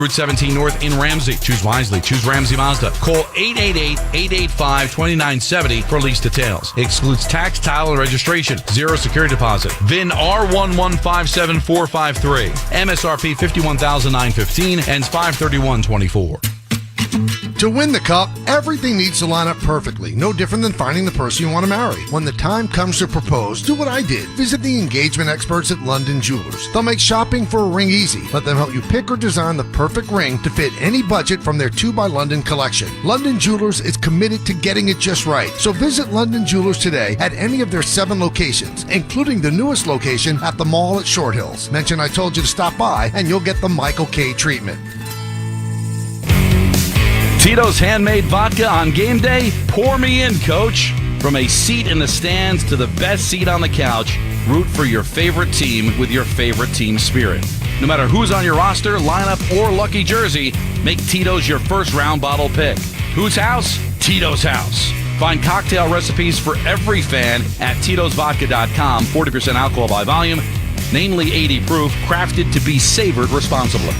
Route 17 North in Ramsey. Choose wisely. Choose Ramsey Mazda. Call 888-885-2970 for lease details. Excludes tax, title, and registration. Zero security deposit. VIN R1157453. MSRP $51,915. Ends 5/31/24. To win the cup, everything needs to line up perfectly. No different than finding the person you want to marry. When the time comes to propose, do what I did. Visit the engagement experts at London Jewelers. They'll make shopping for a ring easy. Let them help you pick or design the perfect ring to fit any budget from their 2 by London collection. London Jewelers is committed to getting it just right. So visit London Jewelers today at any of their 7 locations, including the newest location at the mall at Short Hills. Mention I told you to stop by and you'll get the Michael K. treatment. Tito's handmade vodka on game day? Pour me in, coach. From a seat in the stands to the best seat on the couch, root for your favorite team with your favorite team spirit. No matter who's on your roster, lineup, or lucky jersey, make Tito's your first round bottle pick. Whose house? Tito's house. Find cocktail recipes for every fan at Tito'sVodka.com. 40% alcohol by volume, namely 80 proof, crafted to be savored responsibly.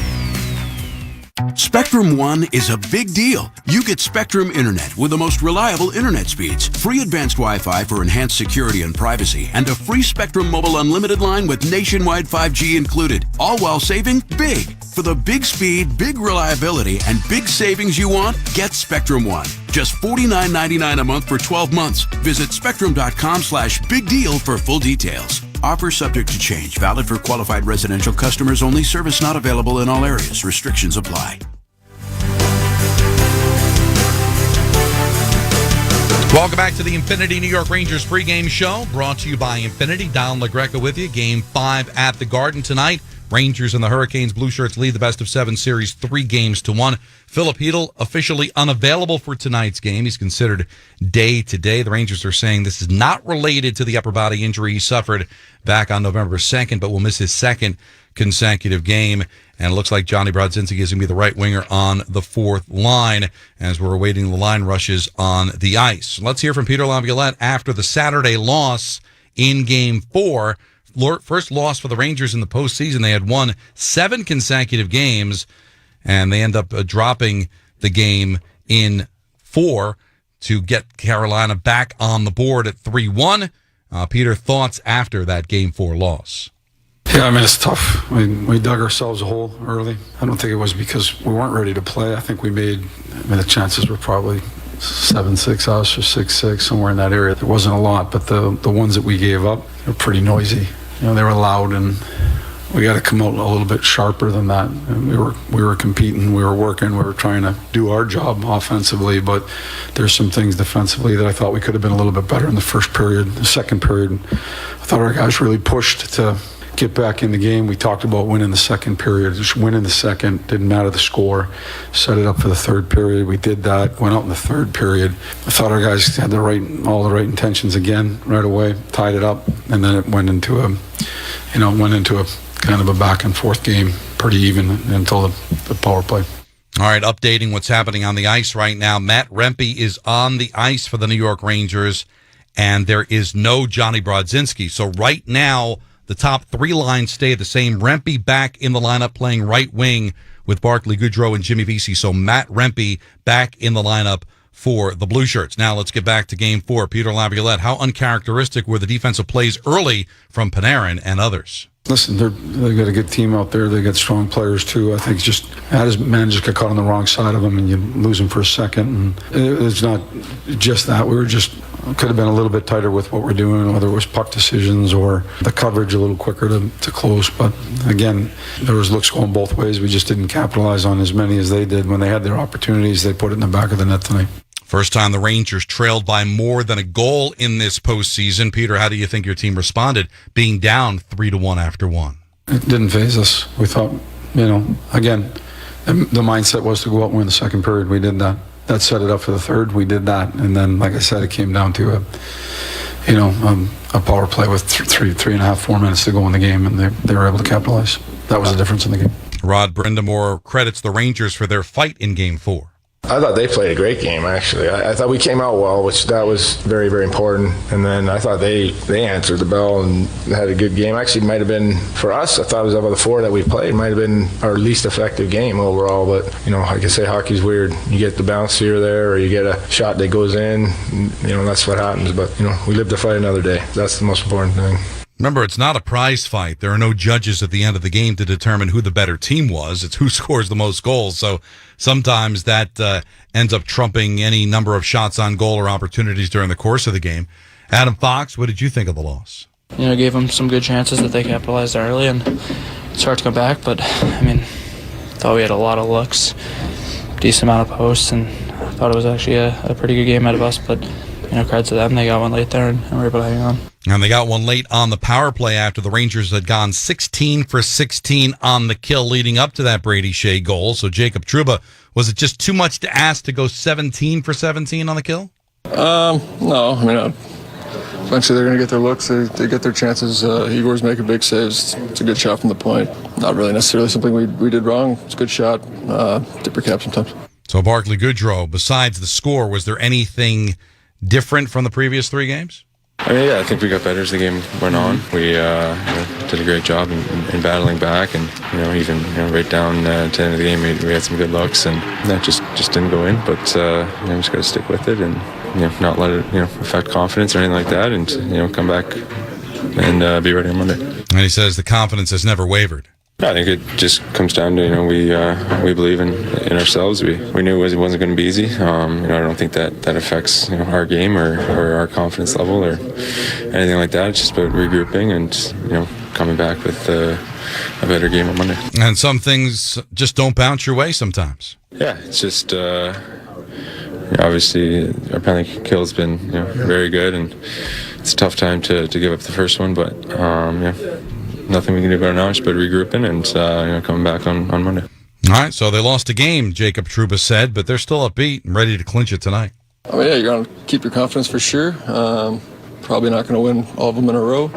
Spectrum One is a big deal. You get Spectrum Internet with the most reliable internet speeds, free advanced Wi-Fi for enhanced security and privacy, and a free Spectrum Mobile Unlimited line with nationwide 5G included, all while saving big. For the big speed, big reliability, and big savings you want, get Spectrum One. Just $49.99 a month for 12 months. Visit spectrum.com/big deal for full details. Offer subject to change. Valid for qualified residential customers only. Service not available in all areas. Restrictions apply. Welcome back to the Infinity New York Rangers pregame show, brought to you by Infinity. Don LaGreca with you. Game 5 at the Garden tonight. Rangers and the Hurricanes Blue Shirts lead the best-of-7 series 3-1. Philip Hedl officially unavailable for tonight's game. He's considered day-to-day. The Rangers are saying this is not related to the upper body injury he suffered back on November 2nd, but will miss his second consecutive game. And it looks like Johnny Brodzinski is going to be the right winger on the 4th line as we're awaiting the line rushes on the ice. Let's hear from Peter Laviolette after the Saturday loss in Game 4. First loss for the Rangers in the postseason. They had won 7 consecutive games, and they end up dropping the game in 4 to get Carolina back on the board at 3-1. Peter, thoughts after that Game 4 loss? Yeah, I mean, it's tough. We dug ourselves a hole early. I don't think it was because we weren't ready to play. I think the chances were probably 7-6 us or 6-6, somewhere in that area. There wasn't a lot, but the ones that we gave up were pretty noisy. They were loud, and we got to come out a little bit sharper than that. And we were competing, we were working, we were trying to do our job offensively, but there's some things defensively that I thought we could have been a little bit better in the first period. The second period, I thought our guys really pushed to get back in the game. We talked about winning the second period, just winning the second, didn't matter the score, set it up for the third period. We did that, went out in the third period. I thought our guys had all the right intentions again right away, tied it up, and then it went into a kind of a back and forth game, pretty even until the power play. All right, updating what's happening on the ice right now. Matt Rempe is on the ice for the New York Rangers, and there is no Johnny Brodzinski. So right now, the top 3 lines stay the same. Rempe back in the lineup playing right wing with Barclay Goodrow and Jimmy Vesey. So Matt Rempe back in the lineup for the Blue Shirts. Now let's get back to Game 4. Peter Laviolette, how uncharacteristic were the defensive plays early from Panarin and others? Listen, they've got a good team out there. They got strong players too. I think man just got caught on the wrong side of them, and you lose them for a second. And it's not just that. Could have been a little bit tighter with what we're doing, whether it was puck decisions or the coverage a little quicker to close. But again, there was looks going both ways. We just didn't capitalize on as many as they did. When they had their opportunities, they put it in the back of the net tonight. First time the Rangers trailed by more than a goal in this postseason. Peter, how do you think your team responded, being down 3-1 after 1? It didn't faze us. We thought, again, the mindset was to go out and win the second period. We did that. That set it up for the third. We did that. And then, like I said, it came down to a power play with 4 minutes to go in the game, and they were able to capitalize. That was the difference in the game. Rod Brindamore credits the Rangers for their fight in Game 4. I thought they played a great game, actually. I thought we came out well, which that was very, very important. And then I thought they answered the bell and had a good game. Actually, it might have been, for us, I thought it was out of the 4 that we played, might have been our least effective game overall. But, like I say, hockey's weird. You get the bounce here or there, or you get a shot that goes in. That's what happens. But, we live to fight another day. That's the most important thing. Remember, it's not a prize fight. There are no judges at the end of the game to determine who the better team was. It's who scores the most goals. So sometimes that ends up trumping any number of shots on goal or opportunities during the course of the game. Adam Fox, what did you think of the loss? Gave them some good chances that they capitalized early, and it's hard to come back. But, thought we had a lot of looks, decent amount of posts, and I thought it was actually a pretty good game out of us. But, credit to them. They got one late there, and we were able to hang on. And they got one late on the power play after the Rangers had gone 16 for 16 on the kill leading up to that Brady Shea goal. So Jacob Trouba, was it just too much to ask to go 17 for 17 on the kill? No. Eventually they're going to get their looks. They get their chances. Igor's making big saves. It's a good shot from the point. Not really necessarily something we did wrong. It's a good shot. Tip your cap sometimes. So Barclay Goodrow, besides the score, was there anything different from the previous 3 games? I think we got better as the game went on. We did a great job in battling back, and even right down to the end of the game, we had some good looks, and that just didn't go in. But we just got to stick with it and not let it affect confidence or anything like that, and come back and be ready on Monday. And he says the confidence has never wavered. I think it just comes down to we believe in ourselves. We knew it wasn't going to be easy. I don't think that affects our game or our confidence level or anything like that. It's just about regrouping and coming back with a better game on Monday. And some things just don't bounce your way sometimes. Yeah, it's just obviously our penalty kill has been very good, and it's a tough time to give up the first one, but nothing we can do about it now, just but regrouping and coming back on Monday. All right, so they lost a game, Jacob Trouba said, but they're still upbeat and ready to clinch it tonight. You're going to keep your confidence for sure. Probably not going to win all of them in a row.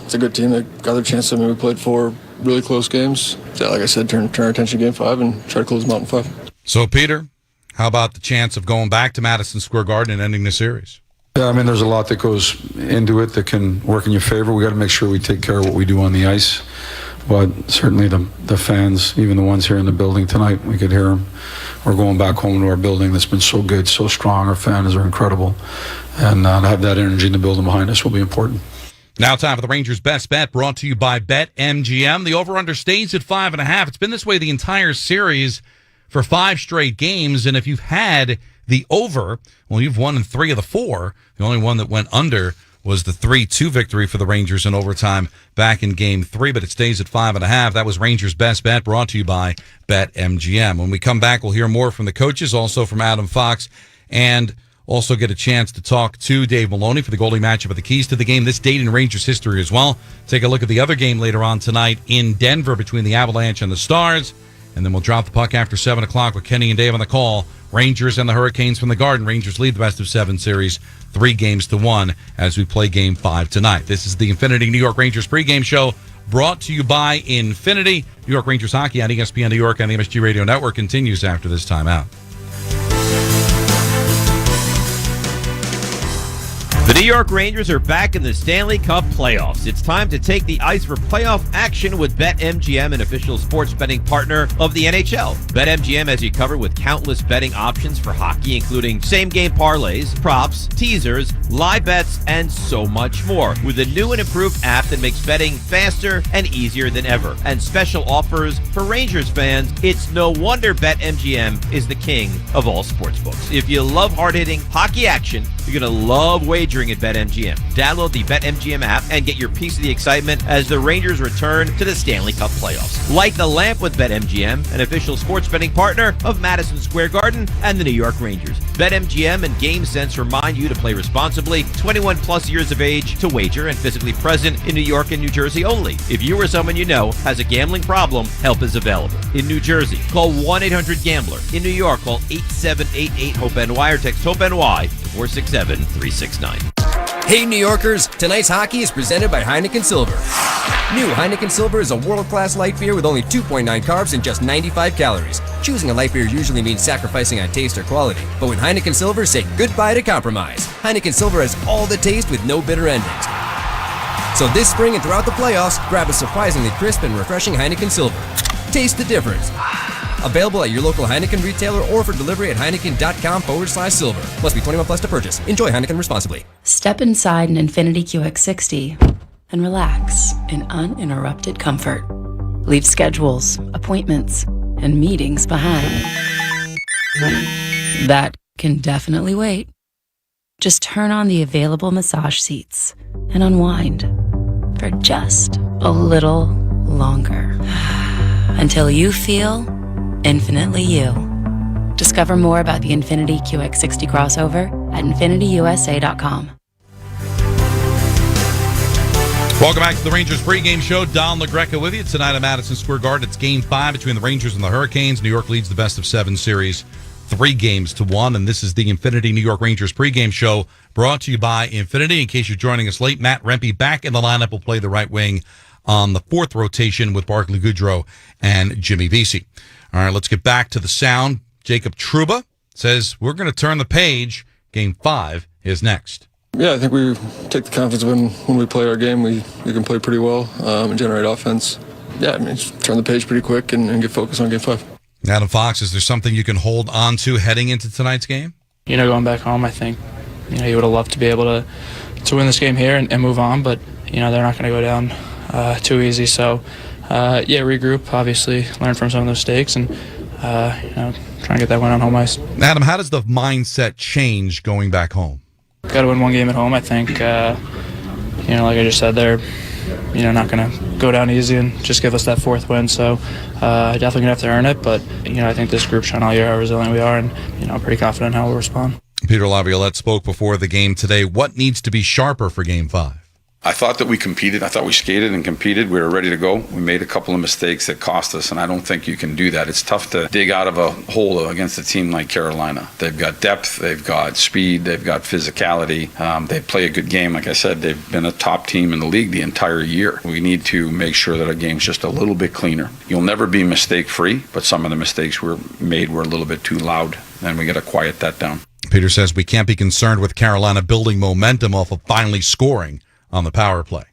It's a good team that got their chance. We played 4 really close games. So, like I said, turn our attention to Game 5 and try to close them out in 5. So, Peter, how about the chance of going back to Madison Square Garden and ending the series? Yeah, there's a lot that goes into it that can work in your favor. We got to make sure we take care of what we do on the ice. But certainly the fans, even the ones here in the building tonight, we could hear them. We're going back home to our building that's been so good, so strong. Our fans are incredible. And to have that energy in the building behind us will be important. Now time for the Rangers' Best Bet, brought to you by BetMGM. The over-under stays at 5.5. It's been this way the entire series for 5 straight games. And if you've had the over, well, you've won in 3 of the 4. The only one that went under was the 3-2 victory for the Rangers in overtime back in Game 3, but it stays at 5.5. That was Rangers' Best Bet, brought to you by BetMGM. When we come back, we'll hear more from the coaches, also from Adam Fox, and also get a chance to talk to Dave Maloney for the goalie matchup of the keys to the game, this date in Rangers history as well. Take a look at the other game later on tonight in Denver between the Avalanche and the Stars, and then we'll drop the puck after 7 o'clock with Kenny and Dave on the call. Rangers and the Hurricanes from the Garden. Rangers lead the best-of-7 series 3-1 as we play Game 5 tonight. This is the Infinity New York Rangers pregame show, brought to you by Infinity. New York Rangers hockey on ESPN New York and the MSG Radio Network continues after this timeout. The New York Rangers are back in the Stanley Cup playoffs. It's time to take the ice for playoff action with BetMGM, an official sports betting partner of the NHL. BetMGM has you covered with countless betting options for hockey, including same-game parlays, props, teasers, live bets, and so much more. With a new and improved app that makes betting faster and easier than ever. And special offers for Rangers fans. It's no wonder BetMGM is the king of all sportsbooks. If you love hard-hitting hockey action, you're going to love wagering at BetMGM. Download the BetMGM app and get your piece of the excitement as the Rangers return to the Stanley Cup playoffs. Light the lamp with BetMGM, an official sports betting partner of Madison Square Garden and the New York Rangers. BetMGM and GameSense remind you to play responsibly, 21 plus years of age to wager, and physically present in New York and New Jersey only. If you or someone you know has a gambling problem, help is available. In New Jersey, call 1-800-GAMBLER. In New York, call 8788-HOPE-NY or text HOPE-NY to 467-369. Hey New Yorkers, tonight's hockey is presented by Heineken Silver. New Heineken Silver is a world-class light beer with only 2.9 carbs and just 95 calories. Choosing a light beer usually means sacrificing on taste or quality, but with Heineken Silver, say goodbye to compromise. Heineken Silver has all the taste with no bitter endings. So this spring and throughout the playoffs, grab a surprisingly crisp and refreshing Heineken Silver. Taste the difference. Available at your local Heineken retailer or for delivery at Heineken.com/silver. Must be 21 plus to purchase. Enjoy Heineken responsibly. Step inside an Infiniti QX60 and relax in uninterrupted comfort. Leave schedules, appointments, and meetings behind. That can definitely wait. Just turn on the available massage seats and unwind for just a little longer. Until you feel infinitely you. Discover more about the Infiniti QX60 crossover at InfinityUSA.com. Welcome back to the Rangers pregame show. Don LaGreca with you tonight at Madison Square Garden. It's Game 5 between the Rangers and the Hurricanes. New York leads the best-of-7 series 3-1, and this is the Infinity New York Rangers pregame show brought to you by Infinity. In case you're joining us late, Matt Rempe back in the lineup will play the right wing on the 4th rotation with Barclay Goodrow and Jimmy Vesey. All right, let's get back to the sound. Jacob Trouba says we're going to turn the page. Game 5 is next. Yeah, I think we take the confidence when we play our game. We can play pretty well and generate offense. Yeah, I mean, just turn the page pretty quick and get focused on Game 5. Adam Fox, is there something you can hold on to heading into tonight's game? Going back home, I think, you would have loved to be able to win this game here and move on, but, they're not going to go down too easy. So, regroup, obviously, learn from some of the mistakes, and, try and get that win on home ice. Adam, how does the mindset change going back home? Got to win one game at home, I think. Like I just said, they're, not going to go down easy and just give us that 4th win. So, definitely going to have to earn it, but, I think this group's shown all year how resilient we are, and, I'm pretty confident in how we'll respond. Peter Laviolette spoke before the game today. What needs to be sharper for Game 5? I thought that we competed. I thought we skated and competed. We were ready to go. We made a couple of mistakes that cost us, and I don't think you can do that. It's tough to dig out of a hole against a team like Carolina. They've got depth, they've got speed, they've got physicality. They play a good game. Like I said, they've been a top team in the league the entire year. We need to make sure that our game's just a little bit cleaner. You'll never be mistake-free, but some of the mistakes were made were a little bit too loud, and we got to quiet that down. Peter says we can't be concerned with Carolina building momentum off of finally scoring on the power play.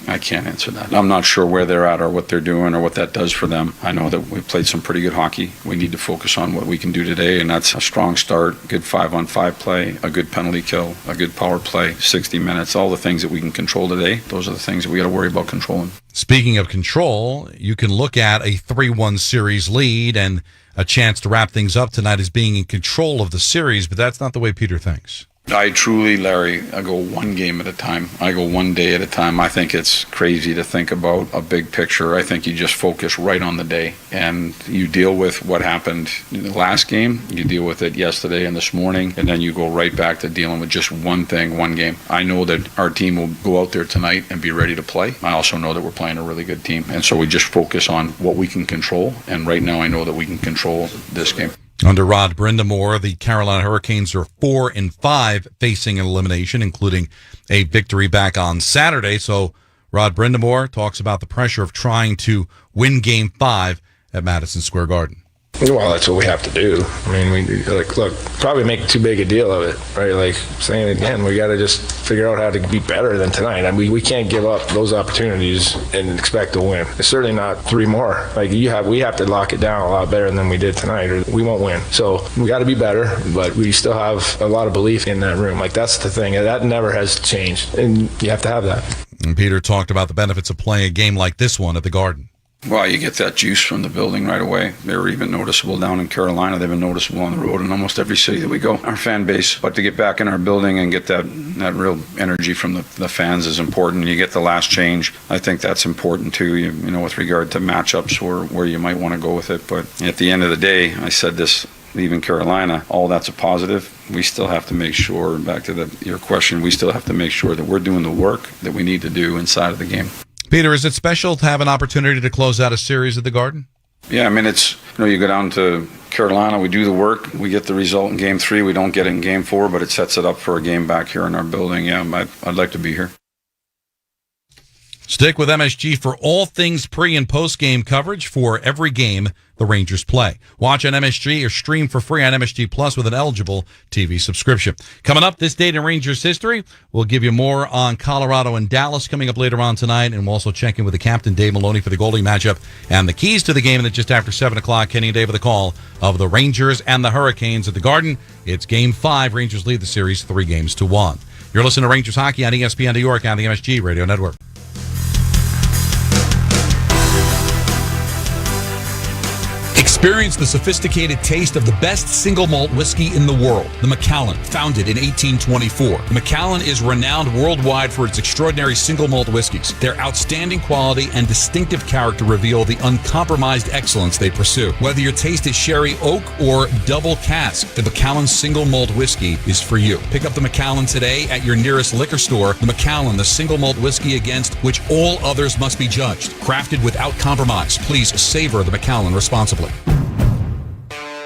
I can't answer that. I'm not sure where they're at or what they're doing or what that does for them. I know that we played some pretty good hockey. We need to focus on what we can do today, and that's a strong start, good 5-on-5 play, a good penalty kill, a good power play, 60 minutes, all the things that we can control today. Those are the things that we got to worry about controlling. Speaking of control, you can look at a 3-1 series lead and a chance to wrap things up tonight as being in control of the series, but that's not the way Peter thinks. I truly, Larry, I go one game at a time. I go one day at a time. I think it's crazy to think about a big picture. I think you just focus right on the day, and you deal with what happened in the last game. You deal with it yesterday and this morning, and then you go right back to dealing with just one thing, one game. I know that our team will go out there tonight and be ready to play. I also know that we're playing a really good team, and so we just focus on what we can control, and right now I know that we can control this game. Under Rod Brindamore, the Carolina Hurricanes are 4-5 facing an elimination, including a victory back on Saturday. So Rod Brindamore talks about the pressure of trying to win Game 5 at Madison Square Garden. Well, that's what we have to do. I mean, we look, probably make too big a deal of it, right? Like saying it again, we got to just figure out how to be better than tonight. I mean, we can't give up those opportunities and expect to win. It's certainly not 3 more. Like we have to lock it down a lot better than we did tonight, or we won't win. So we got to be better, but we still have a lot of belief in that room. Like that's the thing. That never has changed, and you have to have that. And Peter talked about the benefits of playing a game like this one at the Garden. Well, you get that juice from the building right away. They were even noticeable down in Carolina. They've been noticeable on the road in almost every city that we go. Our fan base, but to get back in our building and get that real energy from the fans is important. You get the last change. I think that's important too, you know, with regard to matchups where you might want to go with it. But at the end of the day, I said this leaving Carolina, all that's a positive. We still have to make sure, back to your question, we still have to make sure that we're doing the work that we need to do inside of the game. Peter, is it special to have an opportunity to close out a series at the Garden? Yeah, I mean, it's, you know, you go down to Carolina, we do the work, we get the result in Game 3, we don't get it in Game 4, but it sets it up for a game back here in our building. Yeah, I'd like to be here. Stick with MSG for all things pre- and post-game coverage for every game the Rangers play. Watch on MSG or stream for free on MSG Plus with an eligible TV subscription. Coming up this date in Rangers history, we'll give you more on Colorado and Dallas coming up later on tonight, and we'll also check in with the captain, Dave Maloney, for the goalie matchup and the keys to the game. And then just after 7 o'clock, Kenny and Dave with the call of the Rangers and the Hurricanes at the Garden. It's Game 5. Rangers lead the series 3-1. You're listening to Rangers Hockey on ESPN New York on the MSG Radio Network. Experience the sophisticated taste of the best single malt whiskey in the world, the Macallan, founded in 1824. The Macallan is renowned worldwide for its extraordinary single malt whiskeys. Their outstanding quality and distinctive character reveal the uncompromised excellence they pursue. Whether your taste is sherry oak or double cask, the Macallan single malt whiskey is for you. Pick up the Macallan today at your nearest liquor store. The Macallan, the single malt whiskey against which all others must be judged. Crafted without compromise. Please savor the Macallan responsibly.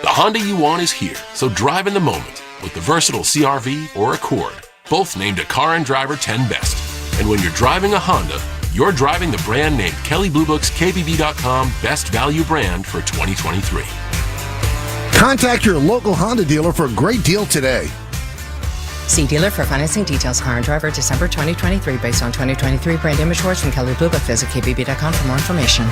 The Honda you want is here, so drive in the moment with the versatile CR-V or Accord, both named a Car and Driver 10 Best. And when you're driving a Honda, you're driving the brand named Kelley Blue Book's KBB.com Best Value Brand for 2023. Contact your local Honda dealer for a great deal today. See dealer for financing details. Car and Driver, December 2023, based on 2023 brand image awards from Kelley Blue Book. Visit KBB.com for more information.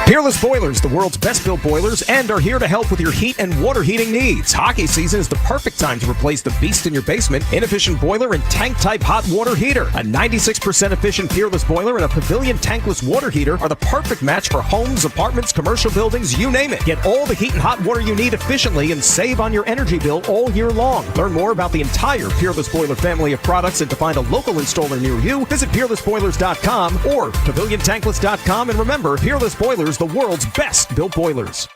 Peerless Boilers, the world's best built boilers, and are here to help with your heat and water heating needs. Hockey season is the perfect time to replace the beast in your basement, inefficient boiler and tank-type hot water heater. A 96% efficient Peerless boiler and a Pavilion tankless water heater are the perfect match for homes, apartments, commercial buildings, you name it. Get all the heat and hot water you need efficiently and save on your energy bill all year long. Learn more about the entire Peerless Boiler family of products and to find a local installer near you, visit peerlessboilers.com or paviliontankless.com. And remember, Peerless Boilers, the world's best built boilers.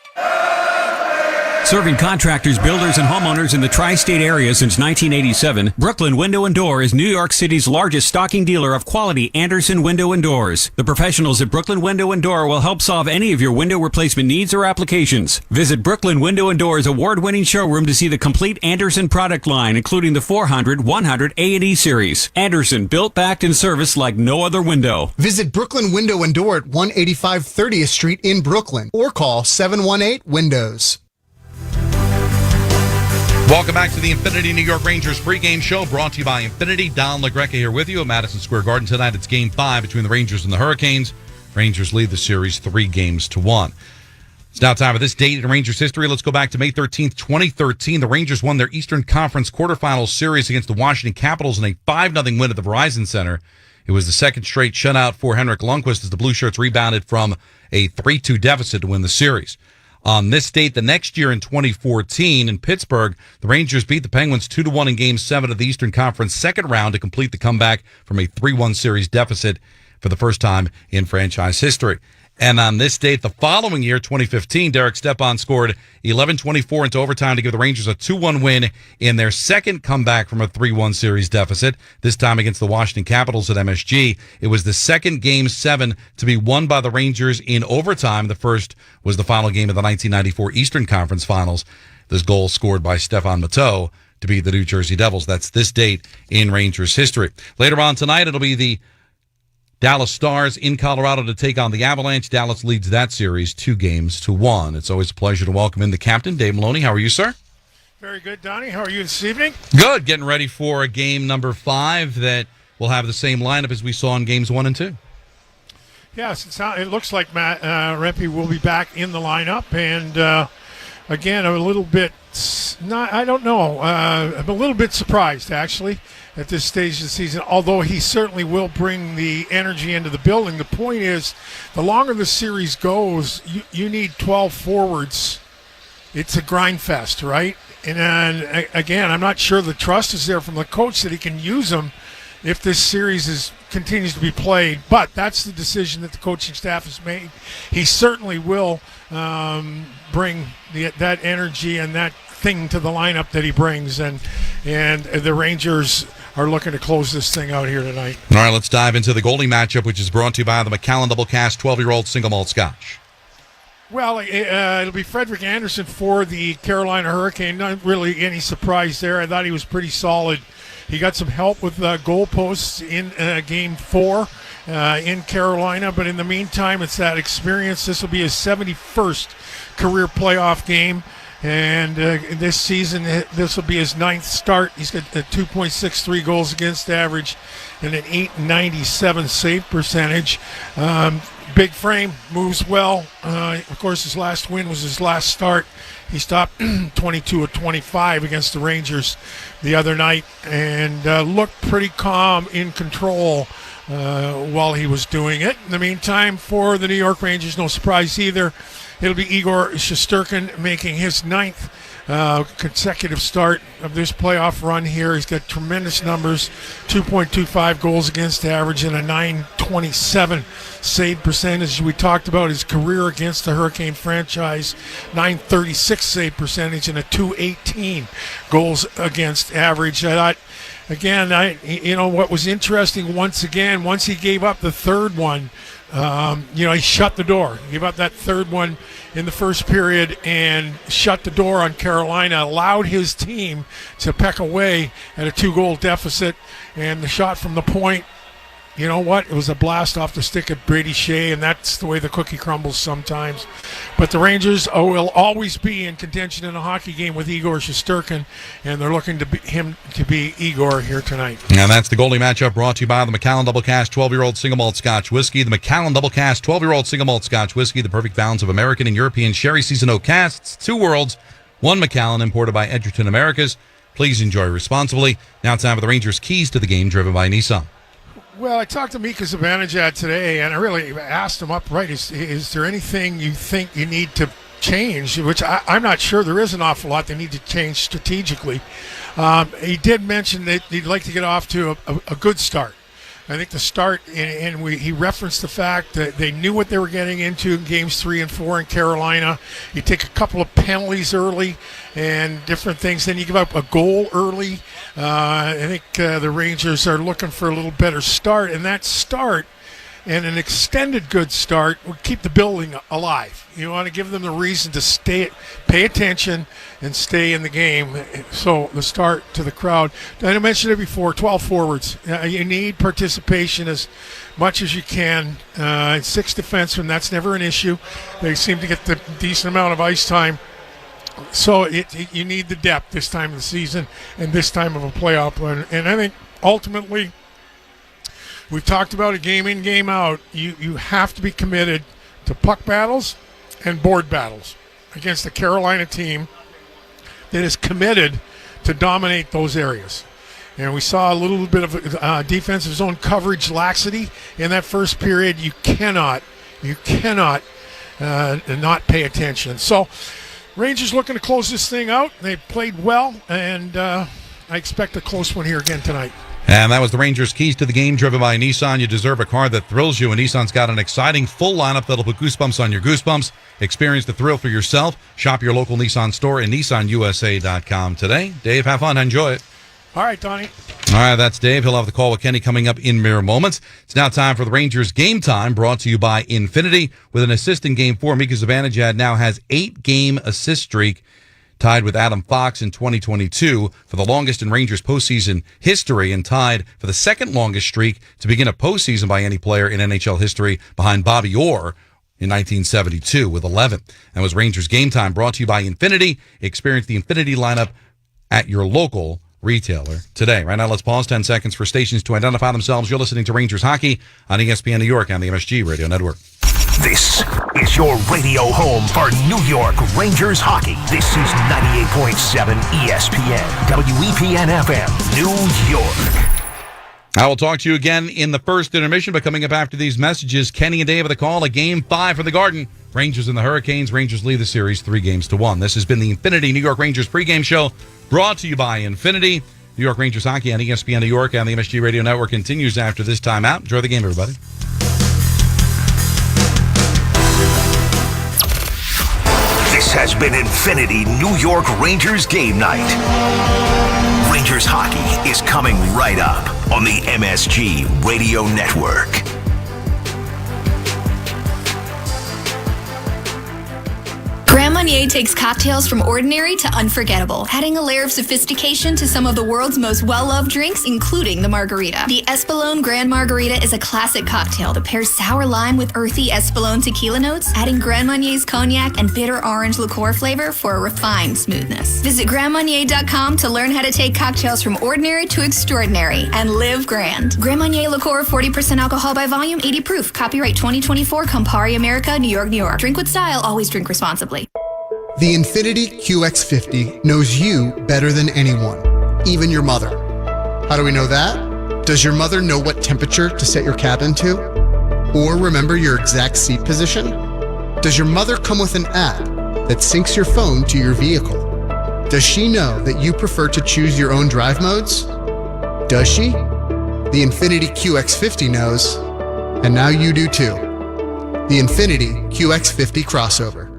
Serving contractors, builders, and homeowners in the tri-state area since 1987, Brooklyn Window and Door is New York City's largest stocking dealer of quality Andersen window and doors. The professionals at Brooklyn Window and Door will help solve any of your window replacement needs or applications. Visit Brooklyn Window and Door's award-winning showroom to see the complete Andersen product line, including the 400, 100, A&E series. Andersen, built, backed, and serviced like no other window. Visit Brooklyn Window and Door at 185 30th Street in Brooklyn or call 718-WINDOWS. Welcome back to the Infinity New York Rangers pregame show, brought to you by Infinity. Don LaGreca here with you at Madison Square Garden tonight. It's Game 5 between the Rangers and the Hurricanes. Rangers lead the series 3-1. It's now time for this date in Rangers history. Let's go back to May 13th, 2013. The Rangers won their Eastern Conference quarterfinals series against the Washington Capitals in a 5-0 win at the Verizon Center. It was the second straight shutout for Henrik Lundqvist as the Blue Shirts rebounded from a 3-2 deficit to win the series. On this date, the next year in 2014 in Pittsburgh, the Rangers beat the Penguins 2-1 in Game 7 of the Eastern Conference second round to complete the comeback from a 3-1 series deficit for the first time in franchise history. And on this date, the following year, 2015, Derek Stepan scored 11-24 into overtime to give the Rangers a 2-1 win in their second comeback from a 3-1 series deficit, this time against the Washington Capitals at MSG. It was the second Game 7 to be won by the Rangers in overtime. The first was the final game of the 1994 Eastern Conference Finals. This goal scored by Stefan Matteau to beat the New Jersey Devils. That's this date in Rangers history. Later on tonight, it'll be the Dallas Stars in Colorado to take on the Avalanche. Dallas leads that series 2-1. It's always a pleasure to welcome in the captain, Dave Maloney. How are you, sir? Very good, Donnie. How are you this evening? Good. Getting ready for a game number 5 that will have the same lineup as we saw in games 1 and 2. Yes, it looks like Matt Rempe will be back in the lineup. And, again, I'm a little bit, I'm a little bit surprised, actually, at this stage of the season, although he certainly will bring the energy into the building. The point is, the longer the series goes, you need 12 forwards. It's a grind fest, right? And again, I'm not sure the trust is there from the coach that he can use them if this series continues to be played. But that's the decision that the coaching staff has made. He certainly will bring that energy and that thing to the lineup that he brings, and the Rangers are looking to close this thing out here tonight. All right, let's dive into the goalie matchup, which is brought to you by the Macallan Double Cast 12-year-old single malt scotch. Well, it'll be Frederick Anderson for the Carolina Hurricane. Not really any surprise there. I thought he was pretty solid. He got some help with goalposts in Game 4 in Carolina, but in the meantime, it's that experience. This will be his 71st career playoff game, and this season, this will be his 9th start. He's got a 2.63 goals against average and an .897 save percentage. Big frame, moves well. Of course, his last win was his last start. He stopped 22 of 25 against the Rangers the other night and looked pretty calm, in control while he was doing it. In the meantime, for the New York Rangers, no surprise either. It'll be Igor Shesterkin making his 9th consecutive start of this playoff run here. He's got tremendous numbers, 2.25 goals against average and a .927 save percentage. We talked about his career against the Hurricane franchise, .936 save percentage and a .218 goals against average. I thought, again, what was interesting once he gave up the third one, he shut the door. He gave up that third one in the first period and shut the door on Carolina, allowed his team to peck away at a 2-goal deficit. And the shot from the point, you know what? It was a blast off the stick of Brady Shea, and that's the way the cookie crumbles sometimes. But the Rangers will always be in contention in a hockey game with Igor Shesterkin, and they're looking to be Igor here tonight. And that's the goalie matchup brought to you by the Macallan Double Cask 12-year-old single malt Scotch whiskey. The Macallan Double Cask 12-year-old single malt Scotch whiskey, the perfect balance of American and European sherry seasoned oak casks. 2 worlds, 1 Macallan, imported by Edgerton Americas. Please enjoy responsibly. Now it's time for the Rangers' keys to the game, driven by Nissan. Well, I talked to Mika Zibanejad today, and I really asked him upright, is there anything you think you need to change? Which I'm not sure there is an awful lot they need to change strategically. He did mention that he'd like to get off to a good start. I think the start, and he referenced the fact that they knew what they were getting into in games 3 and 4 in Carolina. You take a couple of penalties early and different things, then you give up a goal early. I think the Rangers are looking for a little better start, and that start and an extended good start would keep the building alive. You want to give them the reason to pay attention and stay in the game. So the start to the crowd. I mentioned it before, 12 forwards. You need participation as much as you can. 6 defensemen, that's never an issue. They seem to get the decent amount of ice time. So you need the depth this time of the season and this time of a playoff run. And I think ultimately, we've talked about it game in, game out. You have to be committed to puck battles and board battles against the Carolina team that is committed to dominate those areas. And we saw a little bit of defensive zone coverage laxity in that first period. You cannot not pay attention. So Rangers looking to close this thing out. They played well, and I expect a close one here again tonight. And that was the Rangers' keys to the game, driven by Nissan. You deserve a car that thrills you, and Nissan's got an exciting full lineup that'll put goosebumps on your goosebumps. Experience the thrill for yourself. Shop your local Nissan store and nissanusa.com today. Dave, have fun. Enjoy it. All right, Donnie. All right, that's Dave. He'll have the call with Kenny coming up in mere moments. It's now time for the Rangers Game Time, brought to you by Infinity. With an assist in Game 4, Mika Zibanejad now has 8-game assist streak, tied with Adam Fox in 2022 for the longest in Rangers postseason history, and tied for the second longest streak to begin a postseason by any player in NHL history, behind Bobby Orr in 1972 with 11. That was Rangers Game Time, brought to you by Infinity. Experience the Infinity lineup at your local retailer today. Right now, let's pause 10 seconds for stations to identify themselves. You're listening to Rangers Hockey on ESPN New York and the MSG Radio Network. This is your radio home for New York Rangers hockey. This is 98.7 ESPN, WEPN FM, New York. I will talk to you again in the first intermission, but coming up after these messages, Kenny and Dave with a call, a Game 5 for the Garden. Rangers and the Hurricanes. Rangers lead the series 3-1. This has been the Infinity New York Rangers pregame show, brought to you by Infinity. New York Rangers hockey on ESPN New York and the MSG Radio Network continues after this timeout. Enjoy the game, everybody. This has been Infinity New York Rangers Game Night. Rangers hockey is coming right up on the MSG Radio Network. Marnier takes cocktails from ordinary to unforgettable, adding a layer of sophistication to some of the world's most well-loved drinks, including the margarita. The Espolón Grand Margarita is a classic cocktail that pairs sour lime with earthy Espolón tequila notes, adding Grand Marnier's cognac and bitter orange liqueur flavor for a refined smoothness. Visit grandmarnier.com to learn how to take cocktails from ordinary to extraordinary and live grand. Grand Marnier liqueur, 40% alcohol by volume, 80 proof. Copyright 2024, Campari America, New York, New York. Drink with style, always drink responsibly. The Infiniti QX50 knows you better than anyone, even your mother. How do we know that? Does your mother know what temperature to set your cabin to? Or remember your exact seat position? Does your mother come with an app that syncs your phone to your vehicle? Does she know that you prefer to choose your own drive modes? Does she? The Infiniti QX50 knows, and now you do too. The Infiniti QX50 crossover.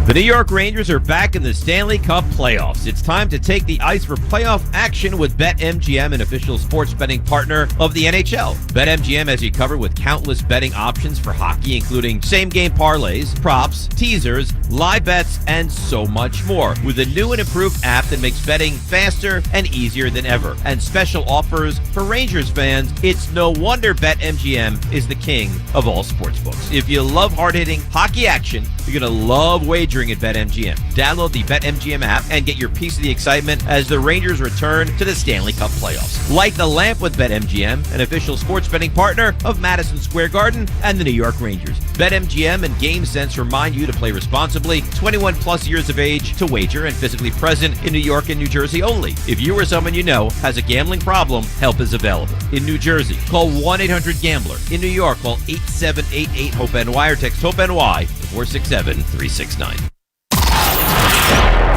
The New York Rangers are back in the Stanley Cup playoffs. It's time to take the ice for playoff action with BetMGM, an official sports betting partner of the NHL. BetMGM has you covered with countless betting options for hockey, including same-game parlays, props, teasers, live bets, and so much more. With a new and improved app that makes betting faster and easier than ever. And special offers for Rangers fans. It's no wonder BetMGM is the king of all sportsbooks. If you love hard-hitting hockey action, you're going to love wagering at BetMGM. Download the BetMGM app and get your piece of the excitement as the Rangers return to the Stanley Cup playoffs. Light the lamp with BetMGM, an official sports betting partner of Madison Square Garden and the New York Rangers. BetMGM and GameSense remind you to play responsibly, 21 plus years of age to wager, and physically present in New York and New Jersey only. If you or someone you know has a gambling problem, help is available. In New Jersey, call 1-800-GAMBLER. In New York, call 8788-HOPE-NY or text HOPE-NY to 467-369.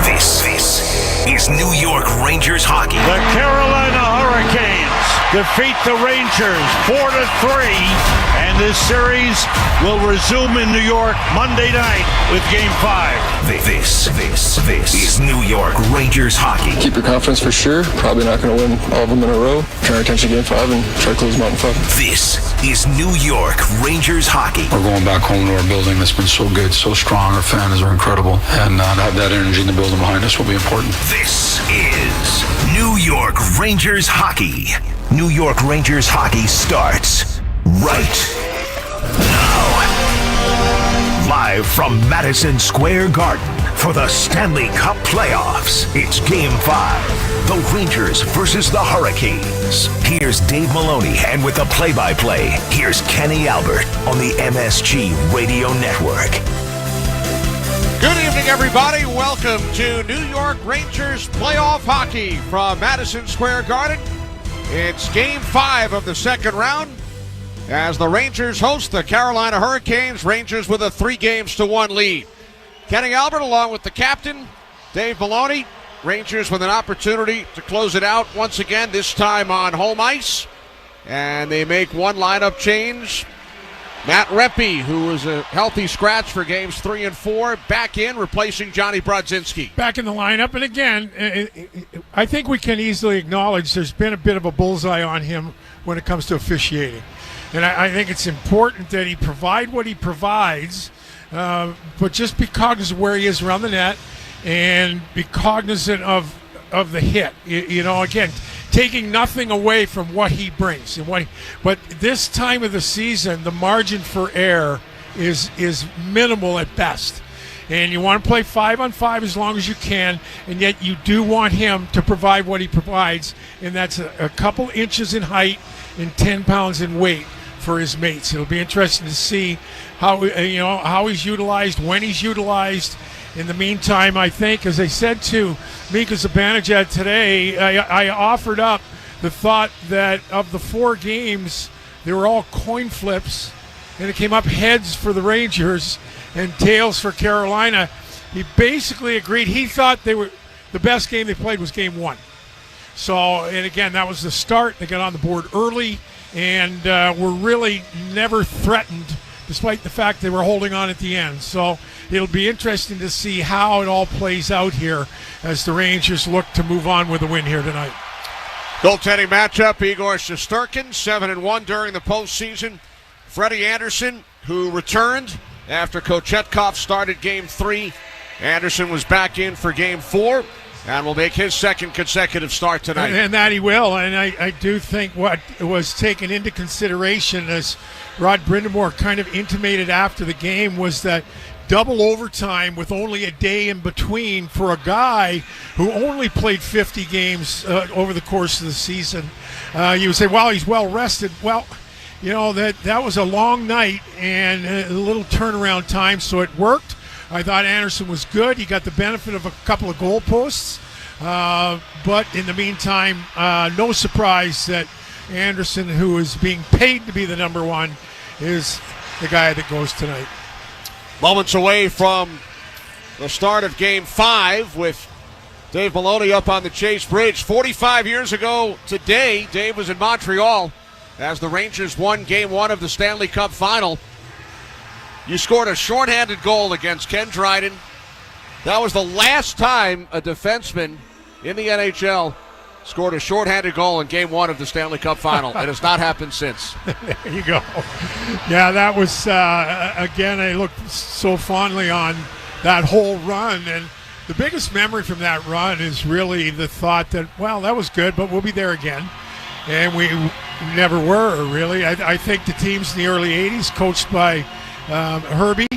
This is New York Rangers hockey. The Carolina Hurricanes defeat the Rangers 4-3, and this series will resume in New York Monday night with Game 5. This is New York Rangers hockey. Keep your confidence for sure. Probably not going to win all of them in a row. Turn our attention to Game 5 and try to close them out in 5. This is New York Rangers hockey. We're going back home to our building that's been so good, so strong. Our fans are incredible, and to have that energy in the building behind us will be important. This is New York Rangers hockey. New York Rangers hockey starts right now. Live from Madison Square Garden for the Stanley Cup playoffs. It's Game 5. The Rangers versus the Hurricanes. Here's Dave Maloney, and with the play-by-play, here's Kenny Albert on the MSG Radio Network. Good evening, everybody. Welcome to New York Rangers playoff hockey from Madison Square Garden. It's Game 5 of the second round as the Rangers host the Carolina Hurricanes. Rangers with a 3-1 lead. Kenny Albert along with the captain, Dave Maloney. Rangers with an opportunity to close it out once again, this time on home ice. And they make one lineup change. Matt Rempe, who was a healthy scratch for games 3 and 4, back in, replacing Johnny Brodzinski. Back in the lineup, and again, I think we can easily acknowledge there's been a bit of a bullseye on him when it comes to officiating. And I think it's important that he provide what he provides, but just be cognizant of where he is around the net and be cognizant of the hit. You know, again, taking nothing away from what he brings. But this time of the season, the margin for error is minimal at best. And you want to play 5-on-5 as long as you can, and yet you do want him to provide what he provides, and that's a couple inches in height and 10 pounds in weight for his mates. It'll be interesting to see how he's utilized, when he's utilized. In the meantime, I think, as I said to Mika Zibanejad today, I offered up the thought that of the 4 games, they were all coin flips, and it came up heads for the Rangers and tails for Carolina. He basically agreed. He thought the best game they played was Game 1. So, and again, that was the start. They got on the board early and were really never threatened, despite the fact they were holding on at the end. So it'll be interesting to see how it all plays out here as the Rangers look to move on with a win here tonight. Goaltending matchup, Igor Shesterkin, 7-1 during the postseason. Freddie Anderson, who returned after Kochetkov started Game 3 Anderson was back in for Game 4 and will make his second consecutive start tonight. And that he will. And I do think what was taken into consideration, as Rod Brindamore kind of intimated after the game, was that double overtime with only a day in between for a guy who only played 50 games over the course of the season. You would say, well, he's well rested. Well, you know, that was a long night and a little turnaround time, so it worked. I thought Anderson was good. He got the benefit of a couple of goalposts. But in the meantime, no surprise that Anderson, who is being paid to be the number one, is the guy that goes tonight. Moments away from the start of Game 5 with Dave Maloney up on the Chase Bridge. 45 years ago today, Dave was in Montreal as the Rangers won Game 1 of the Stanley Cup Final. You scored a shorthanded goal against Ken Dryden. That was the last time a defenseman in the NHL scored a shorthanded goal in Game 1 of the Stanley Cup Final. It has not happened since. There you go. Yeah, that was, again, I look so fondly on that whole run. And the biggest memory from that run is really the thought that, well, that was good, but we'll be there again. And we never were, really. I think the teams in the early 80s, coached by Herbie,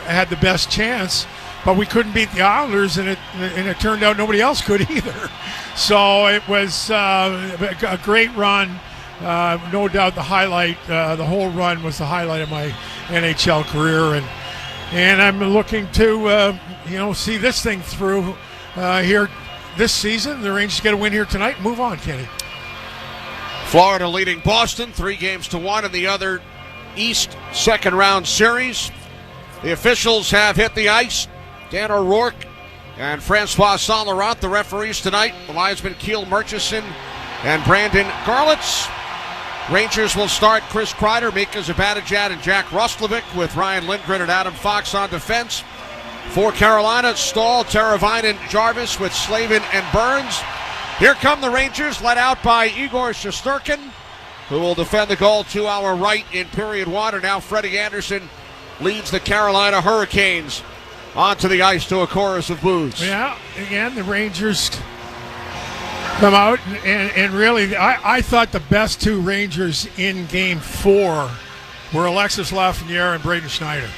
had the best chance. But we couldn't beat the Islanders, and it turned out nobody else could either. So it was a great run. No doubt the highlight, the whole run was the highlight of my NHL career. And I'm looking to, see this thing through here this season. The Rangers get a win here tonight. Move on, Kenny. Florida leading Boston 3-1 in the other East second-round series. The officials have hit the ice. Dan O'Rourke and Francois Saint-Laurent, the referees tonight. The linesmen Keel Murchison and Brandon Garlitz. Rangers will start Chris Kreider, Mika Zibanejad, and Jack Roslovic with Ryan Lindgren and Adam Fox on defense. For Carolina, Stahl, Teravainen, Jarvis with Slavin and Burns. Here come the Rangers, led out by Igor Shesterkin, who will defend the goal to our right in period 1. And now Freddie Anderson leads the Carolina Hurricanes onto the ice to a chorus of boos. Yeah, again, the Rangers come out, and really, I thought the best two Rangers in Game 4 were Alexis Lafreniere and Braden Schneider.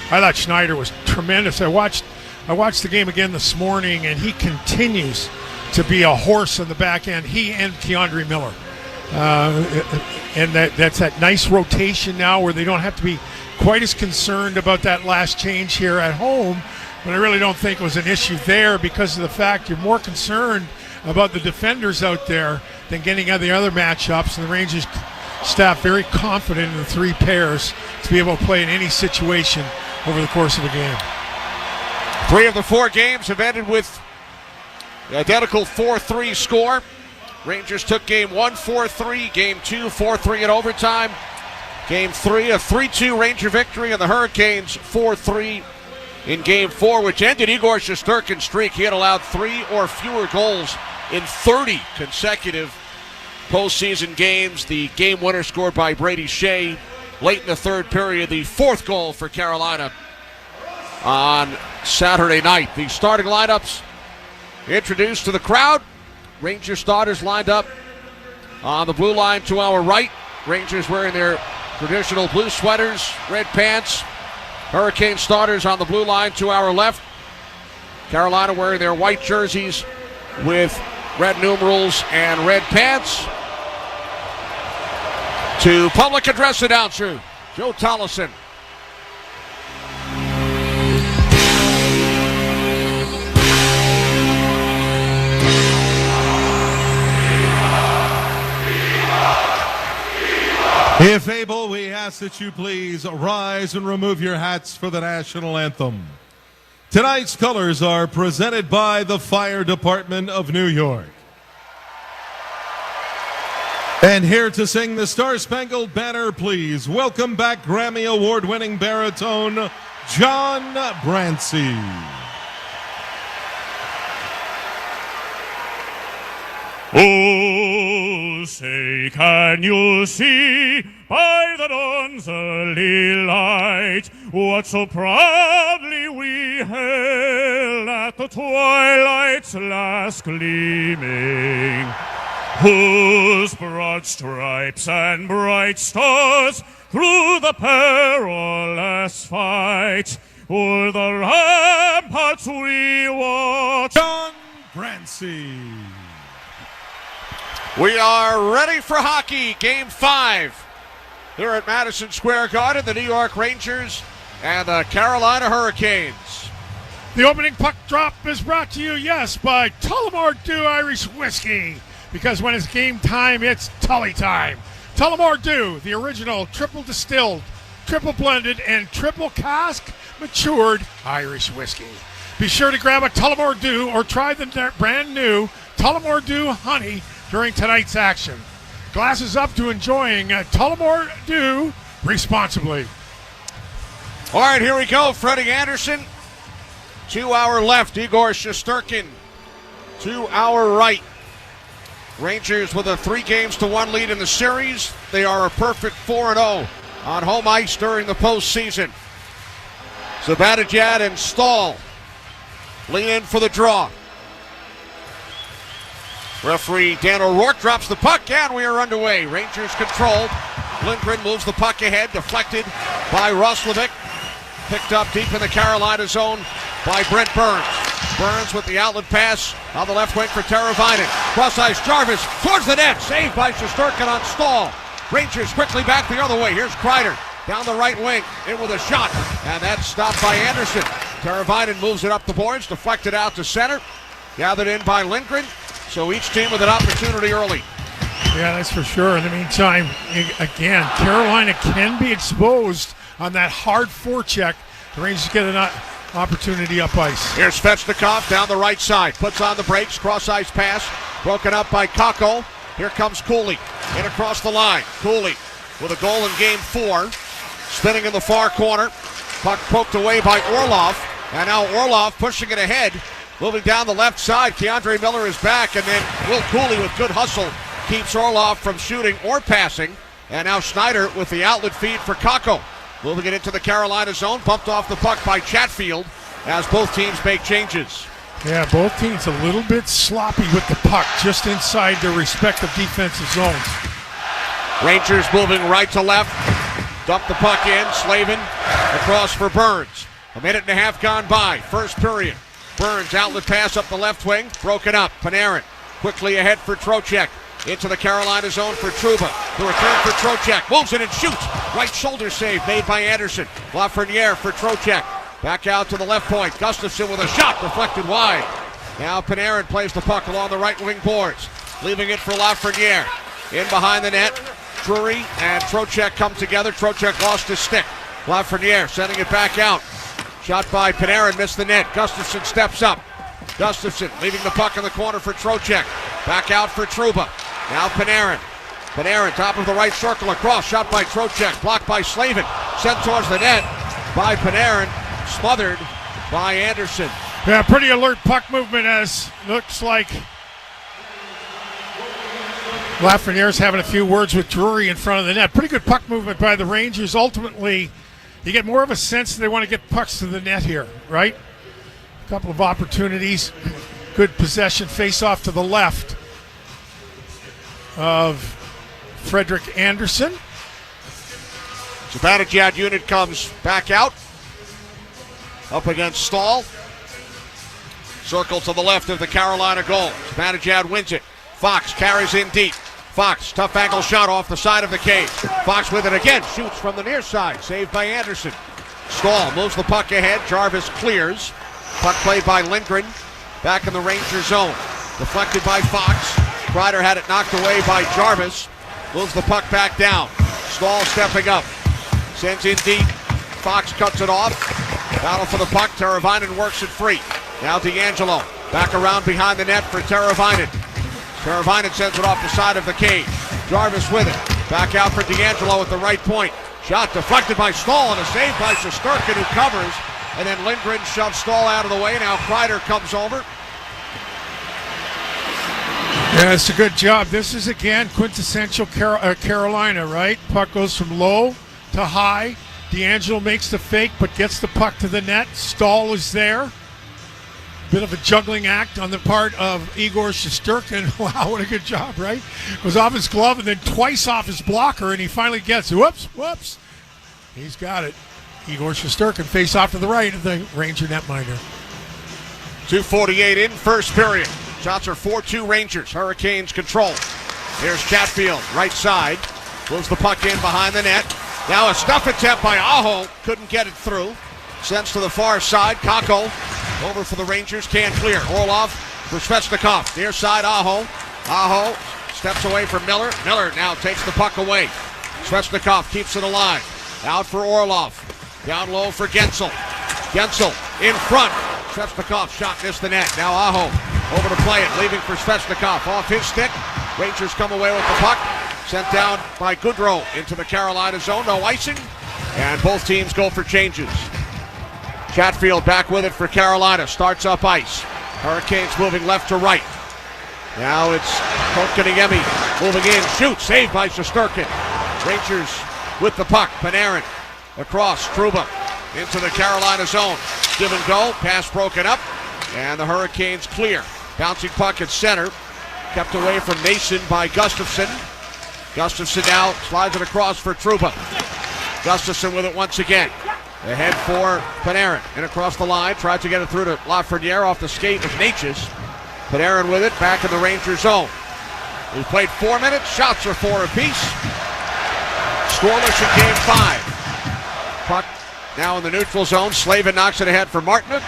I thought Schneider was tremendous. I watched the game again this morning, and he continues to be a horse on the back end. He and Keandre Miller. And that's that nice rotation now where they don't have to be quite as concerned about that last change here at home, but I really don't think it was an issue there because of the fact you're more concerned about the defenders out there than getting out the other matchups, and the Rangers staff very confident in the three pairs to be able to play in any situation over the course of the game. 3 of the 4 games have ended with the identical 4-3 score. Rangers took Game 1 4-3, Game 2 4-3 in overtime. Game 3, a 3-2 Ranger victory, and the Hurricanes 4-3 in Game 4, which ended Igor Shesterkin's streak. He had allowed 3 or fewer goals in 30 consecutive postseason games. The game winner scored by Brady Shea late in the third period, the 4th goal for Carolina on Saturday night. The starting lineups introduced to the crowd. Ranger starters lined up on the blue line to our right. Rangers wearing their traditional blue sweaters, red pants. Hurricane starters on the blue line to our left. Carolina wearing their white jerseys with red numerals and red pants. To public address announcer Joe Tollison. If able, we ask that you please rise and remove your hats for the national anthem. Tonight's colors are presented by the Fire Department of New York. And here to sing the Star-Spangled Banner, please welcome back Grammy Award-winning baritone John Brancy. Oh, say, can you see by the dawn's early light what so proudly we hailed at the twilight's last gleaming, whose broad stripes and bright stars through the perilous fight o'er the ramparts we watch. John Grancy. We are ready for hockey. Game 5 here at Madison Square Garden. The New York Rangers and the Carolina Hurricanes. The opening puck drop is brought to you, yes, by Tullamore Dew Irish Whiskey. Because when it's game time, it's Tully time. Tullamore Dew, the original triple distilled, triple blended, and triple cask matured Irish whiskey. Be sure to grab a Tullamore Dew or try the brand new Tullamore Dew Honey during tonight's action. Glasses up to enjoying Tullamore Dew responsibly. All right, here we go. Freddie Anderson to our left. Igor Shesterkin to our right. Rangers with a 3-1 lead in the series. They are a perfect 4-0 on home ice during the postseason. Zibanejad and Stahl lean in for the draw. Referee Dan O'Rourke drops the puck, and we are underway. Rangers controlled. Lindgren moves the puck ahead, deflected by Roslovic. Picked up deep in the Carolina zone by Brent Burns. Burns with the outlet pass on the left wing for Teravainen. Cross ice, Jarvis towards the net. Saved by Shesterkin on Stahl. Rangers quickly back the other way. Here's Kreider down the right wing, in with a shot, and that's stopped by Anderson. Teravainen moves it up the boards, deflected out to center. Gathered in by Lindgren. So each team with an opportunity early. Yeah, that's for sure. In the meantime, again, Carolina can be exposed on that hard forecheck. The Rangers get an opportunity up ice. Here's Svechnikov down the right side. Puts on the brakes. Cross ice pass. Broken up by Kakko. Here comes Cooley. In across the line. Cooley with a goal in game 4. Spinning in the far corner. Puck poked away by Orlov. And now Orlov pushing it ahead. Moving down the left side, Keandre Miller is back, and then Will Cooley with good hustle keeps Orlov from shooting or passing. And now Schneider with the outlet feed for Kakko. Moving it into the Carolina zone, bumped off the puck by Chatfield as both teams make changes. Yeah, both teams a little bit sloppy with the puck just inside their respective defensive zones. Rangers moving right to left. Dump the puck in, Slavin across for Burns. A minute and a half gone by, first period. Burns outlet pass up the left wing, broken up. Panarin quickly ahead for Trocheck. Into the Carolina zone for Trouba. The return for Trocheck. Moves it and shoots. Right shoulder save made by Anderson. Lafreniere for Trocheck. Back out to the left point. Gustafsson with a shot deflected wide. Now Panarin plays the puck along the right wing boards. Leaving it for Lafreniere. In behind the net. Drury and Trocheck come together. Trocheck lost his stick. Lafreniere sending it back out. Shot by Panarin, missed the net. Gustafsson steps up. Gustafsson leaving the puck in the corner for Trocheck. Back out for Trouba. Now Panarin. Panarin, top of the right circle, across. Shot by Trocheck, blocked by Slavin. Sent towards the net by Panarin. Smothered by Anderson. Yeah, pretty alert puck movement as looks like Lafreniere's having a few words with Drury in front of the net. Pretty good puck movement by the Rangers. Ultimately, you get more of a sense that they want to get pucks to the net here, right? A couple of opportunities. Good possession, face off to the left of Frederick Anderson. Zibanejad unit comes back out. Up against Stahl. Circle to the left of the Carolina goal. Zibanejad wins it. Fox carries in deep. Fox, tough angle shot off the side of the cage. Fox with it again, shoots from the near side, saved by Anderson. Stahl moves the puck ahead, Jarvis clears. Puck played by Lindgren, back in the Ranger zone. Deflected by Fox. Kreider had it knocked away by Jarvis. Moves the puck back down. Stahl stepping up. Sends in deep. Fox cuts it off. Battle for the puck, Teravainen works it free. Now DeAngelo, back around behind the net for Teravainen. Teravainen sends it off the side of the cage. Jarvis with it. Back out for DeAngelo at the right point. Shot deflected by Stahl and a save by Shesterkin who covers. And then Lindgren shoves Stahl out of the way. Now Kreider comes over. Yeah, it's a good job. This is, again, quintessential Carolina, right? Puck goes from low to high. DeAngelo makes the fake but gets the puck to the net. Stahl is there. Bit of a juggling act on the part of Igor Shesterkin. Wow, what a good job, right? Was off his glove and then twice off his blocker, and he finally gets it. Whoops. He's got it. Igor Shesterkin face off to the right of the Ranger netminder. 2:48 in first period. Shots are 4-2 Rangers. Hurricanes control. Here's Chatfield, right side. Moves the puck in behind the net. Now a stuff attempt by Aho. Couldn't get it through. Sends to the far side. Kakko over for the Rangers. Can't clear. Orlov for Svechnikov. Near side, Aho. Aho steps away from Miller. Miller now takes the puck away. Svechnikov keeps it alive. Out for Orlov. Down low for Gensel. Gensel in front. Svechnikov shot missed the net. Now Aho over to play it. Leaving for Svechnikov. Off his stick. Rangers come away with the puck. Sent down by Goodrow into the Carolina zone. No icing. And both teams go for changes. Chatfield back with it for Carolina. Starts up ice. Hurricanes moving left to right. Now it's Kotkaniemi moving in. Shoots. Saved by Shesterkin. Rangers with the puck. Panarin across. Trouba into the Carolina zone. Give and go. Pass broken up. And the Hurricanes clear. Bouncing puck at center. Kept away from Mason by Gustafsson. Gustafsson now slides it across for Trouba. Gustafsson with it once again. Ahead for Panarin. And across the line. Tried to get it through to Lafreniere off the skate of Natchez. Panarin with it. Back in the Ranger zone. We've played 4 minutes. Shots are 4 apiece. Scoreless in game 5. Puck now in the neutral zone. Slavin knocks it ahead for Martinook.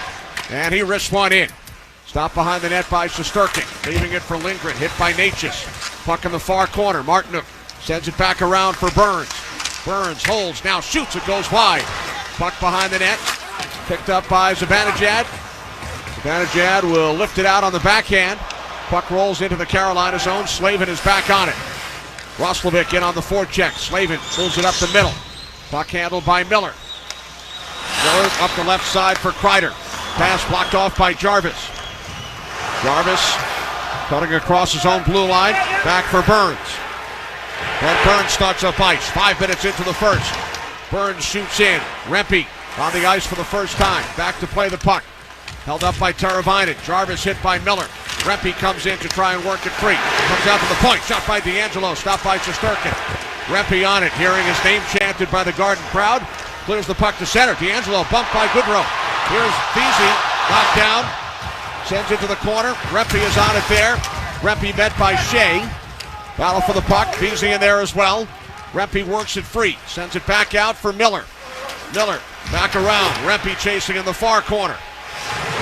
And he risks one in. Stopped behind the net by Shesterkin. Leaving it for Lindgren. Hit by Natchez. Puck in the far corner. Martinook sends it back around for Burns. Burns holds. Now shoots. It goes wide. Puck behind the net. Picked up by Zibanejad. Zibanejad will lift it out on the backhand. Puck rolls into the Carolina zone. Slavin is back on it. Roslovic in on the forecheck. Slavin moves it up the middle. Puck handled by Miller. Miller up the left side for Kreider. Pass blocked off by Jarvis. Jarvis cutting across his own blue line. Back for Burns. And Burns starts up ice. 5 minutes into the first. Burns shoots in. Rempe on the ice for the first time. Back to play the puck. Held up by Teravainen. Jarvis hit by Miller. Rempe comes in to try and work it free. Comes out to the point. Shot by D'Angelo. Stopped by Shesterkin. Rempe on it. Hearing his name chanted by the Garden crowd. Clears the puck to center. D'Angelo bumped by Goodrow. Here's Vesey. Knocked down. Sends it to the corner. Rempe is on it there. Rempe met by Shea. Battle for the puck. Vesey in there as well. Rempe works it free. Sends it back out for Miller. Miller back around. Rempe chasing in the far corner.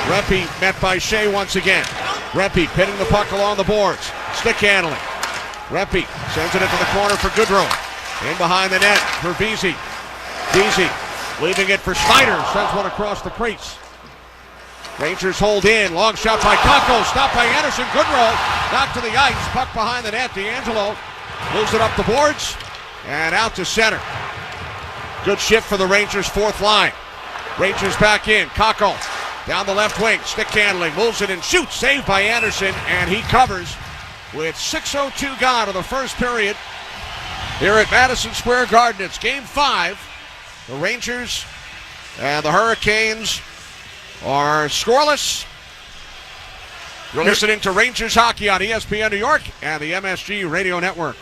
Rempe met by Shea once again. Rempe pitting the puck along the boards. Stick handling. Rempe sends it into the corner for Goodrow. In behind the net for Vesey. Vesey leaving it for Schneider. Sends one across the crease. Rangers hold in. Long shot by Kakko. Stopped by Anderson. Goodrow knocked to the ice. Puck behind the net. D'Angelo moves it up the boards and out to center. Good shift for the Rangers' fourth line. Rangers back in. Kakko down the left wing. Stick handling. Moves it and shoots. Saved by Anderson. And he covers with 6:02 gone in the first period here at Madison Square Garden. It's game 5. The Rangers and the Hurricanes are scoreless. You're listening to Rangers Hockey on ESPN New York and the MSG Radio Network.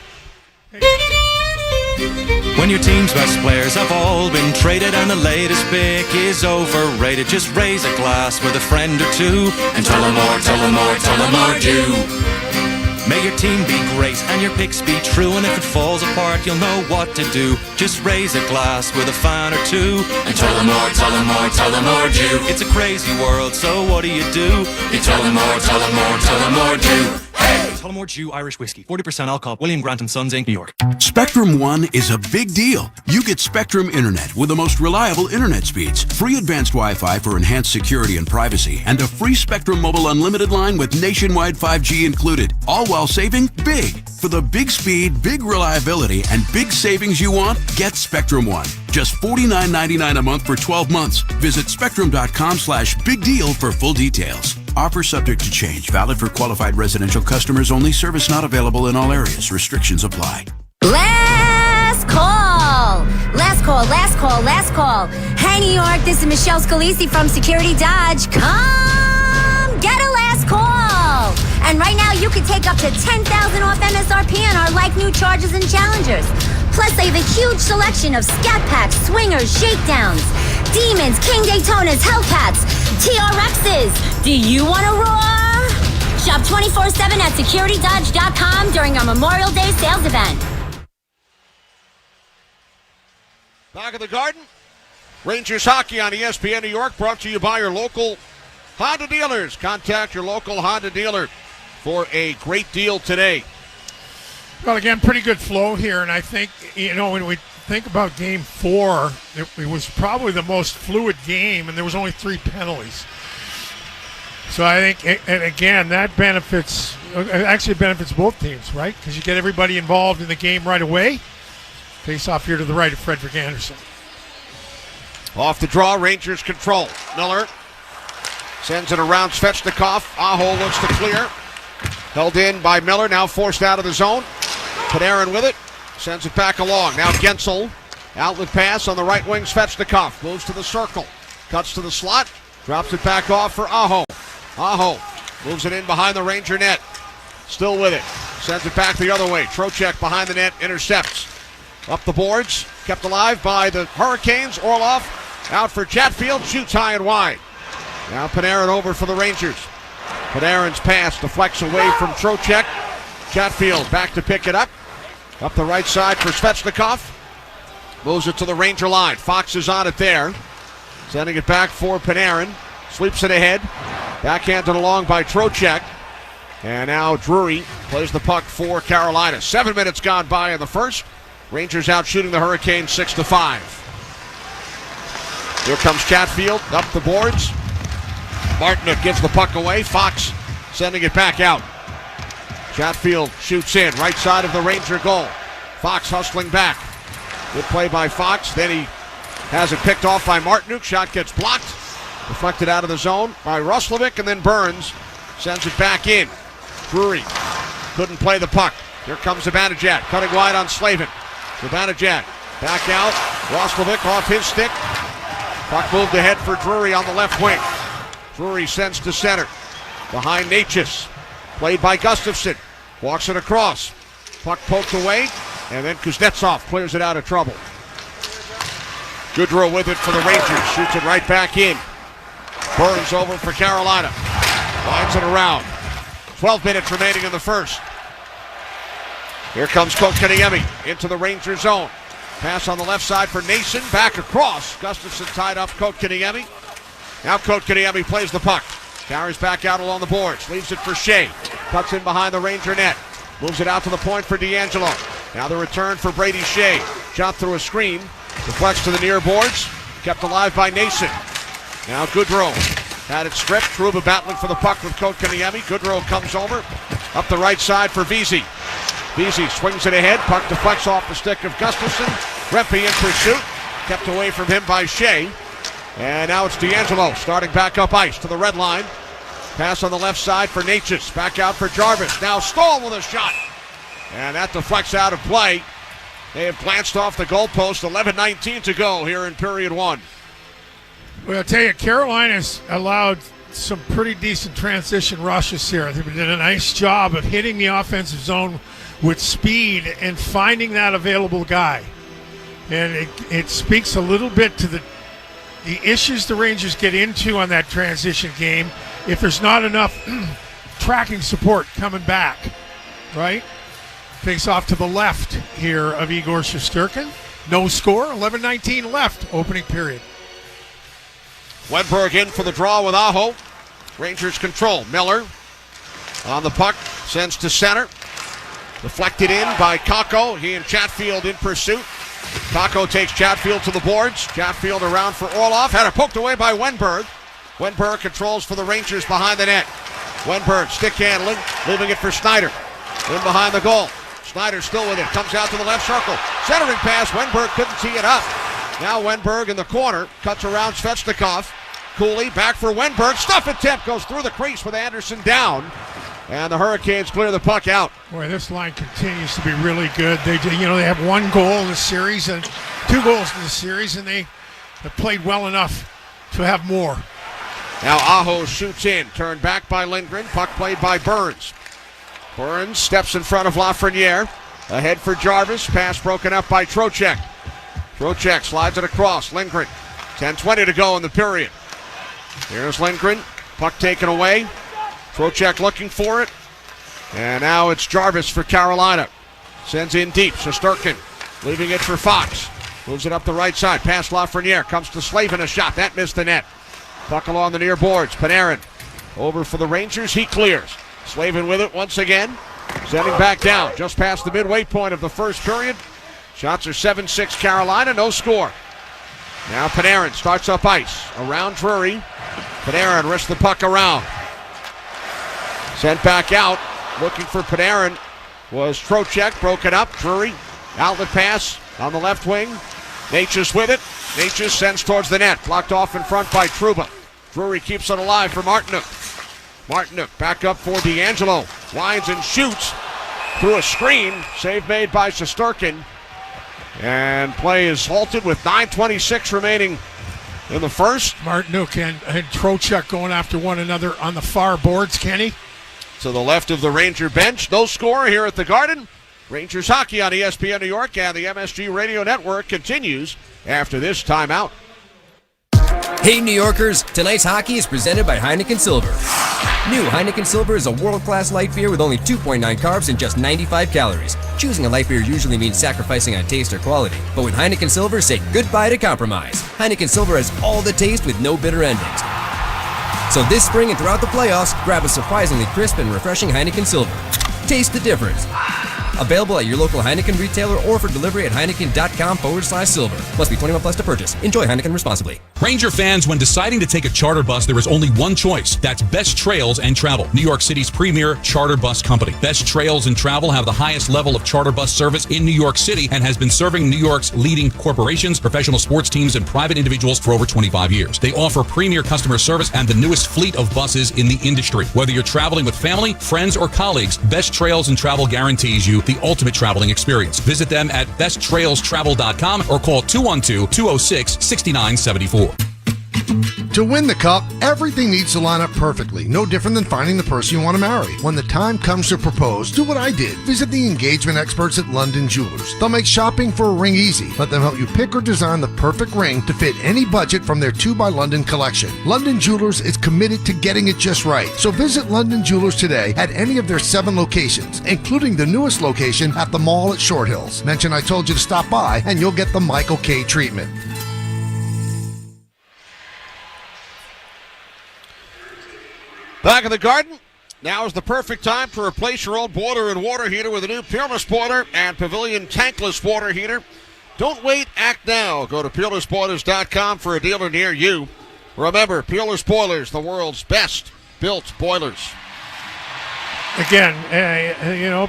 When your team's best players have all been traded and the latest pick is overrated, just raise a glass with a friend or two and tell them more, tell them more, tell them more do. May your team be great and your picks be true, and if it falls apart, you'll know what to do. Just raise a glass with a fan or two and tell them more, tell them more, tell them more do. It's a crazy world, so what do? You tell them more, tell them more, tell them more do. Hey! Tullamore Dew Irish Whiskey, 40% alcohol, William Grant & Sons Inc., New York. Spectrum One is a big deal. You get Spectrum Internet with the most reliable internet speeds, free advanced Wi-Fi for enhanced security and privacy, and a free Spectrum Mobile Unlimited line with nationwide 5G included, all while saving big. For the big speed, big reliability, and big savings you want, get Spectrum One. Just $49.99 a month for 12 months. Visit spectrum.com/big deal for full details. Offer subject to change. Valid for qualified residential customers only. Service not available in all areas. Restrictions apply. Last call. Last call, last call, last call. Hey, New York, this is Michelle Scalisi from Security Dodge. Come can take up to $10,000 off MSRP on our like new Chargers and Challengers. Plus, they have a huge selection of Scat Packs, Swingers, Shakedowns, Demons, King Daytonas, Hellcats, TRXs. Do you want to roar? Shop 24/7 at securitydodge.com during our Memorial Day sales event. Back of the Garden, Rangers hockey on ESPN New York, brought to you by your local Honda dealers. Contact your local Honda dealer for a great deal today. Well, again, pretty good flow here, and I think, when we think about Game 4, it was probably the most fluid game, and there was only 3 penalties. So I think, and again, that benefits both teams, right? Because you get everybody involved in the game right away. Face off here to the right of Frederick Anderson. Off the draw, Rangers control. Miller sends it around Svechnikov. Aho looks to clear. Held in by Miller, now forced out of the zone. Panarin with it, sends it back along. Now Gensel, outlet pass on the right wing. Svechnikov moves to the circle, cuts to the slot, drops it back off for Aho. Aho moves it in behind the Ranger net. Still with it, sends it back the other way. Trocheck behind the net, intercepts. Up the boards, kept alive by the Hurricanes. Orlov out for Chatfield, shoots high and wide. Now Panarin over for the Rangers. Panarin's pass deflects away from Trocheck. Chatfield back to pick it up. Up the right side for Svechnikov. Moves it to the Ranger line. Fox is on it there. Sending it back for Panarin. Sweeps it ahead. Backhanded along by Trocheck. And now Drury plays the puck for Carolina. 7 minutes gone by in the first. Rangers out shooting the Hurricanes 6-5. Here comes Chatfield up the boards. Martinook gives the puck away. Fox sending it back out. Chatfield shoots in, right side of the Ranger goal. Fox hustling back. Good play by Fox. Then he has it picked off by Martinook. Shot gets blocked. Deflected out of the zone by Roslovic, and then Burns sends it back in. Drury couldn't play the puck. Here comes Zibanejad, cutting wide on Slavin. Zibanejad back out. Roslovic off his stick. Puck moved ahead for Drury on the left wing. Drury sends to center. Behind Natchez. Played by Gustafsson. Walks it across. Puck poked away. And then Kuznetsov clears it out of trouble. Goodrow with it for the Rangers. Shoots it right back in. Burns over for Carolina. Lines it around. 12 minutes remaining in the first. Here comes Kotkaniemi into the Ranger zone. Pass on the left side for Nason. Back across. Gustafsson tied up Kotkaniemi. Now Kotkaniemi plays the puck. Carries back out along the boards. Leaves it for Shea. Cuts in behind the Ranger net. Moves it out to the point for D'Angelo. Now the return for Brady Shea. Shot through a screen. Deflects to the near boards. Kept alive by Nason. Now Goodrow had it stripped. Trouba battling for the puck with Kotkaniemi. Goodrow comes over. Up the right side for Vesey. Vesey swings it ahead. Puck deflects off the stick of Gustafsson. Rempe in pursuit. Kept away from him by Shea. And now it's D'Angelo starting back up ice to the red line. Pass on the left side for Natchez. Back out for Jarvis. Now Stahl with a shot. And that deflects out of play. They have glanced off the goalpost. 11:19 to go here in period one. Well, I'll tell you, Carolina's allowed some pretty decent transition rushes here. They've done a nice job of hitting the offensive zone with speed and finding that available guy. And it speaks a little bit to the issues the Rangers get into on that transition game if there's not enough tracking support coming back, right? Face off to the left here of Igor Shesterkin. No score, 11:19 left, opening period. Wenberg in for the draw with Aho. Rangers control. Miller on the puck, sends to center. Deflected in by Kakko. He and Chatfield in pursuit. Kakko takes Chatfield to the boards. Chatfield around for Orlov. Had it poked away by Wenberg. Wenberg controls for the Rangers behind the net. Wenberg stick handling, leaving it for Snyder. In behind the goal. Snyder still with it. Comes out to the left circle. Centering pass. Wenberg couldn't tee it up. Now Wenberg in the corner. Cuts around Svechnikov. Cooley back for Wenberg. Stuff attempt goes through the crease with Anderson down. And the Hurricanes clear the puck out. Boy, this line continues to be really good. They have one goal in the series and 2 goals in the series, and they have played well enough to have more. Now Aho shoots in. Turned back by Lindgren. Puck played by Burns. Burns steps in front of Lafreniere. Ahead for Jarvis. Pass broken up by Trocheck. Trocheck slides it across. Lindgren. 10:20 to go in the period. Here's Lindgren. Puck taken away. Trocheck looking for it. And now it's Jarvis for Carolina. Sends in deep. Shesterkin leaving it for Fox. Moves it up the right side. Past Lafreniere. Comes to Slavin. A shot. That missed the net. Puck along the near boards. Panarin over for the Rangers. He clears. Slavin with it once again. Sending back down. Just past the midway point of the first period. Shots are 7-6 Carolina. No score. Now Panarin starts up ice. Around Drury. Panarin wrists the puck around. Sent back out. Looking for Panarin was Trocheck. Broken up. Drury. Outlet pass on the left wing. Natchez with it. Natchez sends towards the net. Blocked off in front by Trouba. Drury keeps it alive for Martinook. Martinook back up for D'Angelo. Winds and shoots through a screen. Save made by Shesterkin. And play is halted with 9:26 remaining in the first. Martinook and Trocheck going after one another on the far boards, Kenny. To the left of the Ranger bench. No score here at the Garden. Rangers hockey on ESPN New York and the MSG Radio Network continues after this timeout. Hey New Yorkers, tonight's hockey is presented by Heineken Silver. New Heineken Silver is a world-class light beer with only 2.9 carbs and just 95 calories. Choosing a light beer usually means sacrificing on taste or quality, but with Heineken Silver, say goodbye to compromise. Heineken Silver has all the taste with no bitter endings. So this spring and throughout the playoffs, grab a surprisingly crisp and refreshing Heineken Silver. Taste the difference. Available at your local Heineken retailer or for delivery at Heineken.com/silver. Must be 21 plus to purchase. Enjoy Heineken responsibly. Ranger fans, when deciding to take a charter bus, there is only one choice. That's Best Trails and Travel, New York City's premier charter bus company. Best Trails and Travel have the highest level of charter bus service in New York City and has been serving New York's leading corporations, professional sports teams, and private individuals for over 25 years. They offer premier customer service and the newest fleet of buses in the industry. Whether you're traveling with family, friends, or colleagues, Best Trails and Travel guarantees you the ultimate traveling experience. Visit them at besttrailstravel.com or call 212-206-6974. To win the cup, everything needs to line up perfectly. No different than finding the person you want to marry. When the time comes to propose, do what I did. Visit the engagement experts at London Jewelers. They'll make shopping for a ring easy. Let them help you pick or design the perfect ring to fit any budget from their 2 by London collection. London Jewelers is committed to getting it just right. So visit London Jewelers today at any of their 7 locations, including the newest location at the mall at Short Hills. Mention I told you to stop by and you'll get the Michael K treatment. Back in the Garden, now is the perfect time to replace your old boiler and water heater with a new Peerless Boiler and Pavilion tankless water heater. Don't wait, act now. Go to PeerlessBoilers.com for a dealer near you. Remember, Peerless Boilers, the world's best built boilers. Again,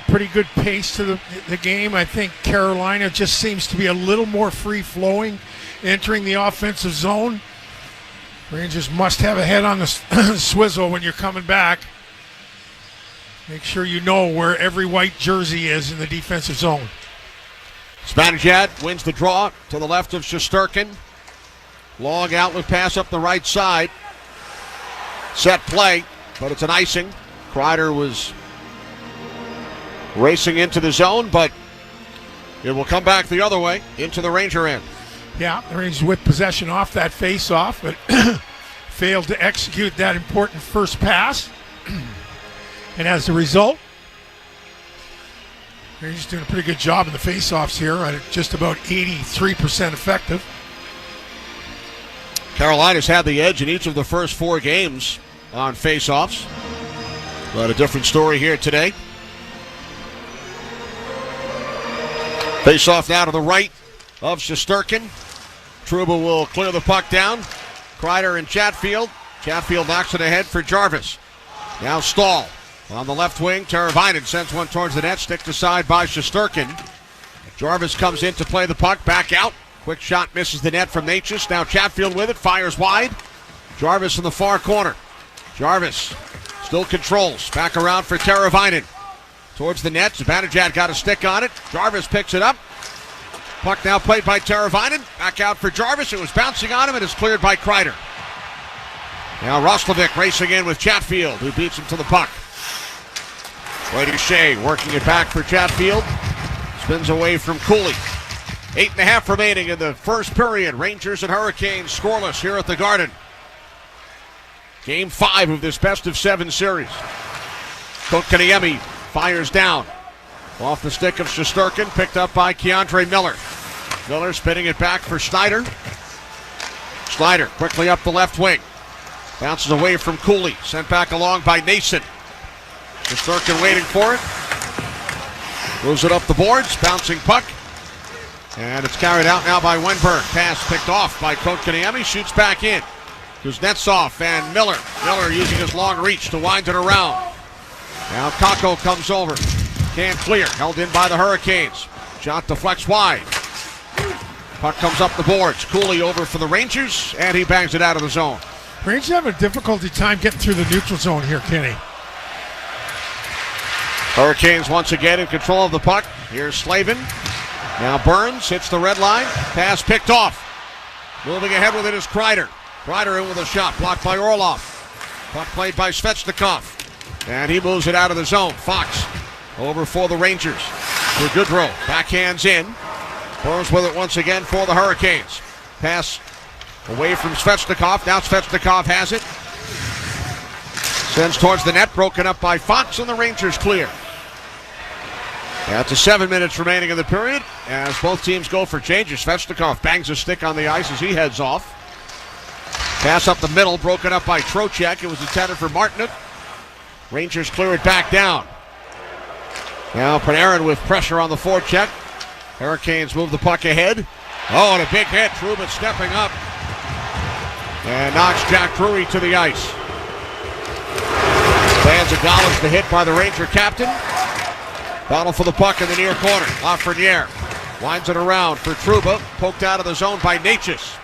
pretty good pace to the game. I think Carolina just seems to be a little more free-flowing entering the offensive zone. Rangers must have a head on the swizzle when you're coming back. Make sure you know where every white jersey is in the defensive zone. Zibanejad wins the draw to the left of Shesterkin. Long outlet pass up the right side. Set play, but it's an icing. Kreider was racing into the zone, but it will come back the other way into the Ranger end. Yeah, the Rangers with possession off that face-off, but failed to execute that important first pass. And as a result, Rangers doing a pretty good job in the face-offs here, at just about 83% effective. Carolina's had the edge in each of the first 4 games on face-offs, but a different story here today. Face-off now to the right of Shesterkin. Trouba will clear the puck down. Kreider and Chatfield. Chatfield knocks it ahead for Jarvis. Now Stahl on the left wing. Teravainen sends one towards the net. Sticked aside by Shesterkin. Jarvis comes in to play the puck. Back out. Quick shot misses the net from Natchez. Now Chatfield with it. Fires wide. Jarvis in the far corner. Jarvis still controls. Back around for Teravainen. Towards the net. Zibanejad got a stick on it. Jarvis picks it up. Puck now played by Teravainen. Back out for Jarvis. It was bouncing on him and is cleared by Kreider. Now Roslovic racing in with Chatfield, who beats him to the puck. Brady Shea working it back for Chatfield. Spins away from Cooley. 8.5 remaining in the first period. Rangers and Hurricanes scoreless here at the Garden. Game 5 of this best-of-7 series. Kotkaniemi fires down. Off the stick of Shesterkin, picked up by Keandre Miller. Miller spinning it back for Schneider. Schneider quickly up the left wing. Bounces away from Cooley. Sent back along by Nason. Shesterkin waiting for it. Moves it up the boards. Bouncing puck. And it's carried out now by Wenberg. Pass picked off by Kotkaniemi. Shoots back in. Kuznetsov and Miller. Miller using his long reach to wind it around. Now Kakko comes over. Can't clear. Held in by the Hurricanes. Shot deflects wide. Puck comes up the boards. Cooley over for the Rangers, and he bangs it out of the zone. Rangers have a difficulty time getting through the neutral zone here, Kenny. Hurricanes once again in control of the puck. Here's Slavin. Now Burns hits the red line. Pass picked off. Moving ahead with it is Kreider. Kreider in with a shot. Blocked by Orlov. Puck played by Svechnikov. And he moves it out of the zone. Fox over for the Rangers. For Goodrow. Backhands in. Burns with it once again for the Hurricanes. Pass away from Svechnikov. Now Svechnikov has it. Sends towards the net. Broken up by Fox, and the Rangers clear. That's 7 minutes remaining in the period as both teams go for changes. Svechnikov bangs a stick on the ice as he heads off. Pass up the middle, broken up by Trocheck. It was intended for Martinook. Rangers clear it back down. Now Panarin with pressure on the forecheck. Hurricanes move the puck ahead. Oh, and a big hit. Trouba stepping up and knocks Jack Drury to the ice. Fans acknowledge the hit by the Ranger captain. Battle for the puck in the near corner. Lafreniere winds it around for Trouba. Poked out of the zone by Natchez.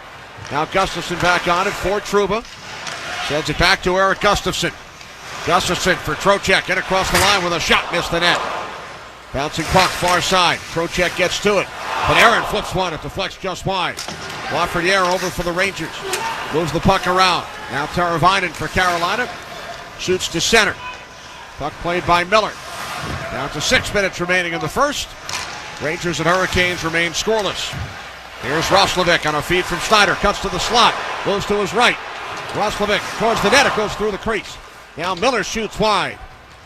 Now Gustafsson back on it for Trouba. Sends it back to Eric Gustafsson. Gustafsson for Trocheck. In across the line with a shot. Missed the net. Bouncing puck far side. Trocheck gets to it. Panarin flips one. It deflects just wide. Lafreniere over for the Rangers. Moves the puck around. Now Teravainen for Carolina. Shoots to center. Puck played by Miller. Down to 6 minutes remaining in the first. Rangers and Hurricanes remain scoreless. Here's Roslovic on a feed from Schneider. Cuts to the slot. Goes to his right. Roslovic towards the net. It goes through the crease. Now Miller shoots wide.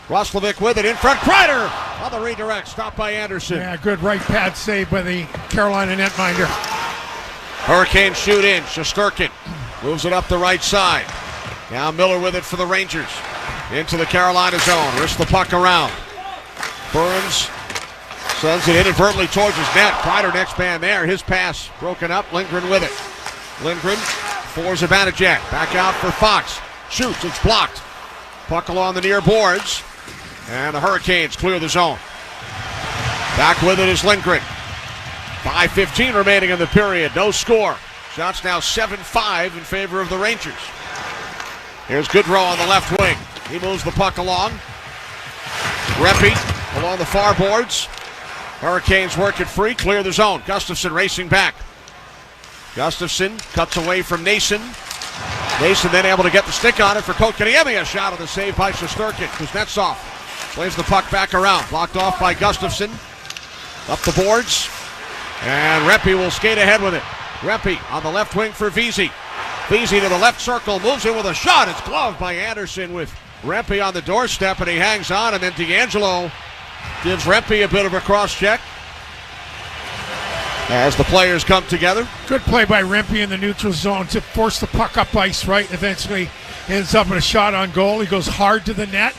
Roslovic with it in front. Kreider on the redirect. Stopped by Anderson. Yeah, good right pad save by the Carolina netminder. Hurricanes shoot in. Shesterkin moves it up the right side. Now Miller with it for the Rangers. Into the Carolina zone. Wrists the puck around. Burns sends it inadvertently towards his net. Kreider next man there. His pass broken up. Lindgren with it. Lindgren for Zibanejad. Back out for Fox. Shoots. It's blocked. Puck along the near boards. And the Hurricanes clear the zone. Back with it is Lindgren. 5:15 remaining in the period. No score. Shots now 7-5 in favor of the Rangers. Here's Goodrow on the left wing. He moves the puck along. Reppy along the far boards. Hurricanes work it free. Clear the zone. Gustafsson racing back. Gustafsson cuts away from Nason. Nason then able to get the stick on it for Kotkaniemi. A shot on the save by Shesterkin. Kuznetsov plays the puck back around. Blocked off by Gustafsson. Up the boards. And Reppy will skate ahead with it. Reppy on the left wing for Vesey. Vesey to the left circle. Moves in with a shot. It's gloved by Anderson with Reppy on the doorstep, and he hangs on. And then D'Angelo gives Reppy a bit of a cross check as the players come together. Good play by Rempe in the neutral zone to force the puck up ice right. Eventually ends up in a shot on goal. He goes hard to the net.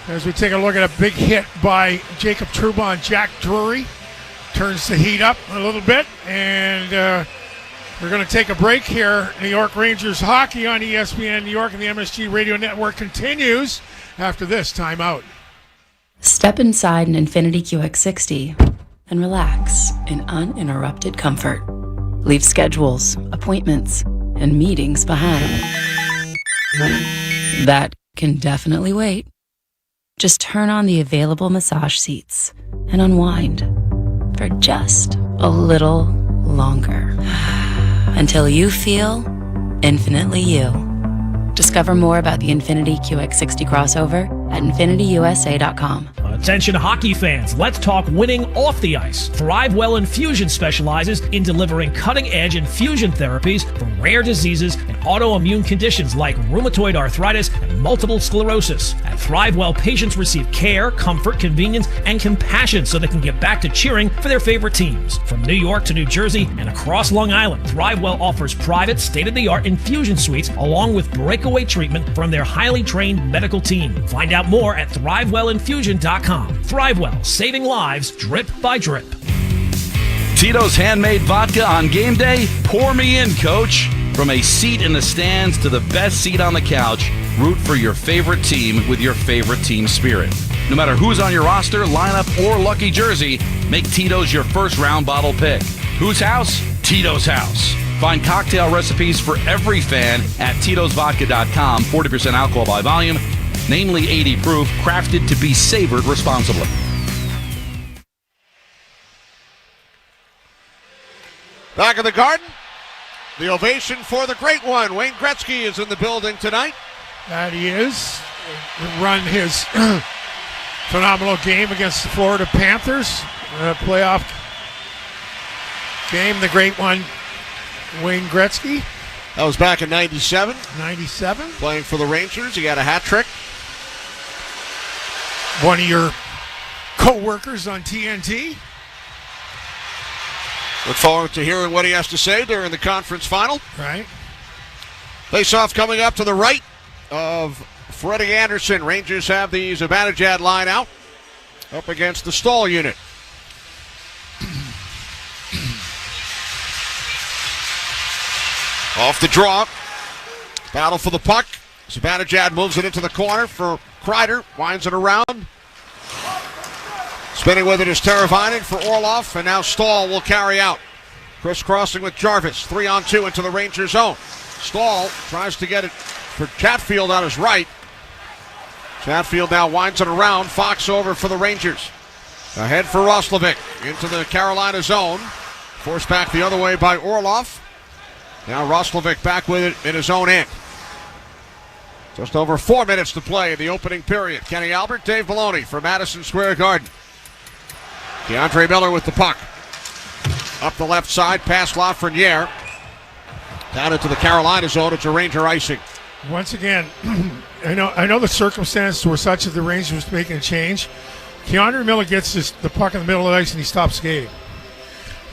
As we take a look at a big hit by Jacob Trouba on Jack Drury. Turns the heat up a little bit. And we're going to take a break here. New York Rangers hockey on ESPN New York and the MSG Radio Network continues after this timeout. Step inside an Infiniti QX60 and relax in uninterrupted comfort. Leave schedules, appointments, and meetings behind. That can definitely wait. Just turn on the available massage seats and unwind for just a little longer until you feel infinitely you. Discover more about the Infinity QX60 crossover at infinityusa.com. Attention hockey fans, let's talk winning off the ice. ThriveWell Infusion specializes in delivering cutting-edge infusion therapies for rare diseases and autoimmune conditions like rheumatoid arthritis and multiple sclerosis. At ThriveWell, patients receive care, comfort, convenience, and compassion so they can get back to cheering for their favorite teams. From New York to New Jersey and across Long Island, ThriveWell offers private, state-of-the-art infusion suites along with breakaway treatment from their highly trained medical team. Find out more at ThriveWellInfusion.com. ThriveWell, saving lives drip by drip. Tito's handmade vodka on game day? Pour me in, coach. From a seat in the stands to the best seat on the couch, root for your favorite team with your favorite team spirit. No matter who's on your roster, lineup, or lucky jersey, make Tito's your first round bottle pick. Whose house? Tito's house. Find cocktail recipes for every fan at Tito'sVodka.com. 40% alcohol by volume, namely 80 proof, crafted to be savored responsibly. Back in the Garden, the ovation for the great one. Wayne Gretzky is in the building tonight. That he is. Run his phenomenal game against the Florida Panthers. Playoff game, the great one, Wayne Gretzky. That was back in 97. 97. Playing for the Rangers. He got a hat trick. One of your co-workers on TNT. Look forward to hearing what he has to say during the conference final. Right. Face-off coming up to the right of Freddie Anderson. Rangers have the Zibanejad line out up against the Stahl unit. Off the draw. Battle for the puck. Zibanejad moves it into the corner for Kreider. Winds it around. Spinning with it is Teravainen for Orlov, and now Stahl will carry out. Crisscrossing with Jarvis. 3-on-2 into the Ranger zone. Stahl tries to get it for Chatfield on his right. Chatfield now winds it around. Fox over for the Rangers. Ahead for Roslovic into the Carolina zone. Forced back the other way by Orlov. Now Roslovic back with it in his own end. Just over 4 minutes to play in the opening period. Kenny Albert, Dave Maloney for Madison Square Garden. DeAndre Miller with the puck. Up the left side, past Lafreniere. Down into the Carolina zone. It's a Ranger icing. Once again, I know the circumstances were such that the Rangers was making a change. DeAndre Miller gets the puck in the middle of the ice and he stops skating.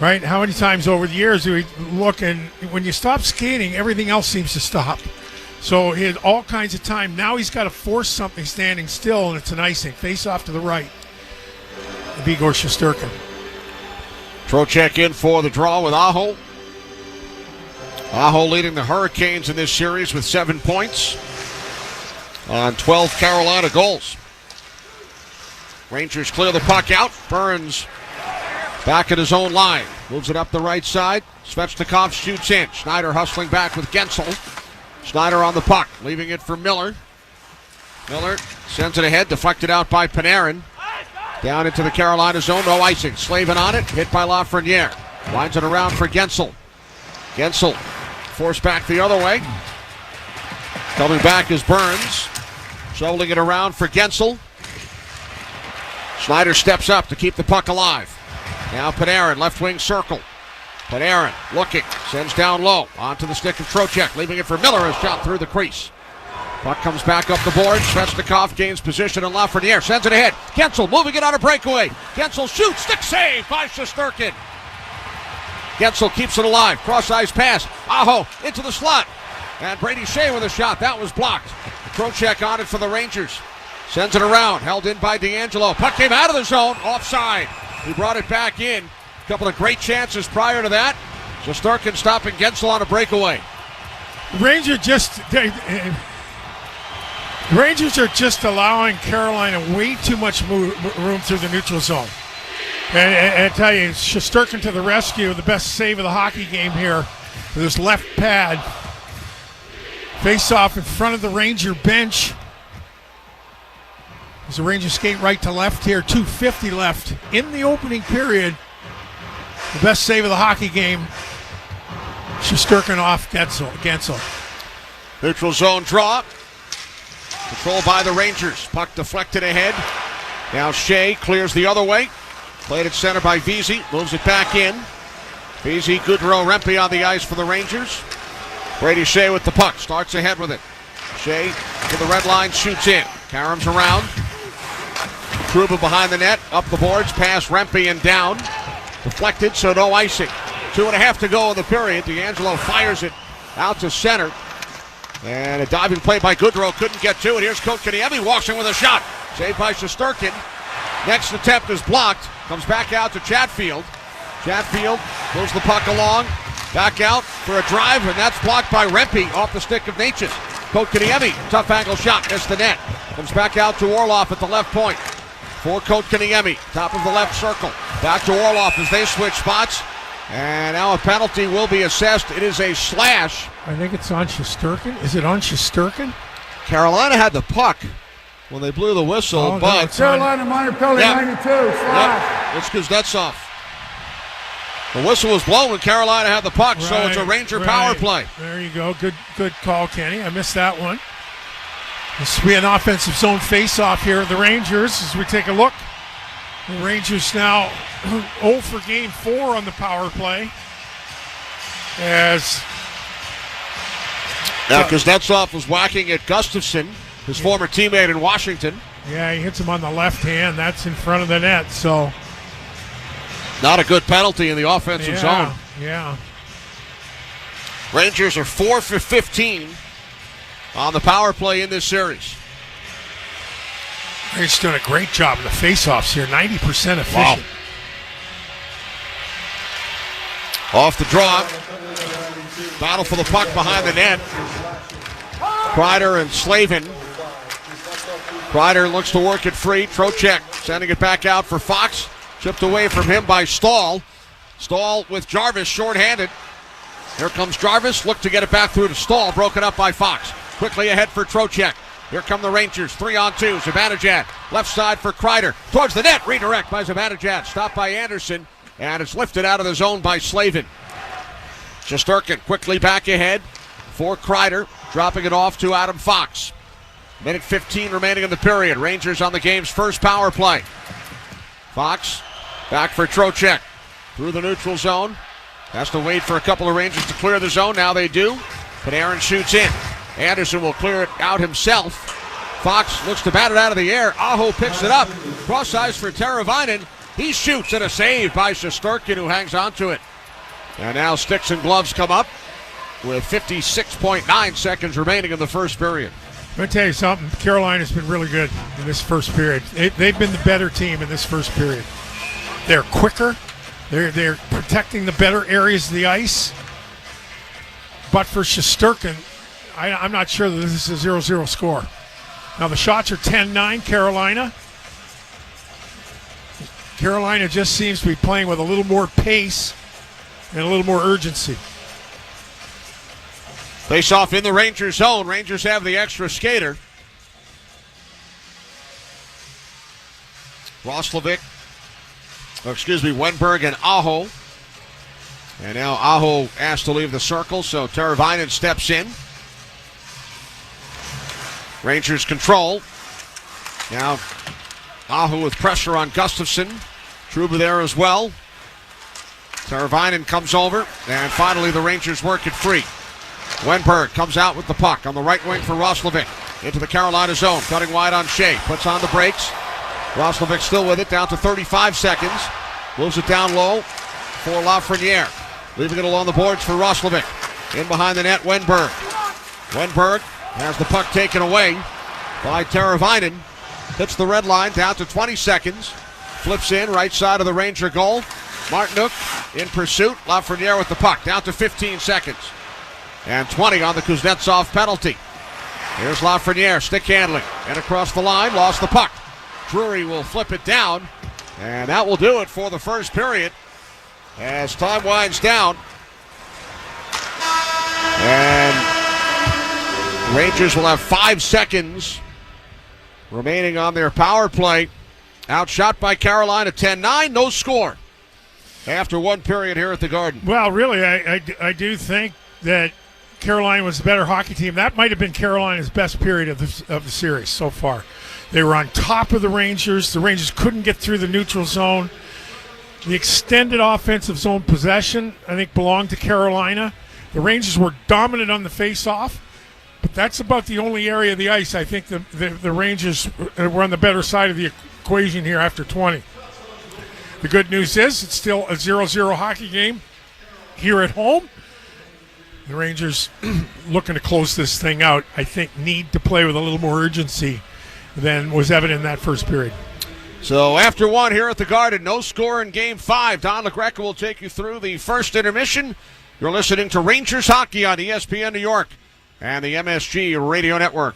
Right? How many times over the years do we look, and when you stop skating, everything else seems to stop. So he had all kinds of time. Now he's got to force something standing still, and it's an icing. Face off to the right. Igor Shesterkin. Trocheck in for the draw with Aho. Aho leading the Hurricanes in this series with 7 points on 12 Carolina goals. Rangers clear the puck out. Burns back at his own line. Moves it up the right side. Svechnikov shoots in. Schneider hustling back with Gensel. Schneider on the puck, leaving it for Miller. Miller sends it ahead, deflected out by Panarin. Down into the Carolina zone, no icing. Slavin on it, hit by Lafreniere. Winds it around for Gensel. Gensel forced back the other way. Coming back is Burns. Shoveling it around for Gensel. Schneider steps up to keep the puck alive. Now Panarin, left wing circle. Panarin looking, sends down low. Onto the stick of Trocheck, leaving it for Miller, a shot through the crease. Puck comes back up the board. Svechnikov gains position, and Lafreniere sends it ahead. Gensel moving it on a breakaway. Gensel shoots, stick save by Shesterkin. Gensel keeps it alive. Cross-ice pass. Aho into the slot. And Brady Shea with a shot. That was blocked. Trocheck on it for the Rangers. Sends it around. Held in by D'Angelo. Puck came out of the zone. Offside. He brought it back in. A couple of great chances prior to that. Shesterkin stopping Gensel on a breakaway. The Rangers are just allowing Carolina way too much room through the neutral zone. And I tell you, Shesterkin to the rescue, the best save of the hockey game here. With this left pad. Face off in front of the Ranger bench. As the Rangers skate right to left here, 2:50 left in the opening period. The best save of the hockey game. Shesterkin off Gensel. Neutral zone draw. Controlled by the Rangers. Puck deflected ahead. Now Shea clears the other way. Played at center by Vesey. Moves it back in. Vesey, Goodrow, Rempe on the ice for the Rangers. Brady Shea with the puck. Starts ahead with it. Shea to the red line. Shoots in. Karam's around. Trouba behind the net. Up the boards. Pass Rempe and down. Deflected, so no icing. 2.5 to go in the period. D'Angelo fires it out to center. And a diving play by Goodrow. Couldn't get to it. Here's Kotkaniemi. Walks in with a shot. Saved by Shesterkin. Next attempt is blocked. Comes back out to Chatfield. Chatfield moves the puck along. Back out for a drive, and that's blocked by Rempe off the stick of Natchez. Kotkaniemi, tough angle shot, missed the net. Comes back out to Orlov at the left point. For Kotkaniemi, top of the left circle. Back to Orlov as they switch spots. And now a penalty will be assessed. It is a slash. I think it's on Shesterkin. Is it on Shesterkin? Carolina had the puck when they blew the whistle, but Carolina minor penalty 92. Slash. It's Kuznetsov. The whistle was blown when Carolina had the puck, so it's a Ranger power play. There you go. Good call, Kenny. I missed that one. This will be an offensive zone face-off here of the Rangers as we take a look. The Rangers now 0 for game 4 on the power play. Now Kuznetsov was whacking at Gustafson, his former teammate in Washington. Yeah, he hits him on the left hand. That's in front of the net, so... Not a good penalty in the offensive zone. Yeah. Rangers are 4 for 15 on the power play in this series. Rangers doing a great job in the face-offs here. 90% efficient. Wow. Off the draw. Battle for the puck behind the net. Kreider and Slavin. Kreider looks to work it free. Trocheck sending it back out for Fox. Chipped away from him by Stahl. Stahl with Jarvis shorthanded. Here comes Jarvis. Look to get it back through to Stahl. Broken up by Fox. Quickly ahead for Trocheck. Here come the Rangers. 3-on-2. Zibanejad. Left side for Kreider. Towards the net. Redirect by Zibanejad. Stopped by Anderson. And it's lifted out of the zone by Slavin. Shesterkin quickly back ahead for Kreider. Dropping it off to Adam Fox. Minute 15 remaining in the period. Rangers on the game's first power play. Fox back for Trocheck. Through the neutral zone. Has to wait for a couple of Rangers to clear the zone. Now they do. Panarin shoots in. Anderson will clear it out himself. Fox looks to bat it out of the air. Aho picks it up. Cross ice for Teravainen. He shoots and a save by Shesterkin, who hangs on to it. And now sticks and gloves come up with 56.9 seconds remaining in the first period. Let me tell you something. Carolina's been really good in this first period. They've been the better team in this first period. They're quicker. They're protecting the better areas of the ice. But for Shesterkin, I'm not sure that this is a 0-0 score. Now the shots are 10-9 Carolina. Carolina just seems to be playing with a little more pace and a little more urgency. Face off in the Rangers zone. Rangers have the extra skater. Wenberg and Aho. And now Aho asked to leave the circle, so Teravainen steps in. Rangers control. Now Aho with pressure on Gustafson. Trouba there as well. Teravainen comes over, and finally the Rangers work it free. Wenberg comes out with the puck on the right wing for Roslovic. Into the Carolina zone, cutting wide on Shea. Puts on the brakes. Roslovic still with it, down to 35 seconds. Moves it down low for Lafreniere. Leaving it along the boards for Roslovic. In behind the net, Wenberg. Wenberg has the puck taken away by Teravainen. Hits the red line, down to 20 seconds. Flips in, right side of the Ranger goal. Martinook in pursuit. Lafreniere with the puck, down to 15 seconds. And 20 on the Kuznetsov penalty. Here's Lafreniere, stick handling. And across the line, lost the puck. Drury will flip it down. And that will do it for the first period. As time winds down. And Rangers will have 5 seconds remaining on their power play. Outshot by Carolina, 10-9, no score after one period here at the Garden. Well, really, I do think that Carolina was the better hockey team. That might have been Carolina's best period of the series so far. They were on top of the Rangers. The Rangers couldn't get through the neutral zone. The extended offensive zone possession, I think, belonged to Carolina. The Rangers were dominant on the face-off, but that's about the only area of the ice. I think the Rangers were on the better side of the equation here after 20. The good news is it's still a 0-0 hockey game here at home. The Rangers, looking to close this thing out, I think need to play with a little more urgency than was evident in that first period. So after one here at the Garden, no score in Game 5. Don LaGreca will take you through the first intermission. You're listening to Rangers Hockey on ESPN New York and the MSG Radio Network.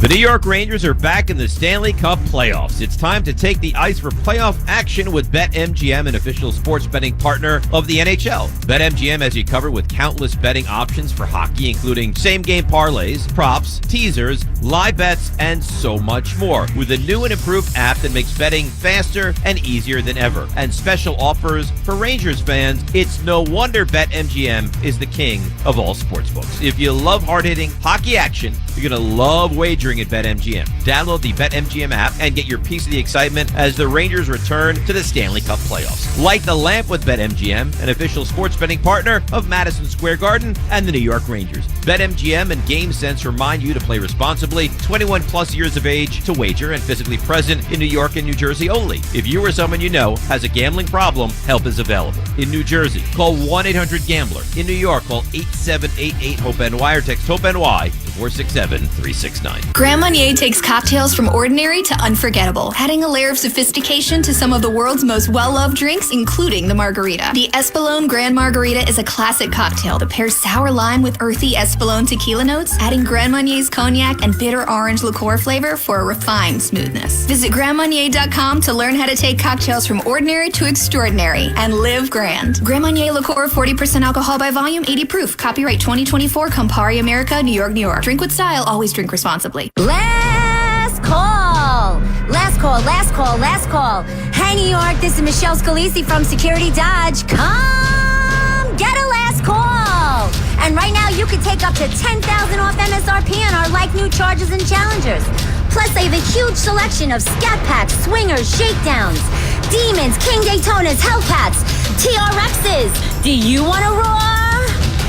The New York Rangers are back in the Stanley Cup playoffs. It's time to take the ice for playoff action with BetMGM, an official sports betting partner of the NHL. BetMGM has you covered with countless betting options for hockey, including same-game parlays, props, teasers, live bets, and so much more. With a new and improved app that makes betting faster and easier than ever. And special offers for Rangers fans. It's no wonder BetMGM is the king of all sportsbooks. If you love hard-hitting hockey action, you're going to love wagering at BetMGM. Download the BetMGM app and get your piece of the excitement as the Rangers return to the Stanley Cup playoffs. Light the lamp with BetMGM, an official sports betting partner of Madison Square Garden and the New York Rangers. BetMGM and GameSense remind you to play responsibly, 21 plus years of age to wager, and physically present in New York and New Jersey only. If you or someone you know has a gambling problem, help is available. In New Jersey, call 1-800-GAMBLER. In New York, call 8788-HOPE-NY or text HOPE-NY to 467-369. Grand Marnier takes cocktails from ordinary to unforgettable, adding a layer of sophistication to some of the world's most well-loved drinks, including the margarita. The Espolón Grand Margarita is a classic cocktail that pairs sour lime with earthy Espolón tequila notes, adding Grand Marnier's cognac and bitter orange liqueur flavor for a refined smoothness. Visit GrandMarnier.com to learn how to take cocktails from ordinary to extraordinary and live grand. Grand Marnier liqueur, 40% alcohol by volume, 80 proof. Copyright 2024, Campari America, New York, New York. Drink with style, always drink responsibly. Last call. Last call, last call, last call. Hey, New York, this is Michelle Scalisi from Security Dodge. Come get a last call. And right now, you can take up to $10,000 off MSRP on our like new Chargers and Challengers. Plus, they have a huge selection of Scat Packs, Swingers, Shakedowns, Demons, King Daytonas, Hellcats, TRXs. Do you want to roar?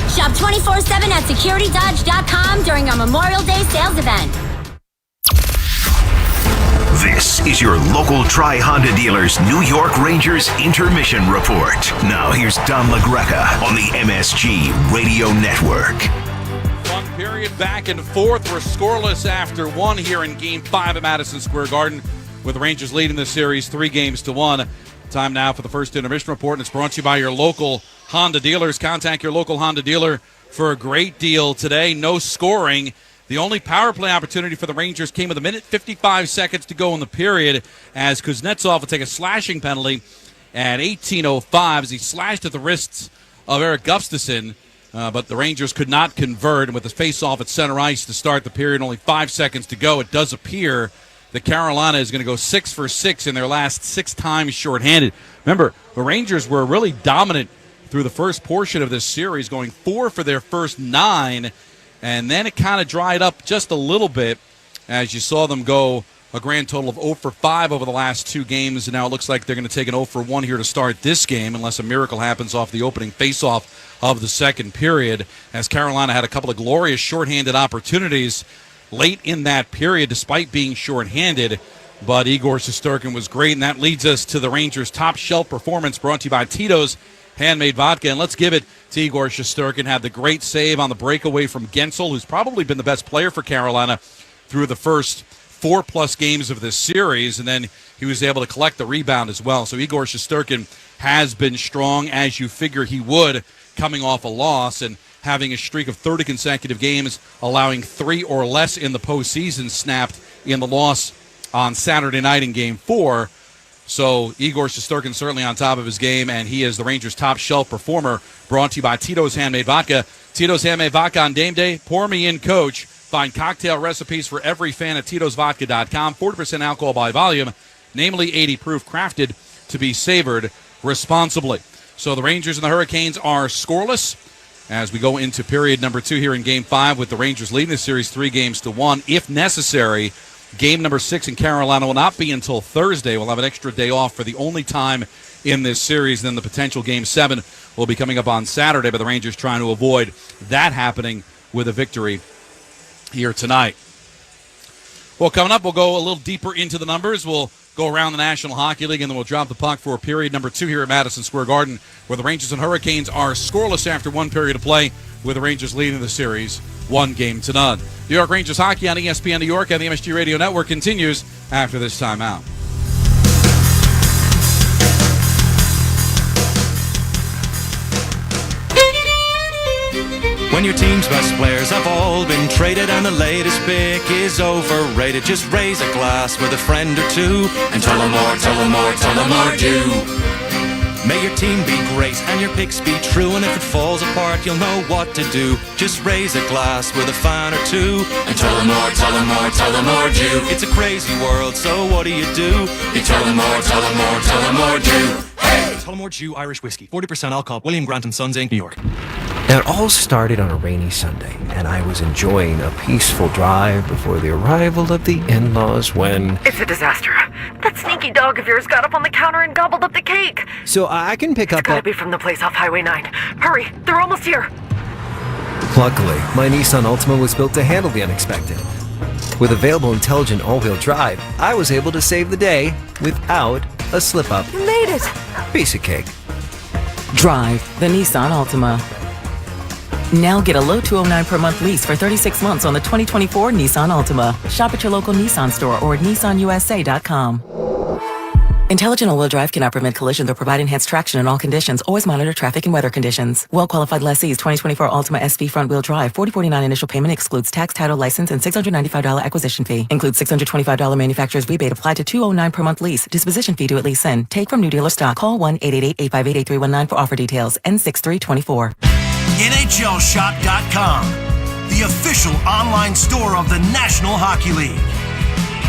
Shop 24/7 at securitydodge.com during our Memorial Day sales event. This is your local Tri-Honda dealer's New York Rangers Intermission Report. Now here's Don LaGreca on the MSG Radio Network. Fun period back and forth. We're scoreless after one here in Game 5 at Madison Square Garden, with the Rangers leading the series 3-1. Time now for the first intermission report, and it's brought to you by your local Honda dealers. Contact your local Honda dealer for a great deal today. No scoring. The only power play opportunity for the Rangers came with 1:55 seconds to go in the period, as Kuznetsov will take a slashing penalty at 18:05 as he slashed at the wrists of Eric Gustafsson. But the Rangers could not convert, and with the face-off at center ice to start the period, only 5 seconds to go, it does appear that Carolina is going to go 6 for 6 in their last 6 times shorthanded. Remember, the Rangers were really dominant through the first portion of this series, going 4 for their first 9, and then it kind of dried up just a little bit as you saw them go a grand total of 0 for 5 over the last 2 games, and now it looks like they're going to take an 0 for 1 here to start this game, unless a miracle happens off the opening faceoff of the second period, as Carolina had a couple of glorious shorthanded opportunities late in that period despite being shorthanded. But Igor Shesterkin was great, and that leads us to the Rangers' top shelf performance, brought to you by Tito's Handmade Vodka. And let's give it to Igor Shesterkin. Had the great save on the breakaway from Gensel, who's probably been the best player for Carolina through the first 4+ games of this series, and then he was able to collect the rebound as well. So Igor Shesterkin has been strong, as you figure he would, coming off a loss and having a streak of 30 consecutive games, allowing 3 or less in the postseason snapped in the loss on Saturday night in Game 4. So Igor Shesterkin certainly on top of his game, and he is the Rangers' top shelf performer, brought to you by Tito's Handmade Vodka. Tito's Handmade Vodka on game day. Pour me in, Coach. Find cocktail recipes for every fan at Tito'sVodka.com. 40% alcohol by volume, namely 80 proof, crafted to be savored responsibly. So the Rangers and the Hurricanes are scoreless. as we go into period number 2 here in Game 5 with the Rangers leading the series 3-1. If necessary, Game number 6 in Carolina will not be until Thursday. We'll have an extra day off for the only time in this series. Then the potential Game 7 will be coming up on Saturday, but the Rangers trying to avoid that happening with a victory here tonight. Well, coming up, we'll go a little deeper into the numbers. We'll go around the National Hockey League, and then we'll drop the puck for period number 2 here at Madison Square Garden, where the Rangers and Hurricanes are scoreless after one period of play, with the Rangers leading the series 1-0. New York Rangers hockey on ESPN New York and the MSG Radio Network continues after this timeout. When your team's best players have all been traded and the latest pick is overrated, just raise a glass with a friend or two and tell them more, tell them more, tell them more do. May your team be great and your picks be true, and if it falls apart, you'll know what to do. Just raise a glass with a fan or two and tell them more, tell them more, tell them more do. It's a crazy world, so what do? You tell them more, tell them more, tell them more do. Hey! Tullamore Dew Irish Whiskey, 40% alcohol, William Grant & Sons Inc., New York. Now, it all started on a rainy Sunday, and I was enjoying a peaceful drive before the arrival of the in-laws when... It's a disaster. That sneaky dog of yours got up on the counter and gobbled up the cake. So I can pick up... It's gotta be from the place off Highway 9. Hurry, they're almost here. Luckily, my Nissan Altima was built to handle the unexpected. With available intelligent all-wheel drive, I was able to save the day without a slip-up. You made it. Piece of cake. Drive the Nissan Altima. Now get a low $209 per month lease for 36 months on the 2024 Nissan Altima. Shop at your local Nissan store or at nissanusa.com. Intelligent all-wheel drive cannot prevent collisions or provide enhanced traction in all conditions. Always monitor traffic and weather conditions. Well-qualified lessees 2024 Altima SV front-wheel drive. $4049 initial payment excludes tax, title, license, and $695 acquisition fee. Includes $625 manufacturer's rebate applied to $209 per month lease. Disposition fee due at lease end. Take from new dealer stock. Call 1-888-858-8319 for offer details. N6324. NHLShop.com, the official online store of the National Hockey League,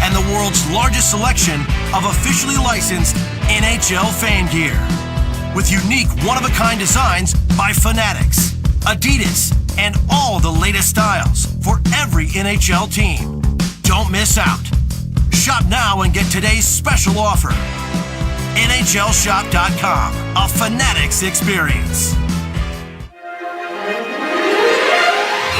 and the world's largest selection of officially licensed NHL fan gear, with unique one-of-a-kind designs by Fanatics, Adidas, and all the latest styles for every NHL team. Don't miss out. Shop now and get today's special offer. NHLShop.com, a Fanatics experience.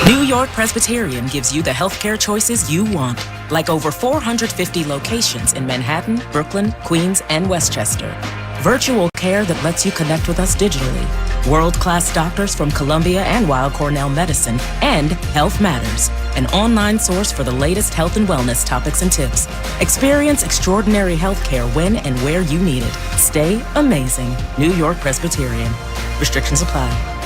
New York Presbyterian gives you the healthcare choices you want, like over 450 locations in Manhattan, Brooklyn, Queens, and Westchester. Virtual care that lets you connect with us digitally. World-class doctors from Columbia and Weill Cornell Medicine, and Health Matters, an online source for the latest health and wellness topics and tips. Experience extraordinary healthcare when and where you need it. Stay amazing. New York Presbyterian. Restrictions apply.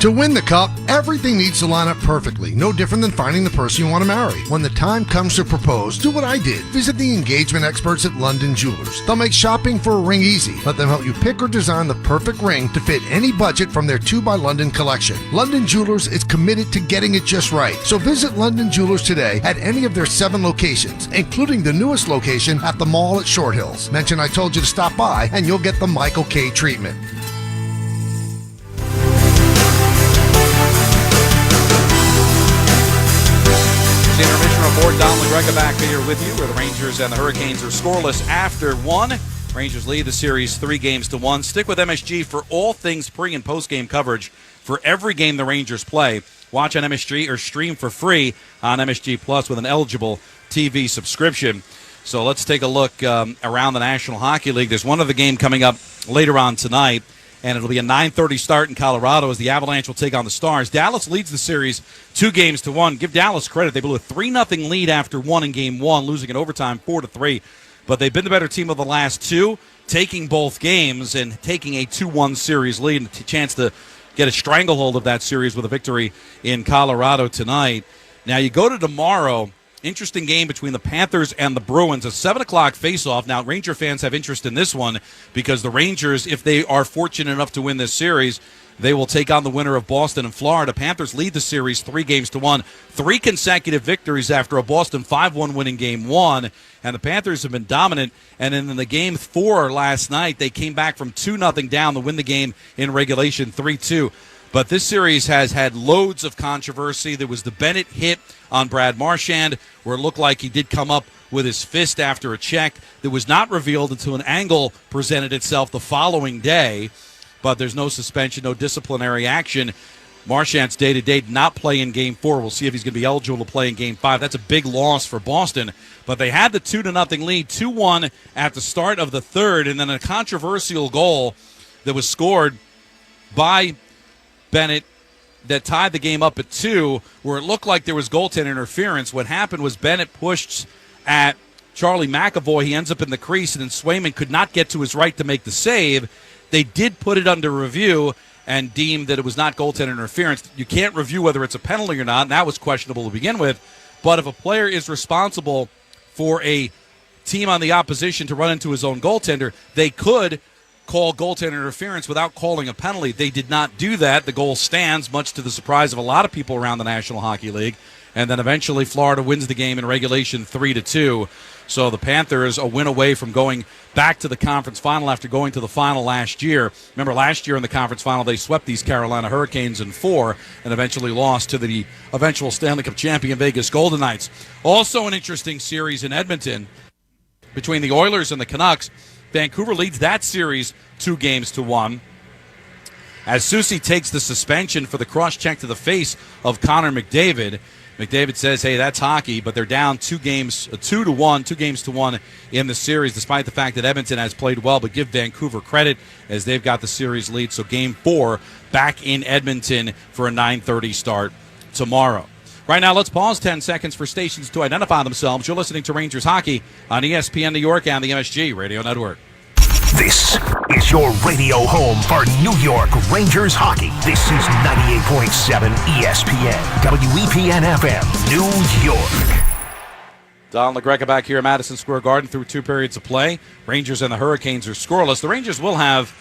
To win the cup, everything needs to line up perfectly. No different than finding the person you want to marry. When the time comes to propose, do what I did. Visit the engagement experts at London Jewelers. They'll make shopping for a ring easy. Let them help you pick or design the perfect ring to fit any budget from their 2 by London collection. London Jewelers is committed to getting it just right. So visit London Jewelers today at any of their 7 locations, including the newest location at the mall at Short Hills. Mention I told you to stop by and you'll get the Michael K. treatment. Intermission report. Don LaGreca back here with you, where the Rangers and the Hurricanes are scoreless after one. Rangers lead the series 3-1. Stick with MSG for all things pre- and post-game coverage for every game the Rangers play. Watch on MSG or stream for free on MSG Plus with an eligible TV subscription. So let's take a look around the National Hockey League. There's one other game coming up later on tonight, and it'll be a 9:30 start in Colorado as the Avalanche will take on the Stars. Dallas leads the series 2-1. Give Dallas credit. They blew a 3-0 lead after one in Game 1, losing in overtime 4-3. But they've been the better team of the last two, taking both games and taking a 2-1 series lead and a chance to get a stranglehold of that series with a victory in Colorado tonight. Now you go to tomorrow. Interesting game between the Panthers and the Bruins. A 7 o'clock faceoff. Now, Ranger fans have interest in this one because the Rangers, if they are fortunate enough to win this series, they will take on the winner of Boston and Florida. Panthers lead the series 3-1. 3 consecutive victories after a Boston 5-1 win in Game 1. And the Panthers have been dominant. And in the Game 4 last night, they came back from 2-0 down to win the game in regulation 3-2. But this series has had loads of controversy. There was the Bennett hit on Brad Marchand, where it looked like he did come up with his fist after a check that was not revealed until an angle presented itself the following day. But there's no suspension, no disciplinary action. Marchand's day-to-day did not play in Game 4. We'll see if he's going to be eligible to play in Game 5. That's a big loss for Boston. But they had the 2-0 lead, 2-1 at the start of the third, and then a controversial goal that was scored by Bennett that tied the game up at 2, where it looked like there was goaltender interference. What happened was Bennett pushed at Charlie McAvoy. He ends up in the crease, and then Swayman could not get to his right to make the save. They did put it under review and deemed that it was not goaltender interference. You can't review whether it's a penalty or not, and that was questionable to begin with. But if a player is responsible for a team on the opposition to run into his own goaltender, they could call goaltender interference without calling a penalty. They did not do that. The goal stands, much to the surprise of a lot of people around the National Hockey League. And then eventually Florida wins the game in regulation 3-2. So the Panthers a win away from going back to the conference final after going to the final last year. Remember, last year in the conference final, they swept these Carolina Hurricanes in 4 and eventually lost to the eventual Stanley Cup champion Vegas Golden Knights. Also an interesting series in Edmonton between the Oilers and the Canucks. Vancouver leads that series 2-1. As Soucy takes the suspension for the cross-check to the face of Connor McDavid. McDavid says, hey, that's hockey, but they're down 2 games to 1 in the series, despite the fact that Edmonton has played well, but give Vancouver credit as they've got the series lead. So Game 4 back in Edmonton for a 9:30 start tomorrow. Right now, let's pause 10 seconds for stations to identify themselves. You're listening to Rangers Hockey on ESPN New York and the MSG Radio Network. This is your radio home for New York Rangers hockey. This is 98.7 ESPN, WEPN FM, New York. Don LaGreca back here at Madison Square Garden through 2 periods of play. Rangers and the Hurricanes are scoreless. The Rangers will have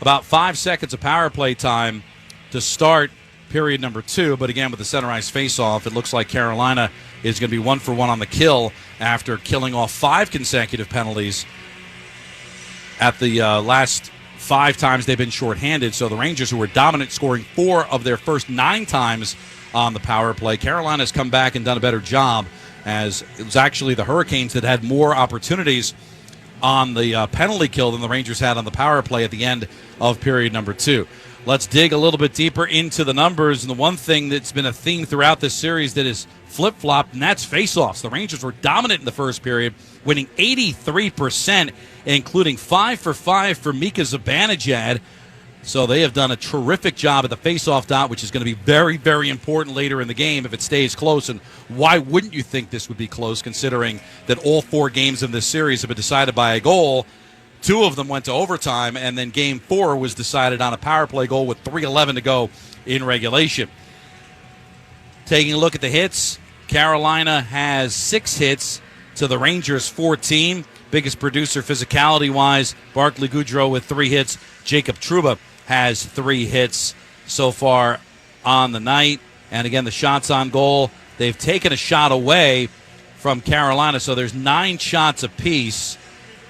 about 5 seconds of power play time to start period number 2, but again, with the center ice face-off, it looks like Carolina is going to be 1 for 1 on the kill after killing off 5 consecutive penalties at the last 5 times they've been shorthanded. So the Rangers, who were dominant, scoring 4 of their first 9 times on the power play. Carolina has come back and done a better job, as it was actually the Hurricanes that had more opportunities on the penalty kill than the Rangers had on the power play at the end of period number 2. Let's dig a little bit deeper into the numbers. And the one thing that's been a theme throughout this series that is flip-flopped, and that's face-offs. The Rangers were dominant in the first period, winning 83%, including 5 for 5 for Mika Zibanejad. So they have done a terrific job at the face-off dot, which is going to be very, very important later in the game if it stays close. And why wouldn't you think this would be close, considering that all 4 games in this series have been decided by a goal? 2 of them went to overtime, and then Game 4 was decided on a power play goal with 3:11 to go in regulation. Taking a look at the hits, Carolina has 6 hits to the Rangers' 14. Biggest producer physicality-wise, Barclay Goodrow with 3 hits. Jacob Trouba has 3 hits so far on the night. And again, the shots on goal, they've taken a shot away from Carolina, so there's 9 shots apiece.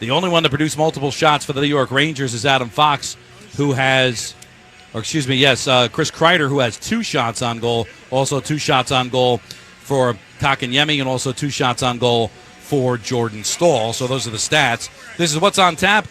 The only one to produce multiple shots for the New York Rangers is Adam Fox, who has, Chris Kreider, who has 2 shots on goal. Also 2 shots on goal for Kotkaniemi, and also 2 shots on goal for Jordan Staal. So those are the stats. This is what's on tap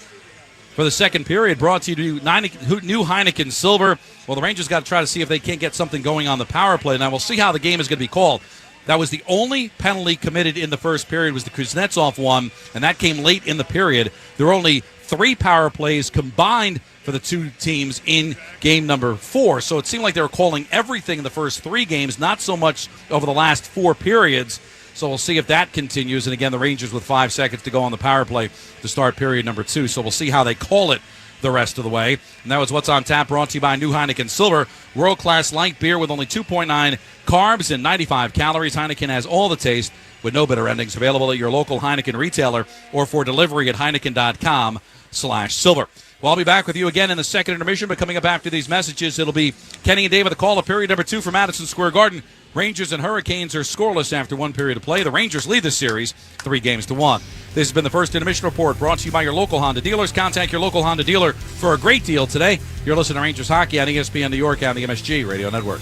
for the second period, brought to you to new Heineken Silver. Well, the Rangers got to try to see if they can't get something going on the power play. Now, we'll see how the game is going to be called. That was the only penalty committed in the first period, was the Kuznetsov one, and that came late in the period. There were only 3 power plays combined for the 2 teams in game number 4. So it seemed like they were calling everything in the first 3 games, not so much over the last 4 periods. So we'll see if that continues. And again, the Rangers with 5 seconds to go on the power play to start period number 2. So we'll see how they call it the rest of the way. And that was what's on tap, brought to you by New Heineken Silver. World-class light beer with only 2.9 carbs and 95 calories. Heineken has all the taste with no bitter endings. Available at your local Heineken retailer or for delivery at Heineken.com/silver. Well, I'll be back with you again in the second intermission, but coming up after these messages, it'll be Kenny and Dave with the call of period number 2 from Madison Square Garden. Rangers and Hurricanes are scoreless after one period of play. The Rangers lead the series 3-1. This has been the first Intermission Report, brought to you by your local Honda dealers. Contact your local Honda dealer for a great deal today. You're listening to Rangers Hockey on ESPN New York and the MSG Radio Network.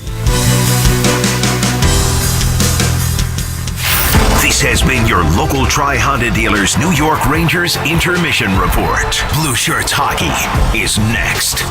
This has been your local Tri-Honda dealers New York Rangers Intermission Report. Blue Shirts Hockey is next.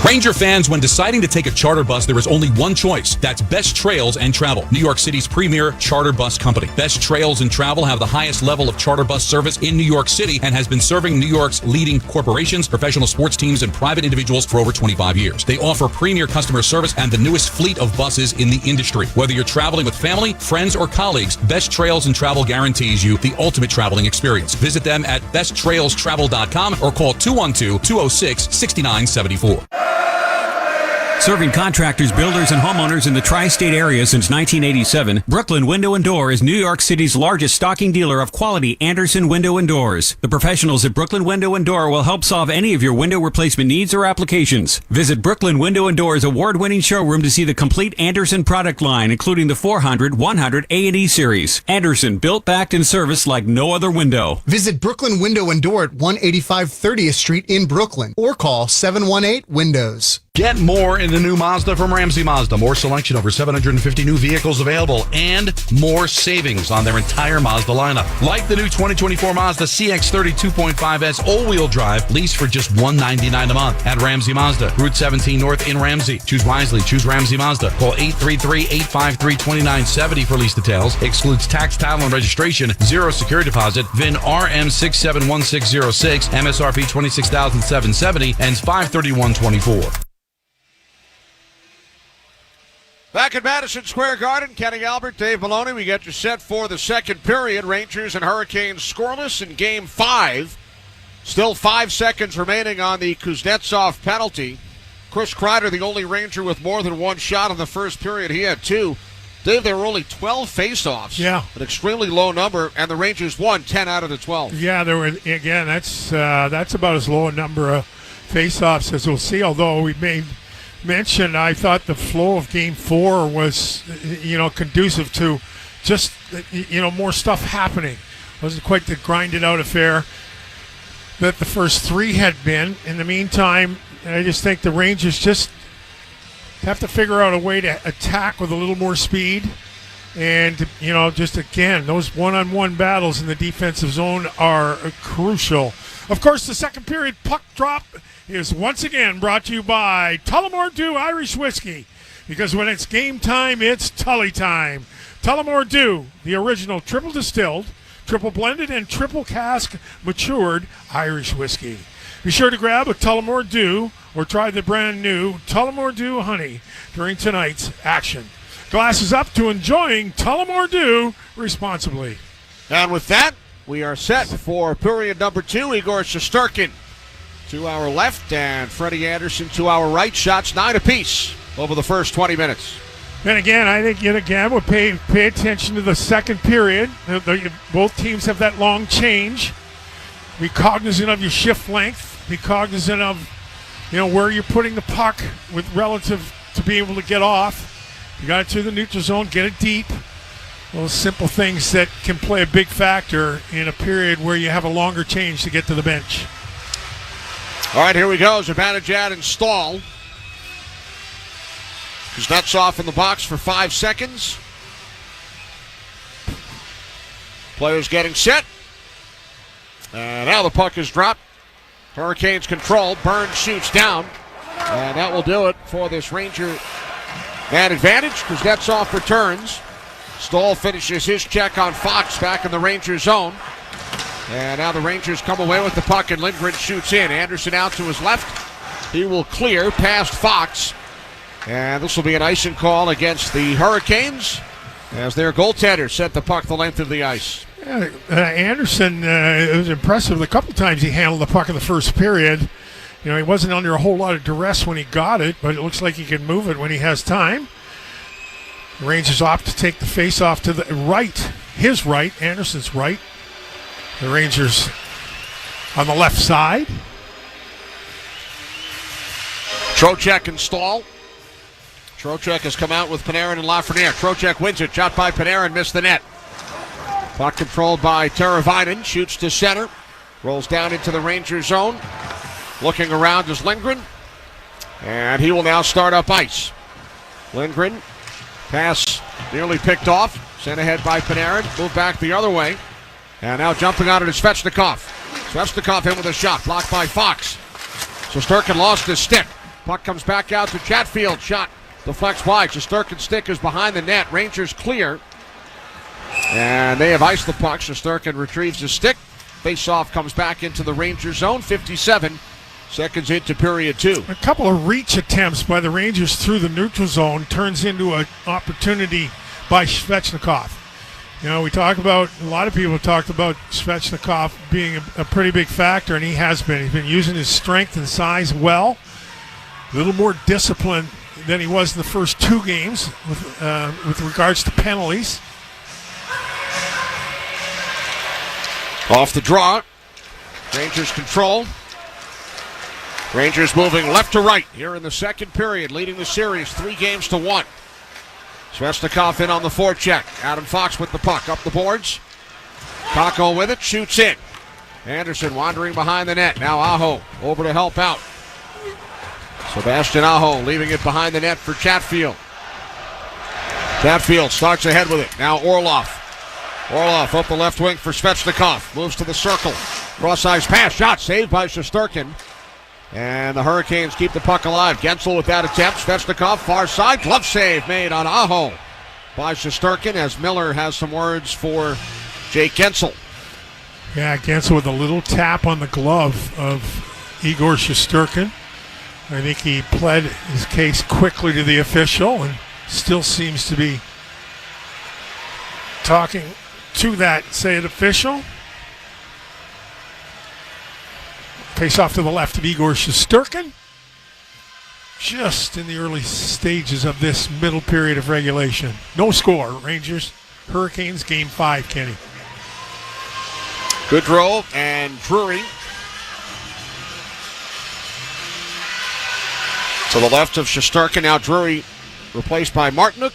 Ranger fans, when deciding to take a charter bus, there is only one choice. That's Best Trails and Travel, New York City's premier charter bus company. Best Trails and Travel have the highest level of charter bus service in New York City and has been serving New York's leading corporations, professional sports teams, and private individuals for over 25 years. They offer premier customer service and the newest fleet of buses in the industry. Whether you're traveling with family, friends, or colleagues, Best Trails and Travel guarantees you the ultimate traveling experience. Visit them at besttrailstravel.com or call 212-206-6974. Serving contractors, builders, and homeowners in the tri-state area since 1987, Brooklyn Window & Door is New York City's largest stocking dealer of quality Andersen window and doors. The professionals at Brooklyn Window & Door will help solve any of your window replacement needs or applications. Visit Brooklyn Window & Door's award-winning showroom to see the complete Andersen product line, including the 400, 100, A&E series. Andersen, built, backed, and serviced like no other window. Visit Brooklyn Window & Door at 185 30th Street in Brooklyn or call 718-WINDOWS. Get more in the new Mazda from Ramsey Mazda. More selection, over 750 new vehicles available, and more savings on their entire Mazda lineup. Like the new 2024 Mazda CX-30 2.5S all-wheel drive, lease for just $199 a month at Ramsey Mazda, Route 17 North in Ramsey. Choose wisely. Choose Ramsey Mazda. Call 833-853-2970 for lease details. Excludes tax, title, and registration. Zero security deposit. VIN RM671606. MSRP $26,770. Ends 5/31/24. Back at Madison Square Garden, Kenny Albert, Dave Maloney, we get you set for the second period. Rangers and Hurricanes scoreless in Game 5. Still 5 seconds remaining on the Kuznetsov penalty. Chris Kreider, the only Ranger with more than one shot in the first period. He had 2. Dave, there were only 12 faceoffs. Yeah. An extremely low number, and the Rangers won 10 out of the 12. Yeah, there were, again, that's about as low a number of faceoffs as we'll see, although we made mention, I thought the flow of Game 4 was, conducive to just, more stuff happening. It wasn't quite the grinded-out affair that the first 3 had been. In the meantime, I just think the Rangers just have to figure out a way to attack with a little more speed. And, just again, those one-on-one battles in the defensive zone are crucial. Of course, the second period puck drop is once again brought to you by Tullamore Dew Irish Whiskey. Because when it's game time, it's Tully time. Tullamore Dew, the original triple distilled, triple blended, and triple cask matured Irish whiskey. Be sure to grab a Tullamore Dew or try the brand new Tullamore Dew Honey during tonight's action. Glasses up to enjoying Tullamore Dew responsibly. And with that, we are set for period number 2. Igor Shesterkin to our left, and Freddie Andersen to our right. Shots 9 apiece over the first 20 minutes. And again, I think we'll pay attention to the second period. Both teams have that long change. Be cognizant of your shift length. Be cognizant of where you're putting the puck with relative to be able to get off. You got it through the neutral zone, get it deep. Those simple things that can play a big factor in a period where you have a longer change to get to the bench. All right, here we go. Zibanejad and Stahl. Kuznetsov in the box for 5 seconds. Players getting set. And now the puck is dropped. Hurricanes control. Burns shoots down. And that will do it for this Ranger man advantage. Kuznetsov returns. Stahl finishes his check on Fox back in the Ranger zone. And now the Rangers come away with the puck, and Lindgren shoots in. Andersen out to his left. He will clear past Fox. And this will be an icing call against the Hurricanes as their goaltender set the puck the length of the ice. Yeah, Andersen, it was impressive the couple times he handled the puck in the first period. He wasn't under a whole lot of duress when he got it, but it looks like he can move it when he has time. The Rangers opt to take the face-off to the right, his right, Andersen's right. The Rangers on the left side. Trocheck and Stahl. Trocheck has come out with Panarin and Lafreniere. Trocheck wins it. Shot by Panarin, missed the net. Puck controlled by Teravainen. Shoots to center. Rolls down into the Rangers zone. Looking around is Lindgren. And he will now start up ice. Lindgren. Pass nearly picked off. Sent ahead by Panarin. Moved back the other way. And now jumping out it is Svechnikov. Svechnikov in with a shot. Blocked by Fox. Shesterkin lost his stick. Puck comes back out to Chatfield. Shot deflects wide. Shesterkin's stick is behind the net. Rangers clear. And they have iced the puck. Shesterkin retrieves his stick. Face-off comes back into the Rangers zone. 57 seconds into period 2. A couple of reach attempts by the Rangers through the neutral zone turns into an opportunity by Svechnikov. You know, a lot of people have talked about Svechnikov being a pretty big factor, and he has been. He's been using his strength and size well. A little more disciplined than he was in the first 2 games with regards to penalties. Off the draw. Rangers control. Rangers moving left to right here in the second period, leading the series 3-1. Svechnikov in on the forecheck. Adam Fox with the puck up the boards. Kakko with it, shoots in. Anderson wandering behind the net. Now Aho over to help out. Sebastian Aho leaving it behind the net for Chatfield. Chatfield starts ahead with it. Now Orlov. Orlov up the left wing for Svechnikov. Moves to the circle. Cross-ice pass. Shot saved by Shesterkin. And the Hurricanes keep the puck alive. Gensel with that attempt. Svechnikov far side. Glove save made on Aho by Shesterkin as Miller has some words for Jake Gensel. Yeah, Gensel with a little tap on the glove of Igor Shesterkin. I think he pled his case quickly to the official and still seems to be talking to that said official. Face off to the left of Igor Shesterkin. Just in the early stages of this middle period of regulation. No score. Rangers, Hurricanes, Game 5, Kenny. Goodrow and Drury. To the left of Shesterkin. Now Drury replaced by Martinuk.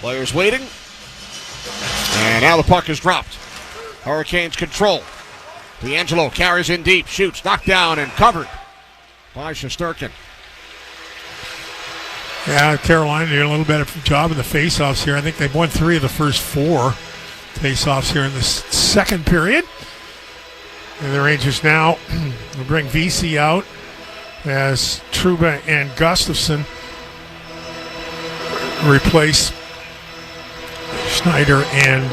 Players waiting. And now the puck is dropped. Hurricanes control. D'Angelo carries in deep, shoots, knocked down and covered by Shesterkin. Yeah, Carolina did a little better job in the faceoffs here. I think they've won 3 of the first 4 faceoffs here in the second period. And the Rangers now will bring VC out as Trouba and Gustafsson replace Schneider and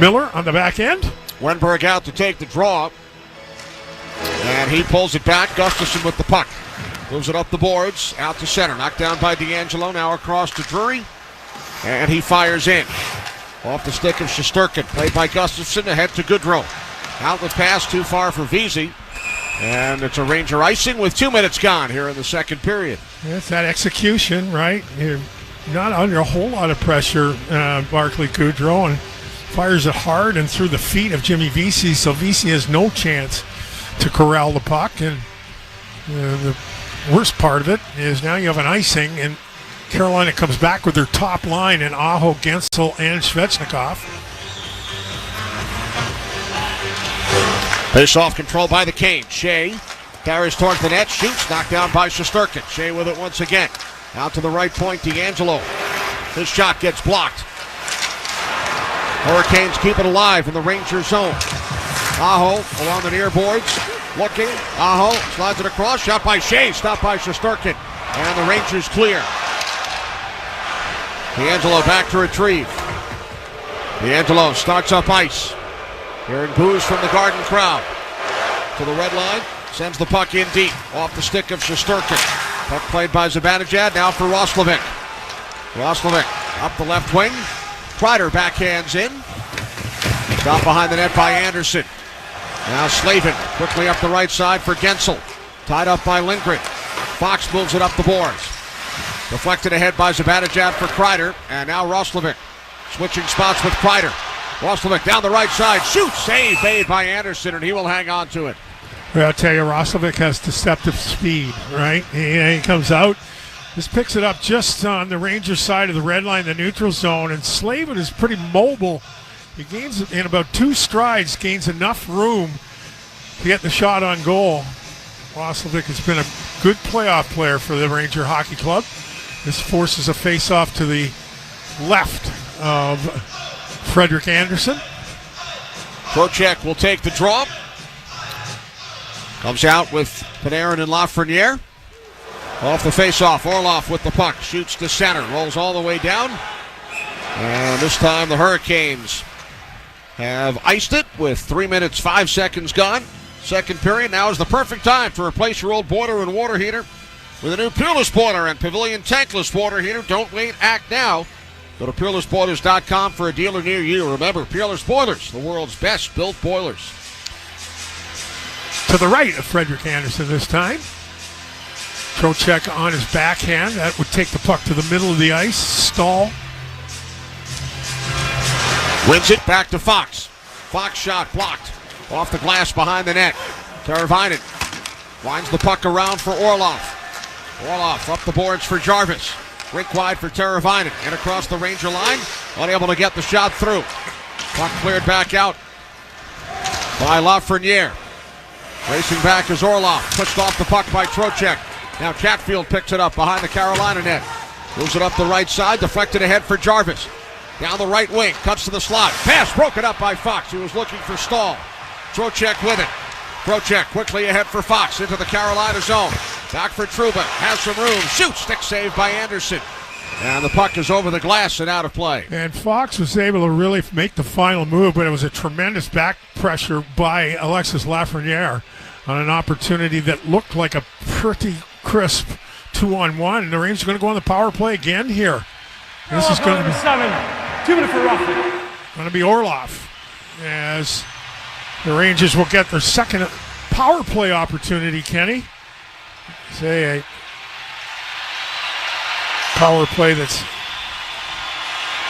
Miller on the back end. Wenberg out to take the draw. And he pulls it back. Gustafsson with the puck. Moves it up the boards. Out to center. Knocked down by D'Angelo. Now across to Drury. And he fires in. Off the stick of Shesterkin. Played by Gustafsson. Ahead to Goodrow. Outlet pass too far for Vesey. And it's a Ranger icing with 2 minutes gone here in the second period. It's that execution, right? You're not under a whole lot of pressure, Barclay Goodrow, and fires it hard and through the feet of Jimmy Vesey, so Vesey has no chance to corral the puck. And the worst part of it is now you have an icing, and Carolina comes back with their top line in Aho, Gensel, and Svechnikov. Face-off control by the Canes. Shea carries towards the net, shoots, knocked down by Shesterkin. Shea with it once again. Out to the right point, D'Angelo. His shot gets blocked. Hurricanes keep it alive in the Ranger zone. Aho along the near boards, looking. Aho slides it across, shot by Shea, stopped by Shesterkin. And the Rangers clear. D'Angelo back to retrieve. D'Angelo starts up ice. Hearing boos from the Garden crowd. To the red line, sends the puck in deep, off the stick of Shesterkin. Puck played by Zibanejad, now for Roslovic. Roslovic up the left wing. Kreider backhands in. Stopped behind the net by Anderson. Now Slavin quickly up the right side for Gensel. Tied up by Lindgren. Fox moves it up the boards. Deflected ahead by Zibanejad for Kreider. And now Roslovic switching spots with Kreider. Roslovic down the right side. Shoots. Save made by Anderson, and he will hang on to it. Well, I'll tell you, Roslovic has deceptive speed, right? He comes out, just picks it up just on the Rangers side of the red line, the neutral zone, and Slavin is pretty mobile. He gains, in about 2 strides, gains enough room to get the shot on goal. Roslovic has been a good playoff player for the Ranger Hockey Club. This forces a face-off to the left of Frederick Anderson. Trocheck will take the draw. Comes out with Panarin and Lafreniere. Off the face-off, Orlov with the puck. Shoots to center, rolls all the way down. And this time the Hurricanes have iced it with 3 minutes, 5 seconds gone. Second period. Now is the perfect time to replace your old boiler and water heater with a new Peerless Boiler and Pavilion Tankless Water Heater. Don't wait, act now. Go to PeerlessBoilers.com for a dealer near you. Remember, Peerless Boilers, the world's best built boilers. To the right of Frederick Anderson this time. Trocheck on his backhand. That would take the puck to the middle of the ice. Stahl. Wins it back to Fox. Fox shot blocked. Off the glass behind the net. Teravainen winds the puck around for Orlov. Orlov up the boards for Jarvis. Rink wide for Teravainen. And across the Ranger line. Unable to get the shot through. Puck cleared back out by Lafreniere. Racing back is Orlov. Pushed off the puck by Trocheck. Now Chatfield picks it up behind the Carolina net. Moves it up the right side. Deflected ahead for Jarvis. Down the right wing. Cuts to the slot. Pass broken up by Fox. He was looking for Stahl. Trocheck with it. Trocheck quickly ahead for Fox into the Carolina zone. Back for Trouba. Has some room. Shoots. Stick save by Anderson. And the puck is over the glass and out of play. And Fox was able to really make the final move, but it was a tremendous back pressure by Alexis Lafreniere on an opportunity that looked like a pretty crisp 2-on-1. The Rangers are going to go on the power play again here. This is going to be 2 minutes for roughly. Going to be Orlov as the Rangers will get their second power play opportunity, Kenny. Say a power play that's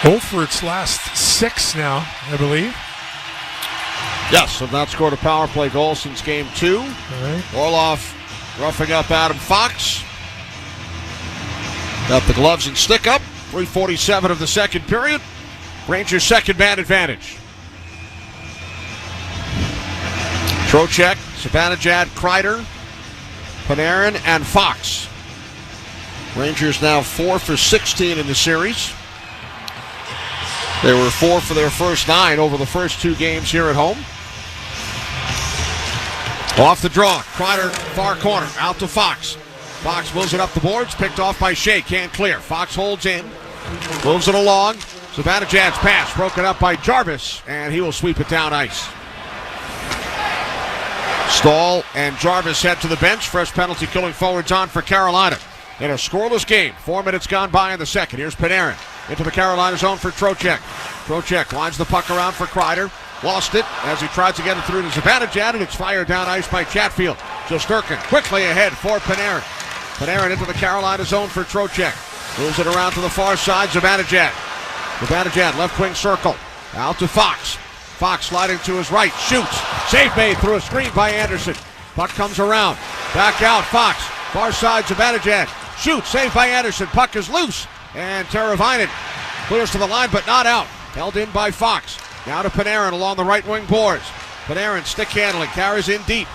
0 for its last 6 now, I believe. Yes, have not scored a power play goal since game 2. All right. Orlov roughing up Adam Fox. Got the gloves and stick up. 3:47 of the second period. Rangers second man advantage. Trocheck, Zibanejad, Kreider, Panarin, and Fox. Rangers now 4 for 16 in the series. They were 4 for their first 9 over the first 2 games here at home. Off the draw, Kreider, far corner, out to Fox. Fox moves it up the boards, picked off by Shea, can't clear. Fox holds in, moves it along. Zibanejad's pass broken up by Jarvis, and he will sweep it down ice. Stahl and Jarvis head to the bench. Fresh penalty killing forwards on for Carolina. In a scoreless game, 4 minutes gone by in the second. Here's Panarin into the Carolina zone for Trocheck. Trocheck lines the puck around for Kreider. Lost it as he tried to get it through to Zibanejad, and it's fired down ice by Chatfield. Shesterkin quickly ahead for Panarin. Panarin into the Carolina zone for Trocheck. Moves it around to the far side, Zibanejad. Zibanejad, left wing circle. Out to Fox. Fox sliding to his right, shoots. Save made through a screen by Anderson. Puck comes around. Back out, Fox. Far side, Zibanejad. Shoots, saved by Anderson. Puck is loose. And Teravainen clears to the line, but not out. Held in by Fox. Now to Panarin along the right wing boards. Panarin stick handling, carries in deep.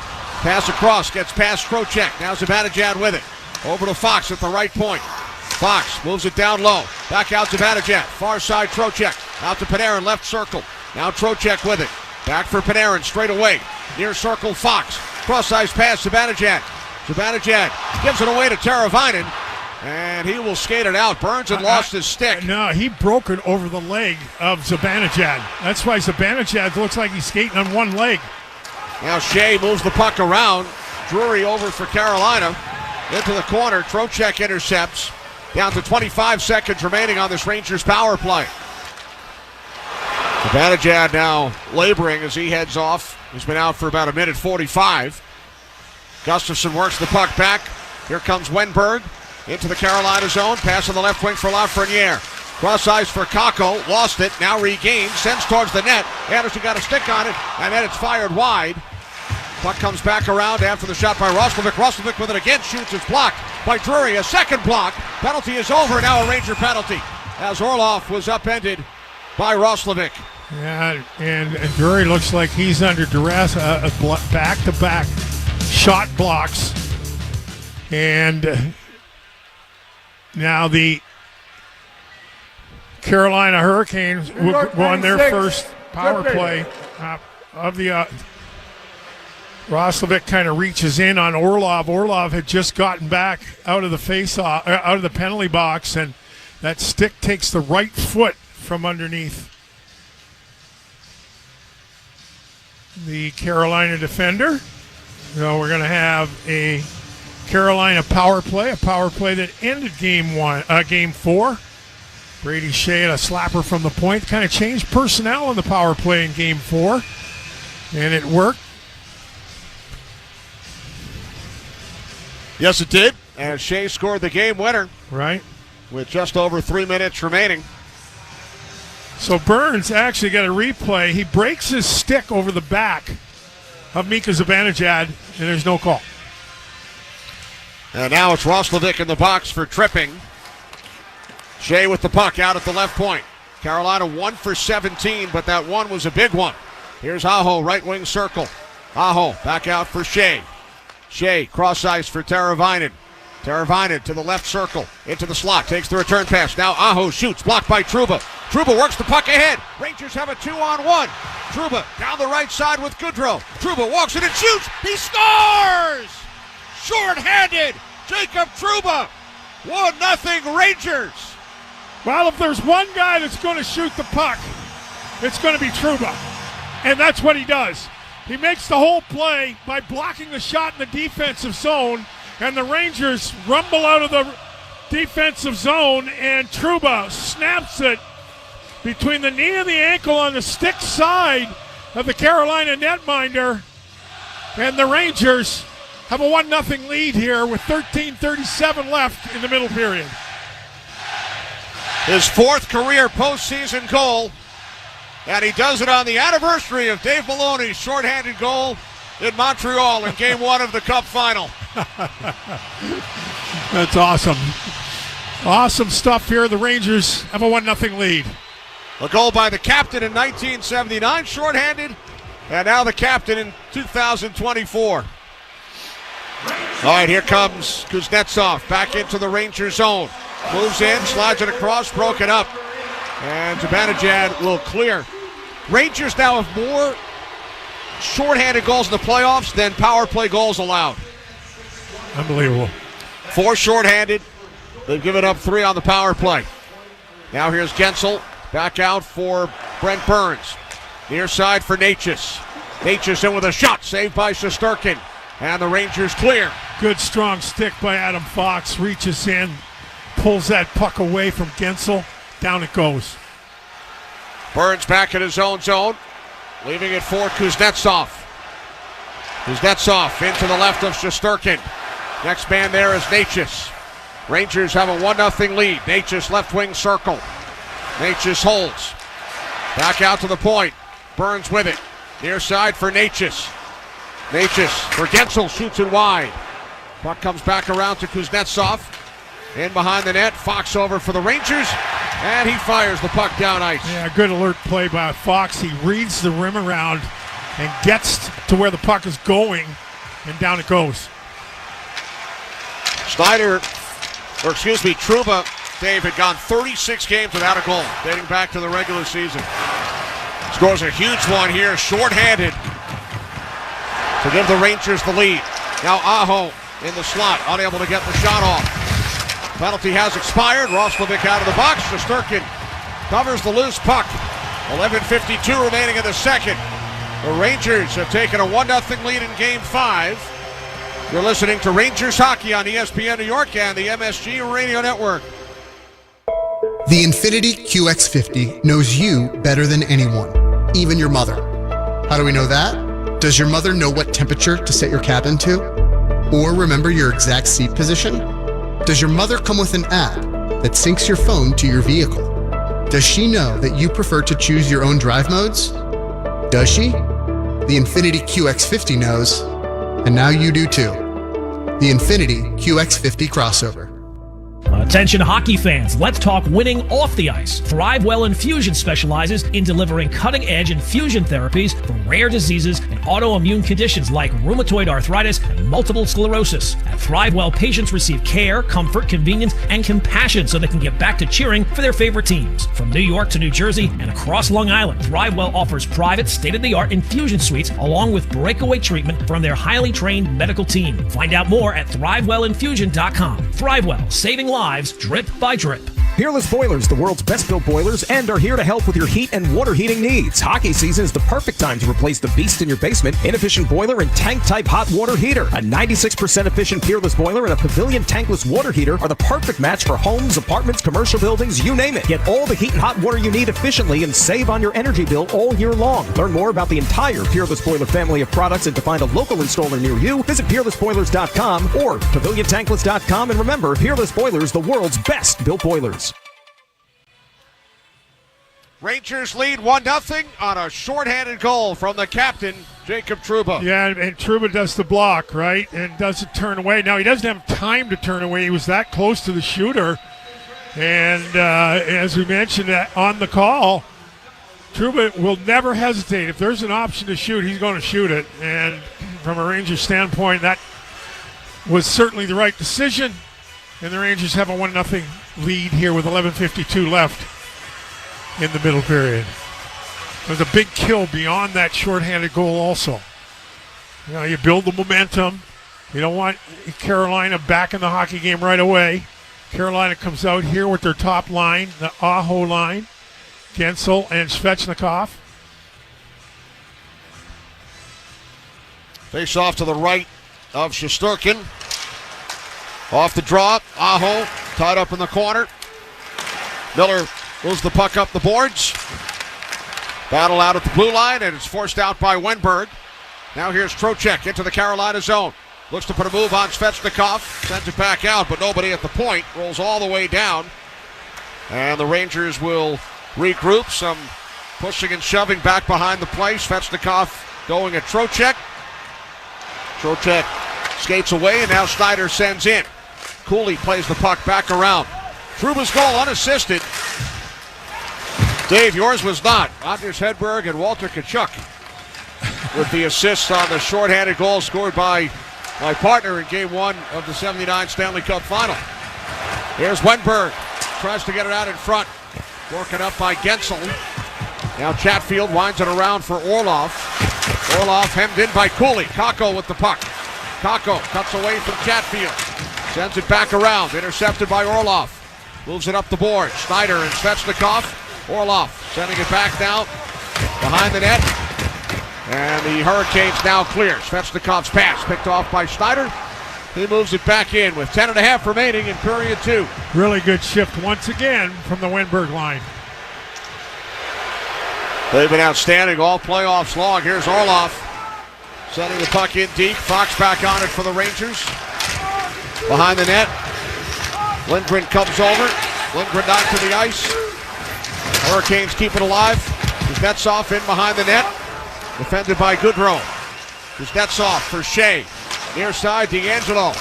Pass across, gets past Trocheck. Now Zibanejad with it. Over to Fox at the right point. Fox moves it down low. Back out to Zibanejad. Far side Trocheck. Out to Panarin, left circle. Now Trocheck with it. Back for Panarin, straight away. Near circle, Fox. Cross-ice pass, Zibanejad. Zibanejad gives it away to Teravainen. And he will skate it out. Burns had lost his stick. No, he broke it over the leg of Zibanejad. That's why Zibanejad looks like he's skating on one leg. Now Shea moves the puck around. Drury over for Carolina. Into the corner. Trocheck intercepts. Down to 25 seconds remaining on this Rangers power play. Zibanejad now laboring as he heads off. He's been out for about 1:45. Gustafsson works the puck back. Here comes Wenberg into the Carolina zone. Pass on the left wing for Lafreniere. Cross ice for Kakko. Lost it. Now regained. Sends towards the net. Anderson got a stick on it. And then it's fired wide. Puck comes back around after the shot by Roslovic. Roslovic with it again, shoots. It's blocked by Drury. A second block. Penalty is over. Now a Ranger penalty as Orlov was upended by Roslovic. Yeah, and Drury looks like he's under duress. Back-to-back shot blocks. And now the Carolina Hurricanes won their first power play of the Roslovic kind of reaches in on Orlov. Orlov had just gotten back out of the out of the penalty box, and that stick takes the right foot from underneath the Carolina defender. So we're going to have a Carolina power play that ended game 4. Brady Shea had a slapper from the point, kind of changed personnel in the power play in game 4, and it worked. Yes, it did. And Shea scored the game winner. Right. With just over 3 minutes remaining. So Burns actually got a replay. He breaks his stick over the back of Mika Zibanejad, and there's no call. And now it's Roslovic in the box for tripping. Shea with the puck out at the left point. Carolina 1 for 17, but that one was a big one. Here's Aho, right wing circle. Aho back out for Shea. Shea, cross ice for Teravainen. Teravainen to the left circle, into the slot, takes the return pass. Now Aho shoots, blocked by Trouba. Trouba works the puck ahead. Rangers have a 2-on-1. Trouba down the right side with Goodrow. Trouba walks it and shoots. He scores! Short-handed, Jacob Trouba. 1-0 Rangers. Well, if there's one guy that's going to shoot the puck, it's going to be Trouba. And that's what he does. He makes the whole play by blocking the shot in the defensive zone, and the Rangers rumble out of the defensive zone, and Trouba snaps it between the knee and the ankle on the stick side of the Carolina netminder, and the Rangers have a 1-0 lead here with 13:37 left in the middle period. His 4th career postseason goal. And he does it on the anniversary of Dave Maloney's shorthanded goal in Montreal in Game 1 of the Cup Final. That's awesome. Awesome stuff here. The Rangers have a 1-0 lead. A goal by the captain in 1979, shorthanded, and now the captain in 2024. All right, here comes Kuznetsov back into the Ranger zone. Moves in, slides it across, broken up. And Zibanejad will clear. Rangers now have more shorthanded goals in the playoffs than power play goals allowed. Unbelievable. 4 shorthanded. They've given up 3 on the power play. Now here's Gensel. Back out for Brent Burns. Near side for Natchez. Natchez in with a shot. Saved by Shesterkin. And the Rangers clear. Good strong stick by Adam Fox. Reaches in. Pulls that puck away from Gensel. Down it goes. Burns back in his own zone. Leaving it for Kuznetsov. Kuznetsov into the left of Shesterkin. Next man there is Natchez. Rangers have a 1-0 lead. Natchez left wing circle. Natchez holds. Back out to the point. Burns with it. Near side for Natchez. Natchez for Gensel. Shoots it wide. Puck comes back around to Kuznetsov. In behind the net. Fox over for the Rangers. And he fires the puck down ice. Yeah, good alert play by Fox. He reads the rim around and gets to where the puck is going. And down it goes. Trouba, Dave, had gone 36 games without a goal, dating back to the regular season. Scores a huge one here, shorthanded, to give the Rangers the lead. Now Aho in the slot, unable to get the shot off. Penalty has expired. Roslovic out of the box. Shesterkin covers the loose puck. 11:52 remaining in the second. The Rangers have taken a 1-0 lead in Game 5. You're listening to Rangers Hockey on ESPN New York and the MSG Radio Network. The Infiniti QX50 knows you better than anyone, even your mother. How do we know that? Does your mother know what temperature to set your cabin to? Or remember your exact seat position? Does your mother come with an app that syncs your phone to your vehicle? Does she know that you prefer to choose your own drive modes? Does she? The Infiniti QX50 knows, and now you do too. The Infiniti QX50 crossover. Attention hockey fans, let's talk winning off the ice. ThriveWell Infusion specializes in delivering cutting-edge infusion therapies for rare diseases and autoimmune conditions like rheumatoid arthritis and multiple sclerosis. At ThriveWell, patients receive care, comfort, convenience, and compassion so they can get back to cheering for their favorite teams. From New York to New Jersey and across Long Island, ThriveWell offers private, state-of-the-art infusion suites along with breakaway treatment from their highly trained medical team. Find out more at ThrivewellInfusion.com. ThriveWell, saving lives drip by drip. Peerless Boilers, the world's best-built boilers, and are here to help with your heat and water heating needs. Hockey season is the perfect time to replace the beast in your basement. Inefficient boiler and tank-type hot water heater. A 96% efficient Peerless boiler and a Pavilion tankless water heater are the perfect match for homes, apartments, commercial buildings, you name it. Get all the heat and hot water you need efficiently and save on your energy bill all year long. Learn more about the entire Peerless Boiler family of products and to find a local installer near you, visit peerlessboilers.com or paviliontankless.com. And remember, Peerless Boilers, the world's best-built boilers. Rangers lead 1-0 on a shorthanded goal from the captain, Jacob Trouba. Yeah, and Trouba does the block, right, and doesn't turn away. Now, he doesn't have time to turn away. He was that close to the shooter. And as we mentioned on the call, Trouba will never hesitate. If there's an option to shoot, he's going to shoot it. And from a Rangers standpoint, that was certainly the right decision. And the Rangers have a 1-0 lead here with 11:52 left in the middle period. There's a big kill beyond that shorthanded goal also. You know, you build the momentum. You don't want Carolina back in the hockey game right away. Carolina comes out here with their top line, the Aho line, Gensel and Svechnikov. Face off to the right of Shesterkin. Off the draw, Aho tied up in the corner. Miller moves the puck up the boards. Battle out at the blue line, and it's forced out by Wenberg. Now here's Trocheck into the Carolina zone. Looks to put a move on Svechnikov. Sends it back out, but nobody at the point. Rolls all the way down. And the Rangers will regroup. Some pushing and shoving back behind the play. Svechnikov going at Trocheck. Trocheck skates away, and now Snyder sends in. Cooley plays the puck back around. Trouba's goal unassisted. Dave, yours was not. Anders Hedberg and Walter Tkachuk with the assists on the shorthanded goal scored by my partner in Game 1 of the 79 Stanley Cup Final. Here's Wenberg. Tries to get it out in front. Broken up by Gensel. Now Chatfield winds it around for Orlov. Orlov hemmed in by Cooley. Kakko with the puck. Kakko cuts away from Chatfield. Sends it back around. Intercepted by Orlov. Moves it up the board. Snyder and Svechnikov. Orlov sending it back now behind the net. And the Hurricanes now clear. Svechnikov's pass picked off by Snyder. He moves it back in with 10.5 remaining in period 2. Really good shift once again from the Wenberg line. They've been outstanding all playoffs long. Here's Orlov sending the puck in deep. Fox back on it for the Rangers. Behind the net. Lindgren comes over. Lindgren knocked to the ice. Hurricanes keep it alive. Kuznetsov in behind the net. Defended by Goodrow. Kuznetsov for Shea. Near side, D'Angelo.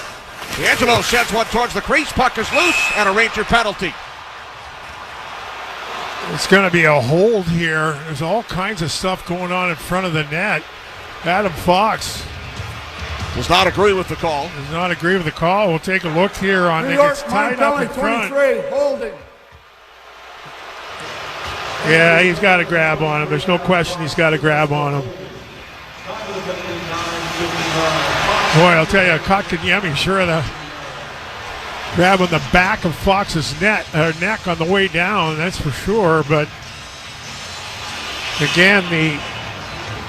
D'Angelo sends one towards the crease. Puck is loose and a Ranger penalty. It's going to be a hold here. There's all kinds of stuff going on in front of the net. Adam Fox does not agree with the call. Does not agree with the call. We'll take a look here on it. It's tied up in front. 23, holding. Yeah, he's got to grab on him. There's no question he's got to grab on him. Boy, I'll tell you, Kotkaniemi sure the grab on the back of Fox's neck on the way down, that's for sure. But again,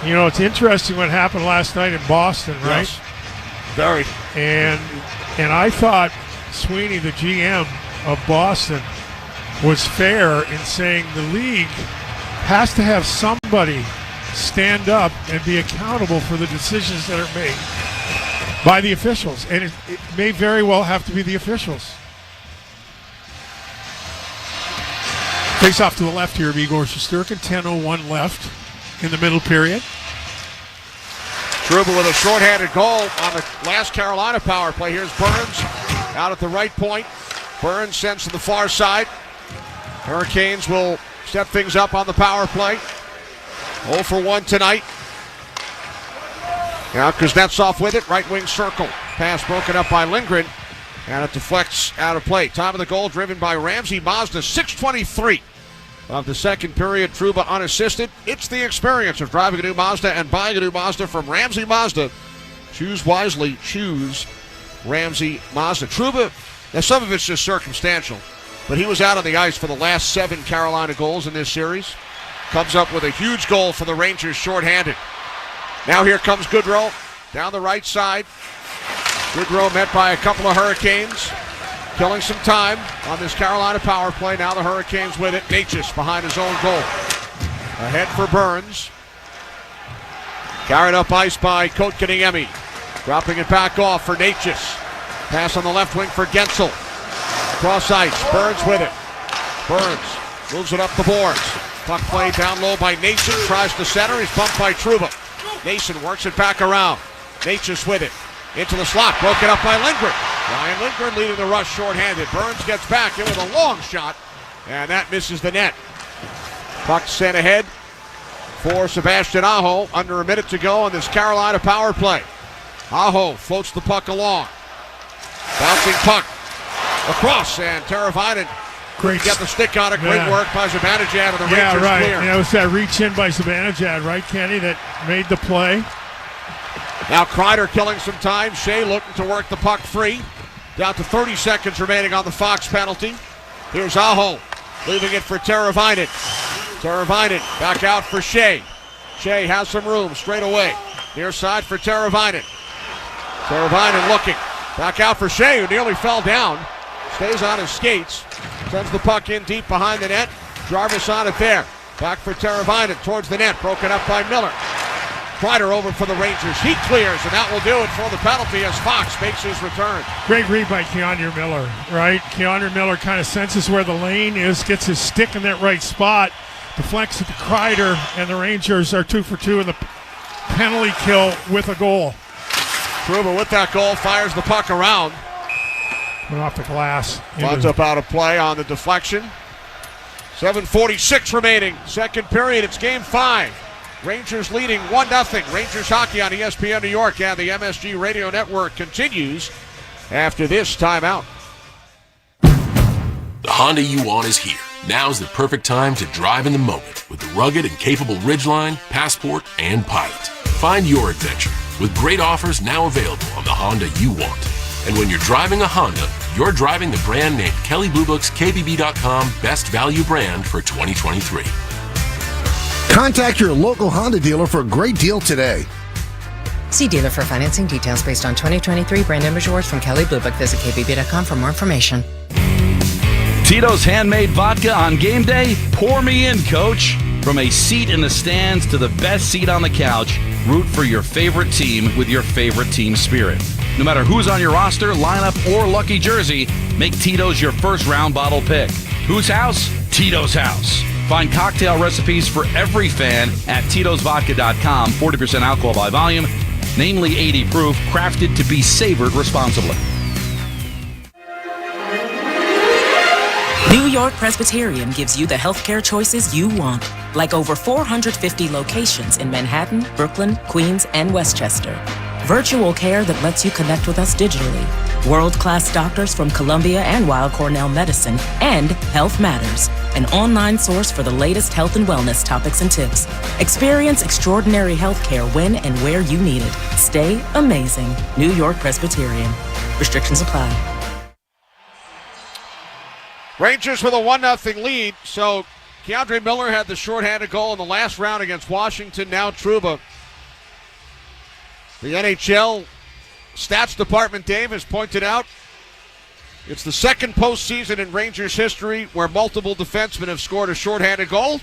it's interesting what happened last night in Boston, right? Yes. Very. And I thought Sweeney, the GM of Boston, was fair in saying the league has to have somebody stand up and be accountable for the decisions that are made by the officials. And it may very well have to be the officials. Face off to the left here of Igor Shesterkin. 10:01 left in the middle period. Trouba with a shorthanded goal on the last Carolina power play. Here's Burns out at the right point. Burns sends to the far side. Hurricanes will set things up on the power play. 0 for 1 tonight. Now Kuznetsov with it, right wing circle. Pass broken up by Lindgren, and it deflects out of play. Time of the goal driven by Ramsey Mazda, 6:23 of the second period. Trouba unassisted. It's the experience of driving a new Mazda and buying a new Mazda from Ramsey Mazda. Choose wisely, choose Ramsey Mazda. Trouba, now some of it's just circumstantial, but he was out on the ice for the last 7 Carolina goals in this series. Comes up with a huge goal for the Rangers shorthanded. Now here comes Goodrow down the right side. Goodrow met by a couple of Hurricanes, killing some time on this Carolina power play. Now the Hurricanes with it. Natchez behind his own goal. Ahead for Burns. Carried up ice by Kotkaniemi. Dropping it back off for Natchez. Pass on the left wing for Gensel. Cross ice. Burns with it. Burns moves it up the boards. Puck play down low by Nason. Tries to center. He's bumped by Trouba. Nason works it back around. Natchez with it. Into the slot. Broken up by Lindgren. Ryan Lindgren leading the rush shorthanded. Burns gets back in with a long shot. And that misses the net. Puck sent ahead for Sebastian Aho. Under a minute to go on this Carolina power play. Aho floats the puck along. Bouncing puck. Across. And Teravainen. Great. Get the stick on it. Great work by Zibanejad, and the Rangers right. clear. Yeah, it was that reach in by Zibanejad, right, Kenny, that made the play. Now Kreider killing some time. Shea looking to work the puck free. Down to 30 seconds remaining on the Fox penalty. Here's Aho leaving it for Teravainen. Teravainen back out for Shea. Shea has some room straight away. Near side for Teravainen. Teravainen looking. Back out for Shea, who nearly fell down. Stays on his skates. Sends the puck in deep behind the net. Jarvis on it there. Back for Teravainen towards the net. Broken up by Miller. Kreider over for the Rangers. He clears, and that will do it for the penalty as Fox makes his return. Great read by Keanu Miller, right? Keanu Miller kind of senses where the lane is, gets his stick in that right spot, deflects it to Kreider, and the Rangers are 2 for 2 in the penalty kill with a goal. Trouba with that goal fires the puck around. Went off the glass. Runs up out of play on the deflection. 7:46 remaining. Second period. It's game 5. Rangers leading 1-0. Rangers hockey on ESPN New York and the MSG Radio Network continues after this timeout. The Honda you want is here. Now's the perfect time to drive in the moment with the rugged and capable Ridgeline, Passport, and Pilot. Find your adventure with great offers now available on the Honda you want. And when you're driving a Honda, you're driving the brand named Kelley Blue Book's KBB.com Best Value Brand for 2023. Contact your local Honda dealer for a great deal today. See dealer for financing details based on 2023 brand image awards from Kelley Blue Book. Visit KBB.com for more information. Tito's handmade vodka on game day? Pour me in, coach. From a seat in the stands to the best seat on the couch, root for your favorite team with your favorite team spirit. No matter who's on your roster, lineup, or lucky jersey, make Tito's your first round bottle pick. Whose house? Tito's house. Find cocktail recipes for every fan at Tito'sVodka.com. 40% alcohol by volume, namely 80 proof, crafted to be savored responsibly. New York Presbyterian gives you the healthcare choices you want, like over 450 locations in Manhattan, Brooklyn, Queens, and Westchester. Virtual care that lets you connect with us digitally. World-class doctors from Columbia and Weill Cornell Medicine, and Health Matters, an online source for the latest health and wellness topics and tips. Experience extraordinary healthcare when and where you need it. Stay amazing. New York Presbyterian. Restrictions apply. Rangers with a 1-0 lead. So Keandre Miller had the shorthanded goal in the last round against Washington. Now Trouba. The NHL stats department, Dave, has pointed out it's the second postseason in Rangers history where multiple defensemen have scored a shorthanded goal.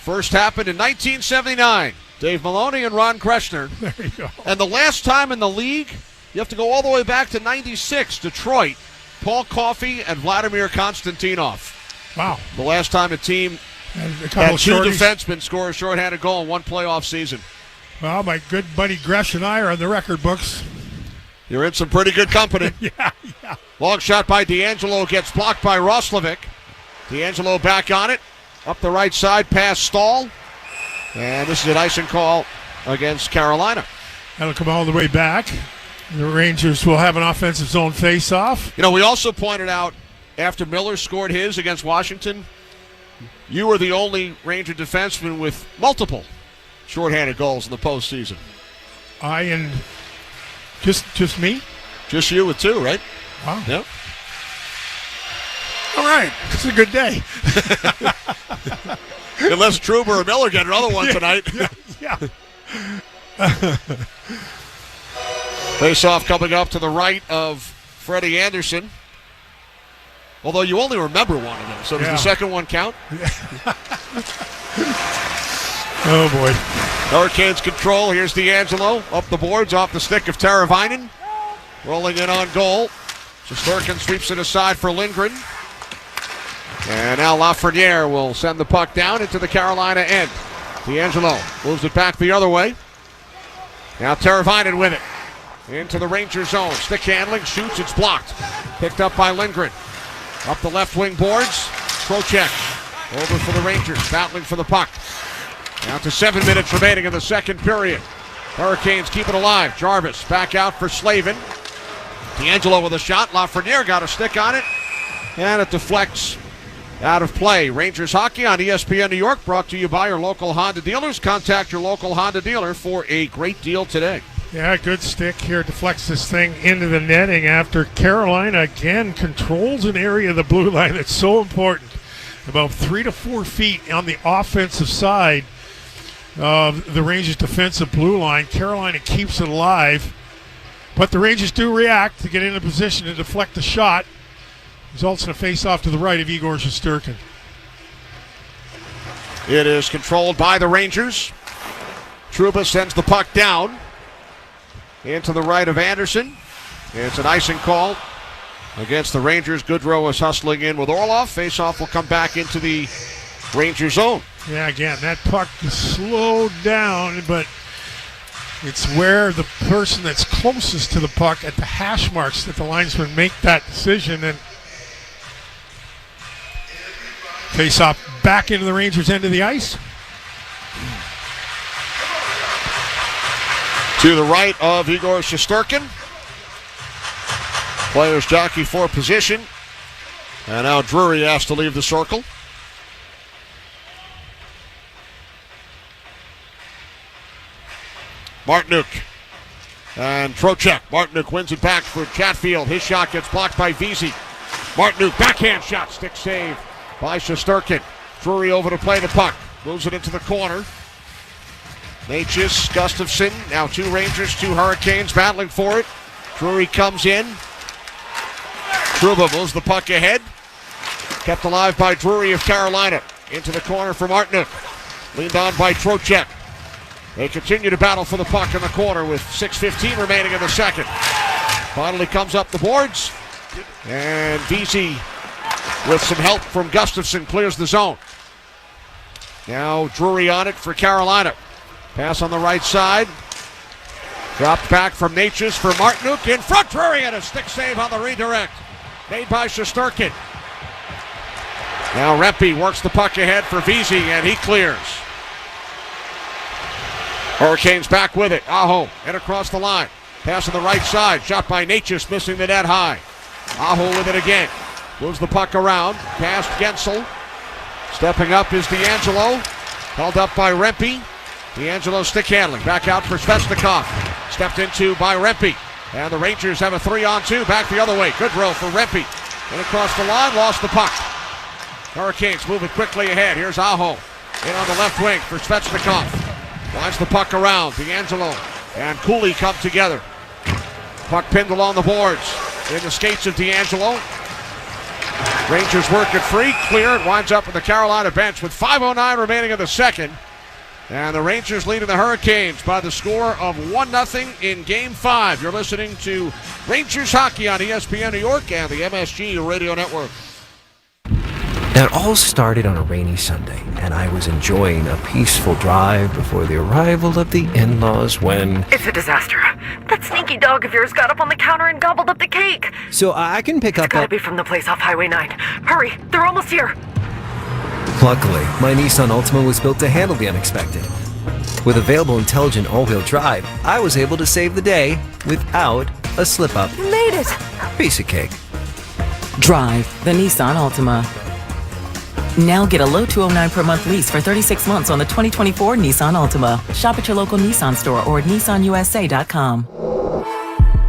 First happened in 1979. Dave Maloney and Ron Kreshner. There you go. And the last time in the league, you have to go all the way back to 96, Detroit. Paul Coffey and Vladimir Konstantinov. Wow. The last time a team had two defensemen score a shorthanded goal in one playoff season. Well, my good buddy Gresh and I are on the record books. You're in some pretty good company. Yeah. Long shot by D'Angelo gets blocked by Roslovic. D'Angelo back on it. Up the right side, past Stahl. And this is an icing call against Carolina. That'll come all the way back. The Rangers will have an offensive zone face-off. You know, we also pointed out after Miller scored his against Washington, you were the only Ranger defenseman with multiple shorthanded goals in the postseason. Just me? Just you with 2, right? Wow. Yep. All right. It's a good day. Unless Trouba or Miller get another one tonight. Yeah. Face-off coming up to the right of Freddie Anderson. Although you only remember one of them, so does the second one count? Oh, boy. Hurricanes control. Here's D'Angelo. Up the boards, off the stick of Teravainen. Rolling in on goal. Shesterkin sweeps it aside for Lindgren. And now Lafreniere will send the puck down into the Carolina end. D'Angelo moves it back the other way. Now Teravainen with it. Into the Ranger zone. Stick handling, shoots, it's blocked. Picked up by Lindgren. Up the left wing boards. Trocheck over for the Rangers, battling for the puck. Now to 7 minutes remaining in the second period. Hurricanes keep it alive. Jarvis back out for Slavin. D'Angelo with a shot. Lafreniere got a stick on it. And it deflects out of play. Rangers hockey on ESPN New York, brought to you by your local Honda dealers. Contact your local Honda dealer for a great deal today. Yeah, good stick here. Deflects this thing into the netting after Carolina again controls an area of the blue line that's so important. About 3 to 4 feet on the offensive side of the Rangers' defensive blue line. Carolina keeps it alive, but the Rangers do react to get into position to deflect the shot. Results in a face-off to the right of Igor Shesterkin. It is controlled by the Rangers. Trouba sends the puck down into the right of Anderson. It's an icing call against the Rangers. Goodrow is hustling in with Orlov. Face-off will come back into the Ranger zone. Yeah, again, that puck is slowed down, but it's where the person that's closest to the puck at the hash marks that the linesmen make that decision. And face-off back into the Rangers' end of the ice. To the right of Igor Shesterkin. Players jockey for position. And now Drury has to leave the circle. Martinook and Trocheck. Martinook wins it back for Chatfield. His shot gets blocked by Vesey. Martinook, backhand shot, stick save by Shesterkin. Drury over to play the puck. Moves it into the corner. Natchez, Gustafsson, now 2 Rangers, 2 Hurricanes battling for it. Drury comes in. Trouba moves the puck ahead. Kept alive by Drury of Carolina. Into the corner for Martinook. Leaned on by Trocheck. They continue to battle for the puck in the corner with 6:15 remaining in the second. Finally comes up the boards. And Vesey, with some help from Gustafsson, clears the zone. Now Drury on it for Carolina. Pass on the right side. Dropped back from Natchez for Martinook. In front, Drury, and a stick save on the redirect. Made by Shesterkin. Now Rempe works the puck ahead for Vesey, and he clears. Hurricanes back with it. Aho, and across the line. Pass on the right side. Shot by Natchez, missing the net high. Aho with it again. Moves the puck around. Past Gensel. Stepping up is D'Angelo. Held up by Rempe. D'Angelo stick handling. Back out for Svechnikov. Stepped into by Rempe. And the Rangers have a 3-on-2. Back the other way. Good row for Rempe. And across the line. Lost the puck. Hurricanes moving quickly ahead. Here's Aho. In on the left wing for Svechnikov. Winds the puck around. D'Angelo and Cooley come together. Puck pinned along the boards. In the skates of D'Angelo. Rangers work it free. Clear. It winds up at the Carolina bench with 5:09 remaining in the second. And the Rangers leading the Hurricanes by the score of 1-0 in Game 5. You're listening to Rangers Hockey on ESPN New York and the MSG Radio Network. That all started on a rainy Sunday, and I was enjoying a peaceful drive before the arrival of the in-laws when... It's a disaster. That sneaky dog of yours got up on the counter and gobbled up the cake. So I can pick up... It's gotta be from the place off Highway 9. Hurry, they're almost here. Luckily, my Nissan Altima was built to handle the unexpected. With available intelligent all-wheel drive, I was able to save the day without a slip-up. You made it. Piece of cake. Drive the Nissan Altima. Now get a low $209 per month lease for 36 months on the 2024 Nissan Altima. Shop at your local Nissan store or at nissanusa.com.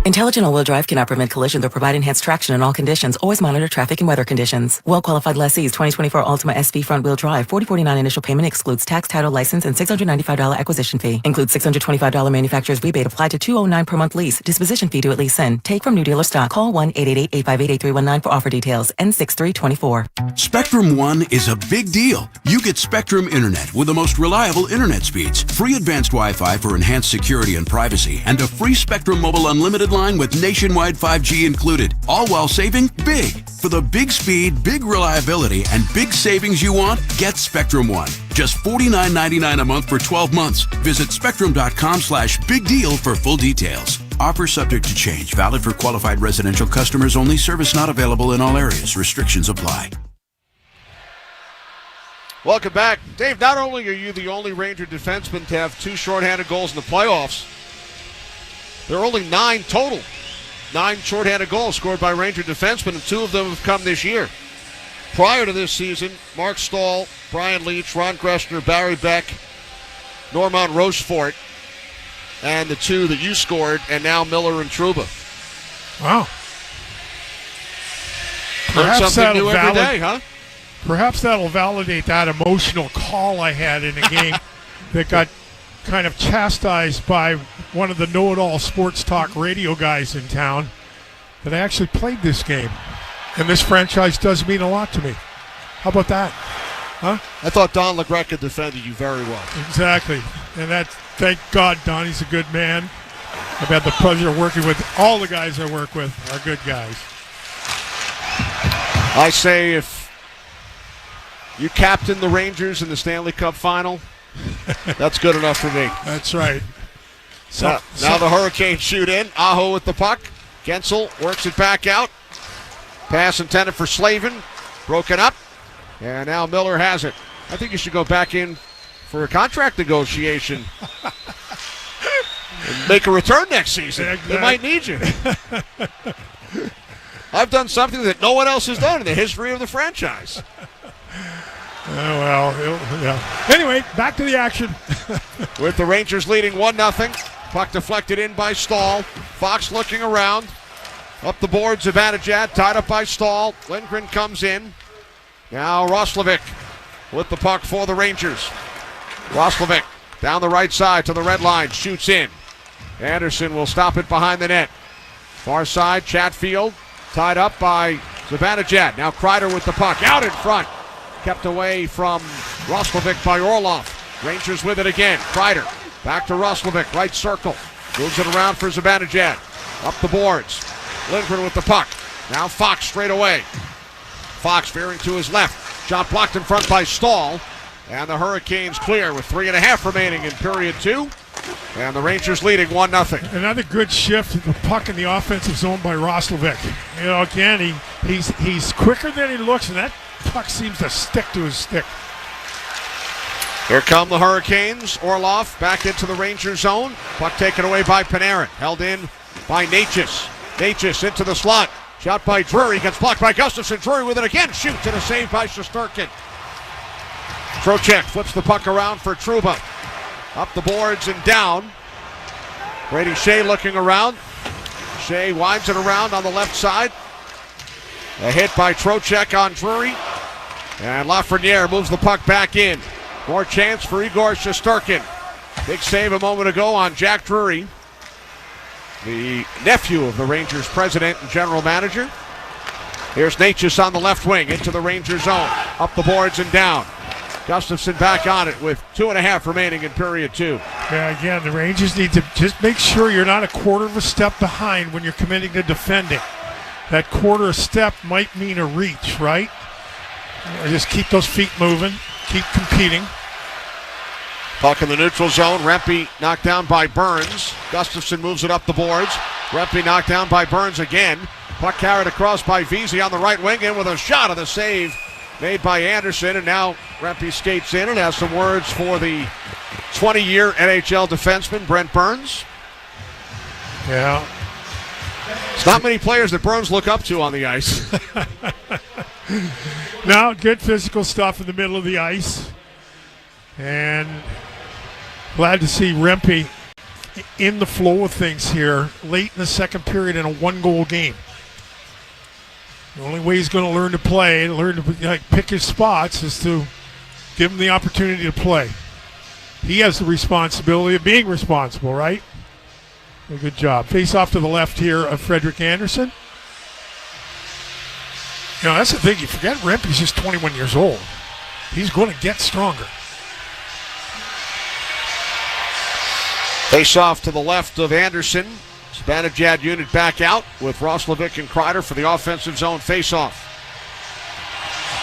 Intelligent all-wheel drive cannot prevent collision or provide enhanced traction in all conditions. Always monitor traffic and weather conditions. Well-qualified lessees 2024 Altima SV front-wheel drive. $4049 initial payment excludes tax, title, license, and $695 acquisition fee. Includes $625 manufacturer's rebate applied to $209 per month lease. Disposition fee due at lease in. Take from new dealer stock. Call 1-888-858-8319 for offer details. N6324. Spectrum One is a big deal. You get Spectrum Internet with the most reliable internet speeds, free advanced Wi-Fi for enhanced security and privacy, and a free Spectrum Mobile Unlimited line with nationwide 5G included, all while saving big. For the big speed, big reliability, and big savings you want, get Spectrum One. Just $49.99 a month for 12 months. Visit spectrum.com/big deal for full details. Offer subject to change. Valid for qualified residential customers only. Service not available in all areas. Restrictions apply. Welcome back. Dave, not only are you the only Ranger defenseman to have 2 shorthanded goals in the playoffs, there are only 9 total. 9 shorthanded goals scored by Ranger defensemen, and 2 of them have come this year. Prior to this season, Mark Stahl, Brian Leach, Ron Gressner, Barry Beck, Normand Rochefort, and the 2 that you scored, and now Miller and Trouba. Wow. Learn something new every day, huh? Perhaps that'll validate that emotional call I had in a game that got kind of chastised by one of the know-it-all sports talk radio guys in town, that I actually played this game. And this franchise does mean a lot to me. How about that? Huh? I thought Don LaGreca defended you very well. Exactly. And that's, thank God, Don, he's a good man. I've had the pleasure of working with all the guys I work with are good guys. I say if you captain the Rangers in the Stanley Cup final, that's good enough for me. That's right. Now the Hurricanes shoot in. Aho with the puck. Gensel works it back out. Pass intended for Slavin. Broken up. And now Miller has it. I think you should go back in for a contract negotiation. And make a return next season. Exactly. They might need you. I've done something that no one else has done in the history of the franchise. Yeah. Anyway, back to the action. With the Rangers leading 1-0. Puck deflected in by Stahl. Fox looking around. Up the board, Zibanejad tied up by Stahl. Lindgren comes in. Now Roslovic with the puck for the Rangers. Roslovic down the right side to the red line. Shoots in. Anderson will stop it behind the net. Far side, Chatfield tied up by Zibanejad. Now Kreider with the puck. Out in front. Kept away from Roslovic by Orlov. Rangers with it again. Kreider back to Roslovic. Right circle. Moves it around for Zibanejad. Up the boards. Lindgren with the puck. Now Fox straight away. Fox veering to his left. Shot blocked in front by Stahl. And the Hurricanes clear with 3.5 remaining in period 2. And the Rangers leading 1-0. Another good shift of the puck in the offensive zone by Roslovic. You know, again, he's quicker than he looks, and that puck seems to stick to his stick. Here come the Hurricanes. Orlov back into the Ranger zone. Puck taken away by Panarin. Held in by Natchez. Natchez into the slot. Shot by Drury. Gets blocked by Gustafsson. Drury with it again. Shoots and a save by Shesterkin. Trocheck flips the puck around for Trouba. Up the boards and down. Brady Shea looking around. Shea winds it around on the left side. A hit by Trocheck on Drury. And Lafreniere moves the puck back in. More chance for Igor Shesterkin. Big save a moment ago on Jack Drury, the nephew of the Rangers president and general manager. Here's Natchez on the left wing into the Rangers zone. Up the boards and down. Gustafsson back on it with 2.5 remaining in period 2. Yeah, again, the Rangers need to just make sure you're not a quarter of a step behind when you're committing to defending. That quarter step might mean a reach, right? Just keep those feet moving. Keep competing. Puck in the neutral zone. Rempe knocked down by Burns. Gustafson moves it up the boards. Rempe knocked down by Burns again. Puck carried across by Vesey on the right wing, in with a shot of the save made by Anderson. And now Rempe skates in and has some words for the 20-year NHL defenseman, Brent Burns. Yeah. It's not many players that Burns look up to on the ice. No, good physical stuff in the middle of the ice. And glad to see Rempe in the flow of things here late in the second period in a one-goal game. The only way he's going to learn to play, learn to pick his spots, is to give him the opportunity to play. He has the responsibility of being responsible, right? A good job. Face off to the left here of Frederick Anderson. You know, that's the thing. You forget Rempe's just 21 years old. He's going to get stronger. Face off to the left of Anderson. Zibanejad unit back out with Roslovic and Kreider for the offensive zone face-off.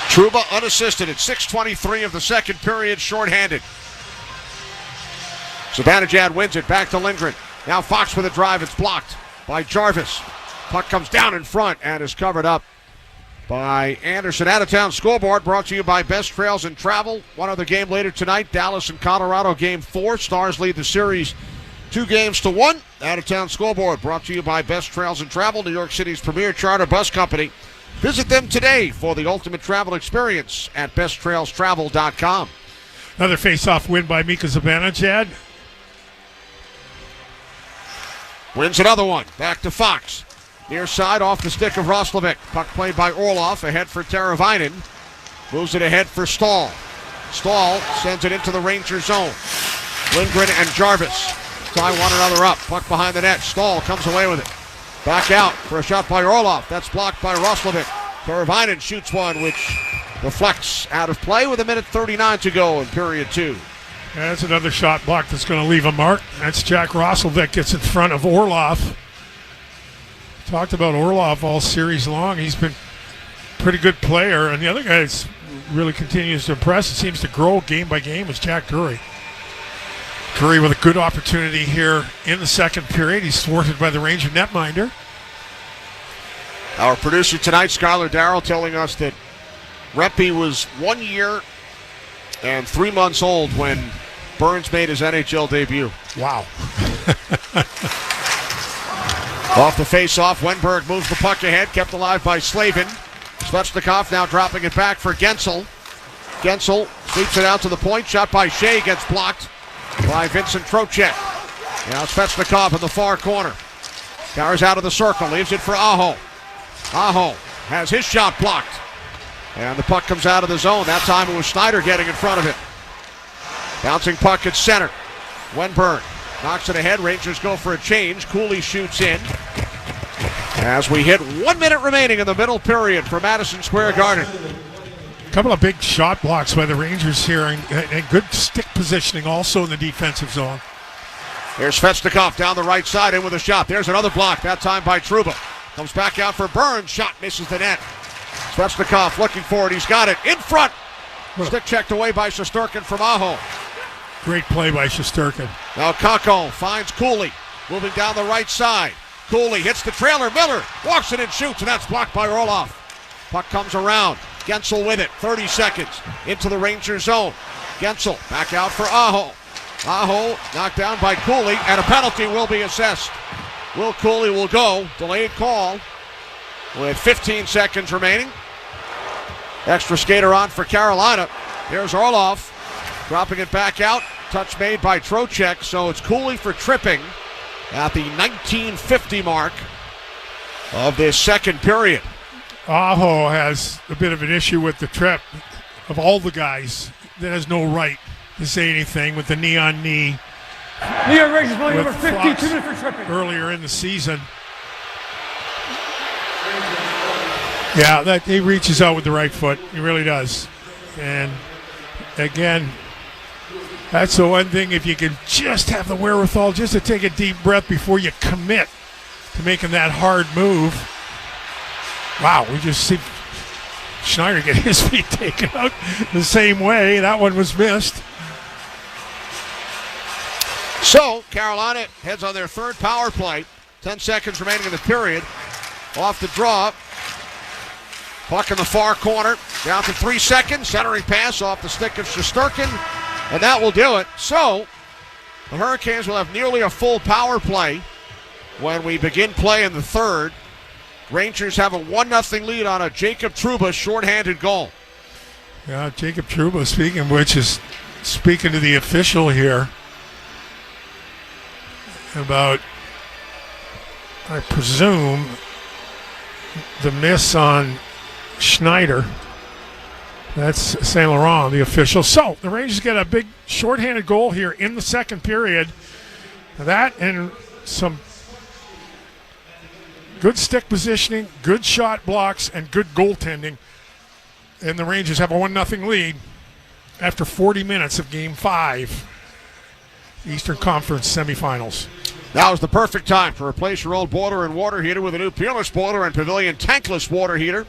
Trouba unassisted at 6:23 of the second period, shorthanded. Zibanejad wins it, back to Lindgren. Now Fox with a drive, it's blocked by Jarvis. Puck comes down in front and is covered up by Anderson. Out-of-town scoreboard brought to you by Best Trails and Travel. One other game later tonight, Dallas and Colorado, Game 4. Stars lead the series 2-1. Out-of-town scoreboard brought to you by Best Trails and Travel, New York City's premier charter bus company. Visit them today for the ultimate travel experience at besttrailstravel.com. Another face-off win by Mika Zibanejad. Wins another one. Back to Fox. Near side off the stick of Roslovic. Puck played by Orlov. Ahead for Teravainen. Moves it ahead for Stahl. Stahl sends it into the Ranger zone. Lindgren and Jarvis tie one another up. Puck behind the net. Stahl comes away with it. Back out for a shot by Orlov. That's blocked by Roslovic. Teravainen shoots one which deflects out of play with 1:39 to go in period 2. That's another shot block that's going to leave a mark. That's Jack Roslovic gets in front of Orlov. Talked about Orlov all series long. He's been a pretty good player. And the other guy that's really continues to impress, it seems to grow game by game, is Jack Curry. Curry with a good opportunity here in the second period. He's thwarted by the Ranger netminder. Our producer tonight, Skylar Darrell, telling us that Rempe was 1 year and 3 months old when Burns made his NHL debut. Wow. Off the face-off, Wenberg moves the puck ahead, kept alive by Slavin. Svechnikov now dropping it back for Gensel. Gensel sweeps it out to the point, shot by Shea, gets blocked by Vincent Trocheck. Now Svechnikov in the far corner. Carries out of the circle, leaves it for Aho. Aho has his shot blocked. And the puck comes out of the zone. That time it was Schneider getting in front of it. Bouncing puck at center. Wenberg knocks it ahead. Rangers go for a change. Cooley shoots in. As we hit 1 minute remaining in the middle period for Madison Square Garden. A couple of big shot blocks by the Rangers here and good stick positioning also in the defensive zone. Here's Svechnikov down the right side in with a shot. There's another block, that time by Trouba. Comes back out for Burns. Shot misses the net. Svechnikov looking for it. He's got it in front. Stick checked away by Shesterkin from Aho. Great play by Shesterkin. Now Kakko finds Cooley. Moving down the right side. Cooley hits the trailer. Miller walks it and shoots, and that's blocked by Orlov. Puck comes around. Gensel with it. 30 seconds into the Ranger zone. Gensel back out for Aho. Aho knocked down by Cooley, and a penalty will be assessed. Will Cooley will go. Delayed call with 15 seconds remaining. Extra skater on for Carolina. Here's Orlov dropping it back out. Touch made by Trocheck, so it's Cooley for tripping at the 1950 mark of this second period. Aho has a bit of an issue with the trip of all the guys that has no right to say anything with the knee on knee. New York Rangers play number 50, 2 minutes for tripping. Earlier in the season. Yeah, that he reaches out with the right foot. He really does. And again, that's the one thing, if you can just have the wherewithal just to take a deep breath before you commit to making that hard move. Wow, we just see Schneider get his feet taken out the same way. That one was missed. So, Carolina heads on their third power play. 10 seconds remaining in the period. Off the draw. Puck in the far corner. Down to 3 seconds. Centering pass off the stick of Shesterkin. And that will do it. So, the Hurricanes will have nearly a full power play when we begin play in the third. Rangers have a 1-0 lead on a Jacob Trouba shorthanded goal. Yeah, Jacob Trouba, speaking of which, is speaking to the official here about, I presume, the miss on Schneider. That's Saint Laurent, the official. So the Rangers get a big shorthanded goal here in the second period. That and some good stick positioning, good shot blocks, and good goaltending. And the Rangers have a 1-0 lead after 40 minutes of Game 5, Eastern Conference semifinals. Now is the perfect time to replace your old boiler and water heater with a new Peerless Boiler and Pavilion tankless water heater.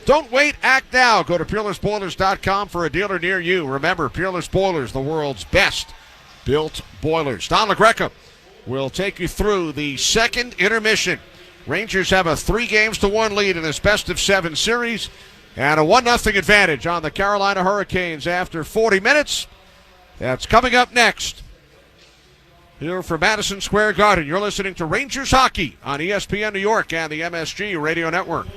Don't wait, act now. Go to PeerlessBoilers.com for a dealer near you. Remember, Peerless Boilers, the world's best built boilers. Don LaGreca will take you through the second intermission. Rangers have a 3-1 lead in this best-of-7 series and a 1-0 advantage on the Carolina Hurricanes after 40 minutes. That's coming up next. Here from Madison Square Garden, you're listening to Rangers Hockey on ESPN New York and the MSG Radio Network.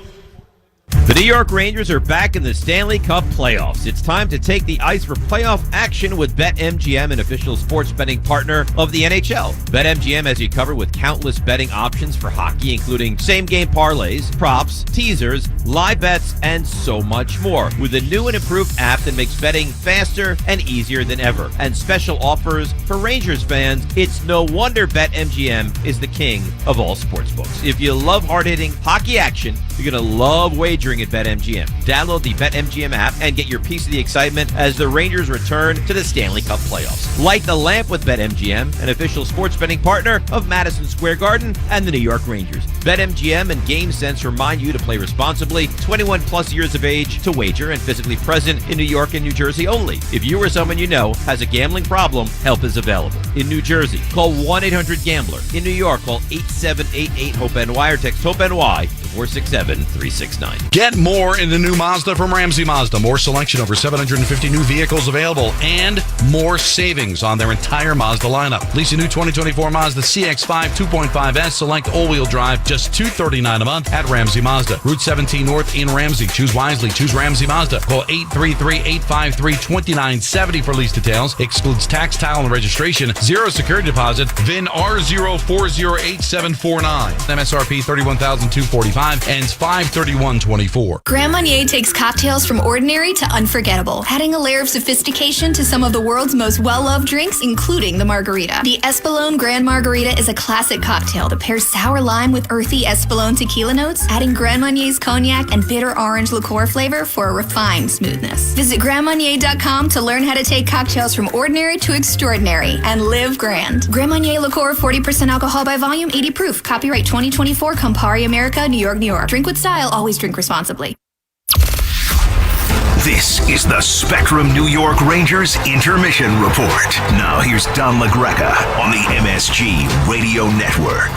The New York Rangers are back in the Stanley Cup playoffs. It's time to take the ice for playoff action with BetMGM, an official sports betting partner of the NHL. BetMGM has you covered with countless betting options for hockey, including same-game parlays, props, teasers, live bets, and so much more. With a new and improved app that makes betting faster and easier than ever. And special offers for Rangers fans, it's no wonder BetMGM is the king of all sportsbooks. If you love hard-hitting hockey action, you're going to love wagering at BetMGM. Download the BetMGM app and get your piece of the excitement as the Rangers return to the Stanley Cup playoffs. Light the lamp with BetMGM, an official sports betting partner of Madison Square Garden and the New York Rangers. BetMGM and GameSense remind you to play responsibly, 21 plus years of age to wager, and physically present in New York and New Jersey only. If you or someone you know has a gambling problem, help is available. In New Jersey, call 1-800-GAMBLER. In New York, call 8788-HOPE-NY or text HOPE-NY to 467-369. Get more in the new Mazda from Ramsey Mazda. More selection, over 750 new vehicles available, and more savings on their entire Mazda lineup. Lease a new 2024 Mazda CX-5 2.5S, select all-wheel drive, just $239 a month at Ramsey Mazda. Route 17 North in Ramsey. Choose wisely. Choose Ramsey Mazda. Call 833-853-2970 for lease details. Excludes tax, title, and registration. Zero security deposit. VIN R04087449. MSRP $31,245. Ends 5/31/24. Grand Marnier takes cocktails from ordinary to unforgettable, adding a layer of sophistication to some of the world's most well-loved drinks, including the margarita. The Espolòn Grand Margarita is a classic cocktail that pairs sour lime with earthy Espolòn tequila notes, adding Grand Marnier's cognac and bitter orange liqueur flavor for a refined smoothness. Visit GrandMarnier.com to learn how to take cocktails from ordinary to extraordinary and live grand. Grand Marnier liqueur, 40% alcohol by volume, 80 proof. Copyright 2024, Campari America, New York, New York. Drink with style, always drink responsibly. This is the Spectrum New York Rangers Intermission Report. Now here's Don LaGreca on the MSG Radio Network.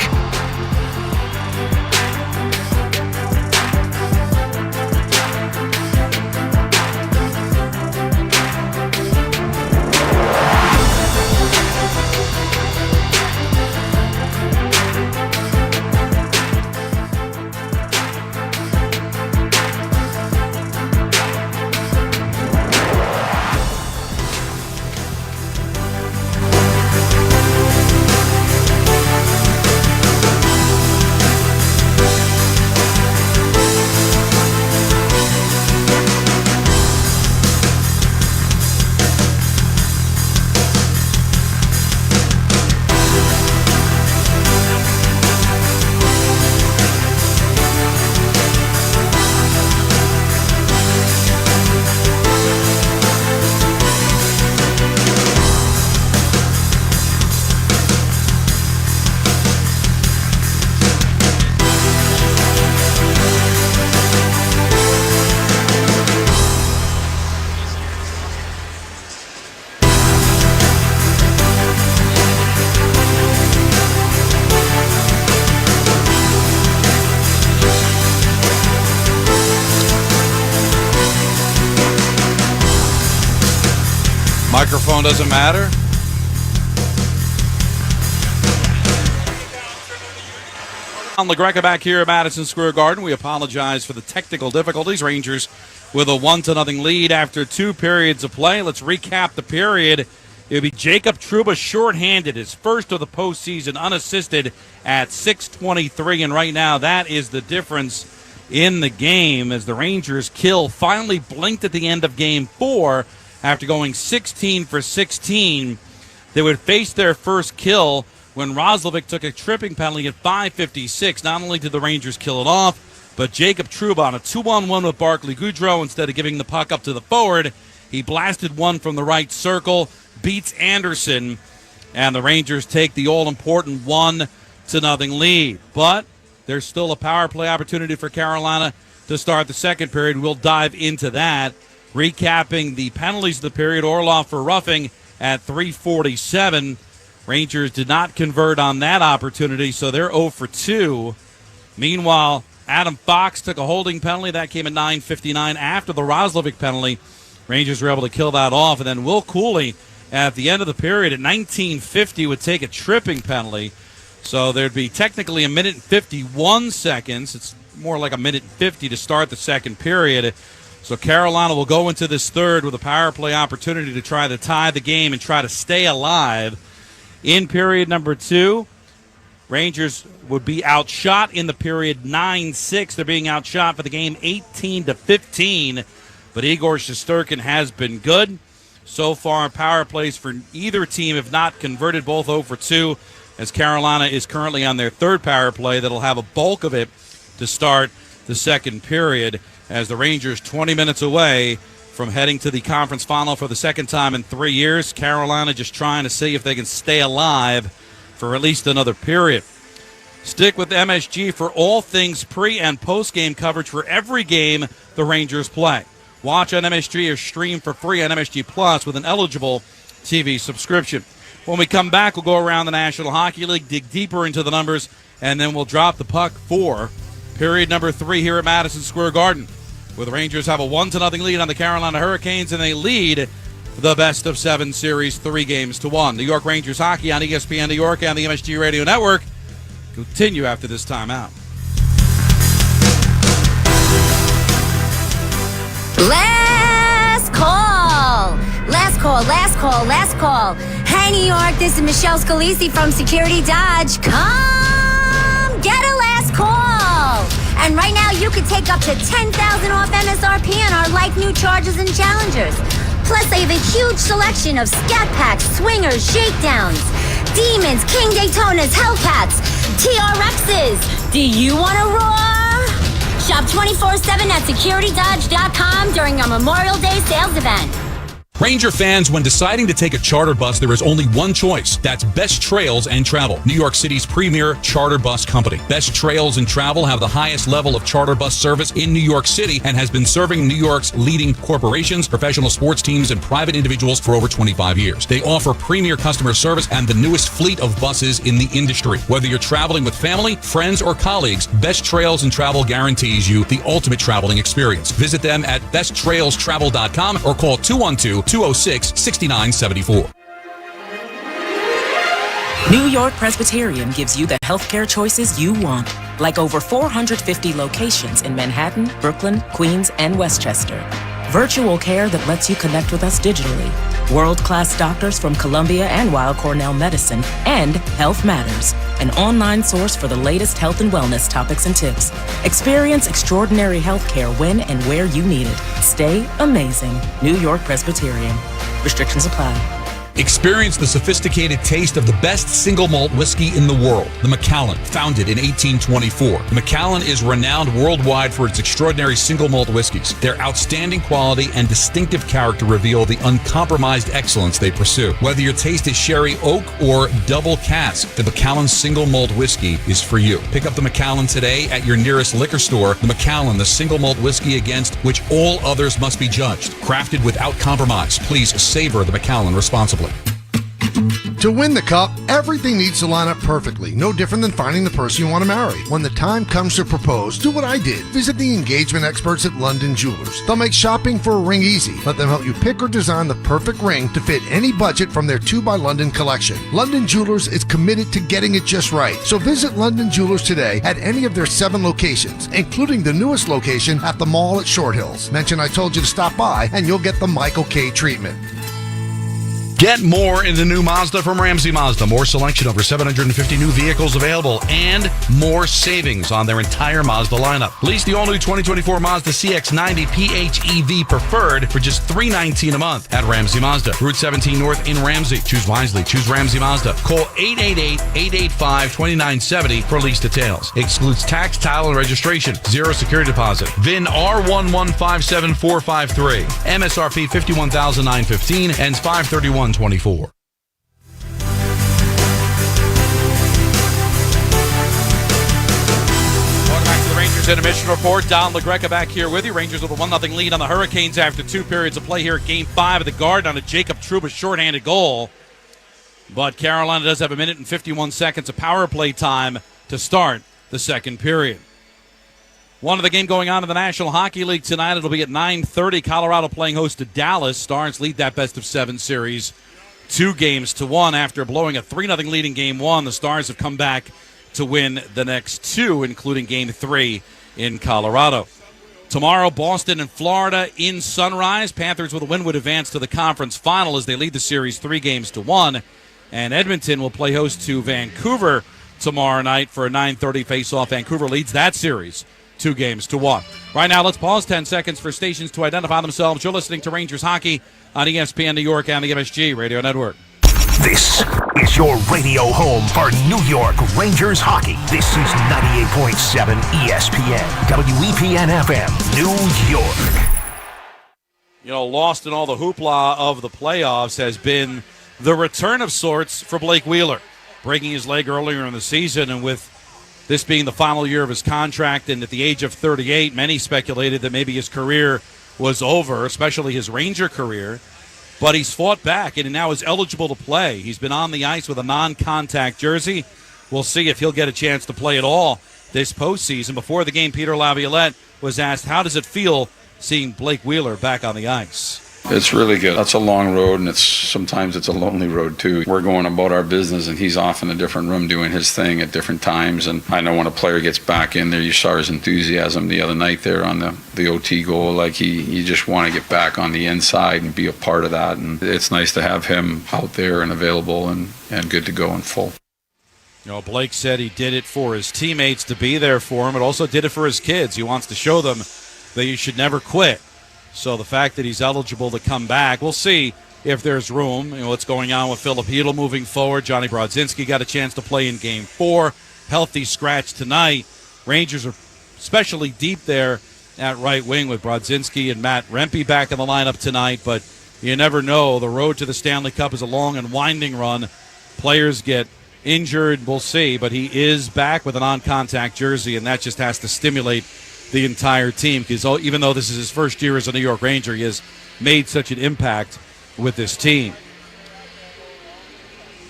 Microphone doesn't matter. LaGreca back here at Madison Square Garden. We apologize for the technical difficulties. Rangers with a 1-0 lead after 2 periods of play. Let's recap the period. It would be Jacob Trouba shorthanded, his first of the postseason, unassisted at 6:23, and right now that is the difference in the game as the Rangers' kill finally blinked at the end of Game 4 after going 16 for 16. They would face their first kill when Roslovic took a tripping penalty at 5:56. Not only did the Rangers kill it off, but Jacob Trouba on a 2-on-1 with Barclay Goodrow, instead of giving the puck up to the forward, he blasted one from the right circle, beats Anderson, and the Rangers take the all-important 1-0 lead. But there's still a power play opportunity for Carolina to start the second period. We'll dive into that. Recapping the penalties of the period, Orlov for roughing at 3:47. Rangers did not convert on that opportunity, so they're 0 for 2. Meanwhile, Adam Fox took a holding penalty. That came at 9:59 after the Roslovic penalty. Rangers were able to kill that off. And then Will Cooley at the end of the period at 19:50 would take a tripping penalty. So there'd be technically 1 minute and 51 seconds. It's more like 1 minute and 50 to start the second period. So Carolina will go into this third with a power play opportunity to try to tie the game and try to stay alive. In period number 2, Rangers would be outshot in the period 9-6. They're being outshot for the game 18-15. But Igor Shesterkin has been good. So far, power plays for either team have not converted, both 0 for 2, as Carolina is currently on their third power play that'll have a bulk of it to start the second period, as the Rangers 20 minutes away from heading to the conference final for the second time in 3 years. Carolina just trying to see if they can stay alive for at least another period. Stick with MSG for all things pre- and post-game coverage for every game the Rangers play. Watch on MSG or stream for free on MSG Plus with an eligible TV subscription. When we come back, we'll go around the National Hockey League, dig deeper into the numbers, and then we'll drop the puck for period number 3 here at Madison Square Garden, where the Rangers have a 1-0 lead on the Carolina Hurricanes, and they lead the best-of-7 series 3-1. New York Rangers hockey on ESPN New York and the MSG Radio Network continue after this timeout. Last call. Last call, last call, last call. Hey, New York, this is Michelle Scalisi from Security Dodge. Come get a last call. And right now, you can take up to $10,000 off MSRP on our like new Chargers and Challengers. Plus, they have a huge selection of Scat Packs, Swingers, Shakedowns, Demons, King Daytonas, Hellcats, TRXs. Do you want to roar? Shop 24/7 at securitydodge.com during our Memorial Day sales event. Ranger fans, when deciding to take a charter bus, there is only one choice. That's Best Trails and Travel, New York City's premier charter bus company. Best Trails and Travel have the highest level of charter bus service in New York City and has been serving New York's leading corporations, professional sports teams, and private individuals for over 25 years. They offer premier customer service and the newest fleet of buses in the industry. Whether you're traveling with family, friends, or colleagues, Best Trails and Travel guarantees you the ultimate traveling experience. Visit them at besttrailstravel.com or call 212-206-6974. New York Presbyterian gives you the healthcare choices you want, like over 450 locations in Manhattan, Brooklyn, Queens, and Westchester. Virtual care that lets you connect with us digitally. World-class doctors from Columbia and Weill Cornell Medicine, and Health Matters, an online source for the latest health and wellness topics and tips. Experience extraordinary healthcare when and where you need it. Stay amazing. New York Presbyterian. Restrictions apply. Experience the sophisticated taste of the best single malt whiskey in the world, the Macallan, founded in 1824. The Macallan is renowned worldwide for its extraordinary single malt whiskeys. Their outstanding quality and distinctive character reveal the uncompromised excellence they pursue. Whether your taste is sherry oak or double cask, the Macallan single malt whiskey is for you. Pick up the Macallan today at your nearest liquor store. The Macallan, the single malt whiskey against which all others must be judged. Crafted without compromise. Please savor the Macallan responsibly. To win the cup, everything needs to line up perfectly. No different than finding the person you want to marry. When the time comes to propose, do what I did. Visit the engagement experts at London Jewelers. They'll make shopping for a ring easy. Let them help you pick or design the perfect ring to fit any budget from their 2 by London collection. London Jewelers is committed to getting it just right. So visit London Jewelers today at any of their 7 locations, including the newest location at the mall at Short Hills. Mention I told you to stop by and you'll get the Michael K treatment. Get more in the new Mazda from Ramsey Mazda. More selection, over 750 new vehicles available, and more savings on their entire Mazda lineup. Lease the all-new 2024 Mazda CX-90 PHEV Preferred for just $319 a month at Ramsey Mazda. Route 17 North in Ramsey. Choose wisely. Choose Ramsey Mazda. Call 888-885-2970 for lease details. Excludes tax, title, and registration. Zero security deposit. VIN R1157453. MSRP $51,915. Ends 5/31/24. Welcome back to the Rangers Intermission Report. Don LaGreca back here with you. Rangers with a 1-0 lead on the Hurricanes after 2 periods of play here at Game 5 of the Garden on a Jacob Trouba shorthanded goal. But Carolina does have 1 minute and 51 seconds of power play time to start the second period. One of the game going on in the National Hockey League tonight. It'll be at 9:30. Colorado playing host to Dallas. Stars lead that best-of-7 series 2-1 after blowing a 3-0 lead in Game 1. The Stars have come back to win the next 2, including Game 3 in Colorado. Tomorrow, Boston and Florida in Sunrise. Panthers with a win would advance to the conference final as they lead the series 3-1. And Edmonton will play host to Vancouver tomorrow night for a 9:30 face-off. Vancouver leads that series 2-1. Right now, let's pause 10 seconds for stations to identify themselves. You're listening to Rangers Hockey on ESPN New York and the MSG Radio Network. This is your radio home for New York Rangers hockey. This is 98.7 ESPN, WEPN FM, New York. You know, lost in all the hoopla of the playoffs has been the return of sorts for Blake Wheeler, breaking his leg earlier in the season, and with this being the final year of his contract, and at the age of 38, many speculated that maybe his career was over, especially his Ranger career. But he's fought back and now is eligible to play. He's been on the ice with a non-contact jersey. We'll see if he'll get a chance to play at all this postseason. Before the game, Peter Laviolette was asked, how does it feel seeing Blake Wheeler back on the ice? It's really good. That's a long road, and sometimes it's a lonely road too. We're going about our business, and he's off in a different room doing his thing at different times. And I know when a player gets back in there, you saw his enthusiasm the other night there on the OT goal. Like you just want to get back on the inside and be a part of that. And it's nice to have him out there and available and good to go and full. You know, Blake said he did it for his teammates to be there for him, but also did it for his kids. He wants to show them that you should never quit. So the fact that he's eligible to come back, we'll see if there's room. You know, what's going on with Philip Hedl moving forward. Johnny Brodzinski got a chance to play in Game 4. Healthy scratch tonight. Rangers are especially deep there at right wing with Brodzinski and Matt Rempe back in the lineup tonight. But you never know. The road to the Stanley Cup is a long and winding run. Players get injured, we'll see. But he is back with a non-contact jersey, and that just has to stimulate the entire team, because even though this is his first year as a New York Ranger, he has made such an impact with this team.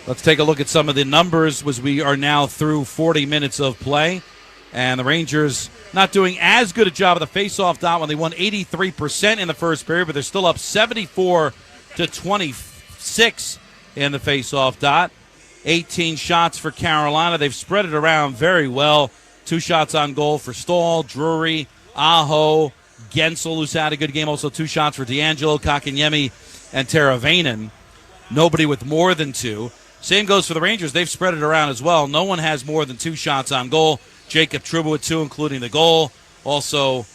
Let's take a look at some of the numbers as we are now through 40 minutes of play. And the Rangers not doing as good a job of the face-off dot when they won 83% in the first period, but they're still up 74-26 in the face-off dot. 18 shots for Carolina. They've spread it around very well. 2 shots on goal for Stahl, Drury, Aho, Gensel, who's had a good game. Also 2 shots for D'Angelo, Kakanyemi, and Teravainen. Nobody with more than 2. Same goes for the Rangers. They've spread it around as well. No one has more than 2 shots on goal. Jacob Trouba with 2, including the goal. Also,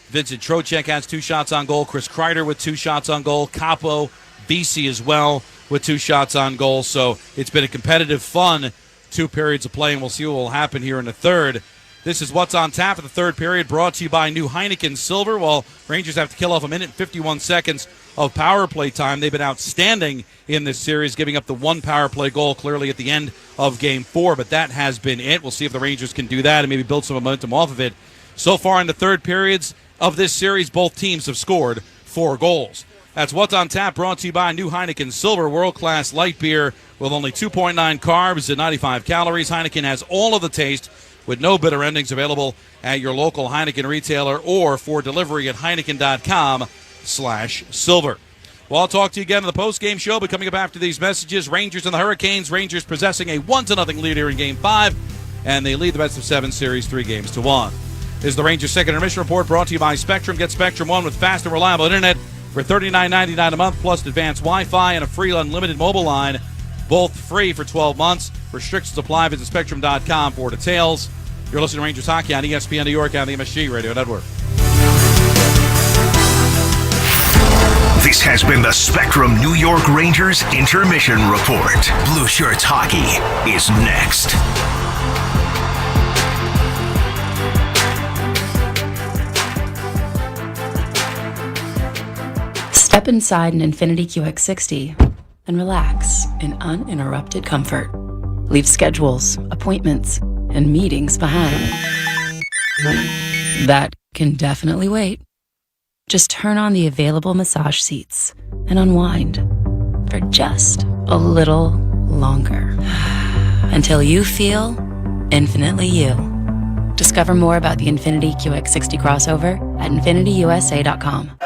Vincent Trocheck has 2 shots on goal. Chris Kreider with 2 shots on goal. Capo, BC as well with 2 shots on goal. So it's been a competitive, fun 2 periods of play, and we'll see what will happen here in the third. This is what's on tap for the third period, brought to you by New Heineken Silver. While Rangers have to kill off 1 minute and 51 seconds of power play time, they've been outstanding in this series, giving up the 1 power play goal clearly at the end of Game 4, but that has been it. We'll see if the Rangers can do that and maybe build some momentum off of it. So far in the third periods of this series, both teams have scored 4 goals. That's What's on Tap, brought to you by New Heineken Silver, world-class light beer with only 2.9 carbs and 95 calories. Heineken has all of the taste with no bitter endings. Available at your local Heineken retailer or for delivery at Heineken.com/silver. Well, I'll talk to you again in the post-game show, but coming up after these messages, Rangers and the Hurricanes. Rangers possessing a 1-0 lead here in Game 5, and they lead the best-of-7 series 3-1. This is the Rangers' second intermission report, brought to you by Spectrum. Get Spectrum One with fast and reliable internet for $39.99 a month, plus advanced Wi-Fi and a free unlimited mobile line, both free for 12 months. Restrictions apply. Visit Spectrum.com for details. You're listening to Rangers Hockey on ESPN New York and the MSG Radio Network. This has been the Spectrum New York Rangers Intermission Report. Blue Shirts Hockey is next. Step inside an Infiniti QX60 and relax in uninterrupted comfort. Leave schedules, appointments, and meetings behind. That can definitely wait. Just turn on the available massage seats and unwind for just a little longer. Until you feel infinitely you. Discover more about the Infiniti QX60 crossover at InfinityUSA.com.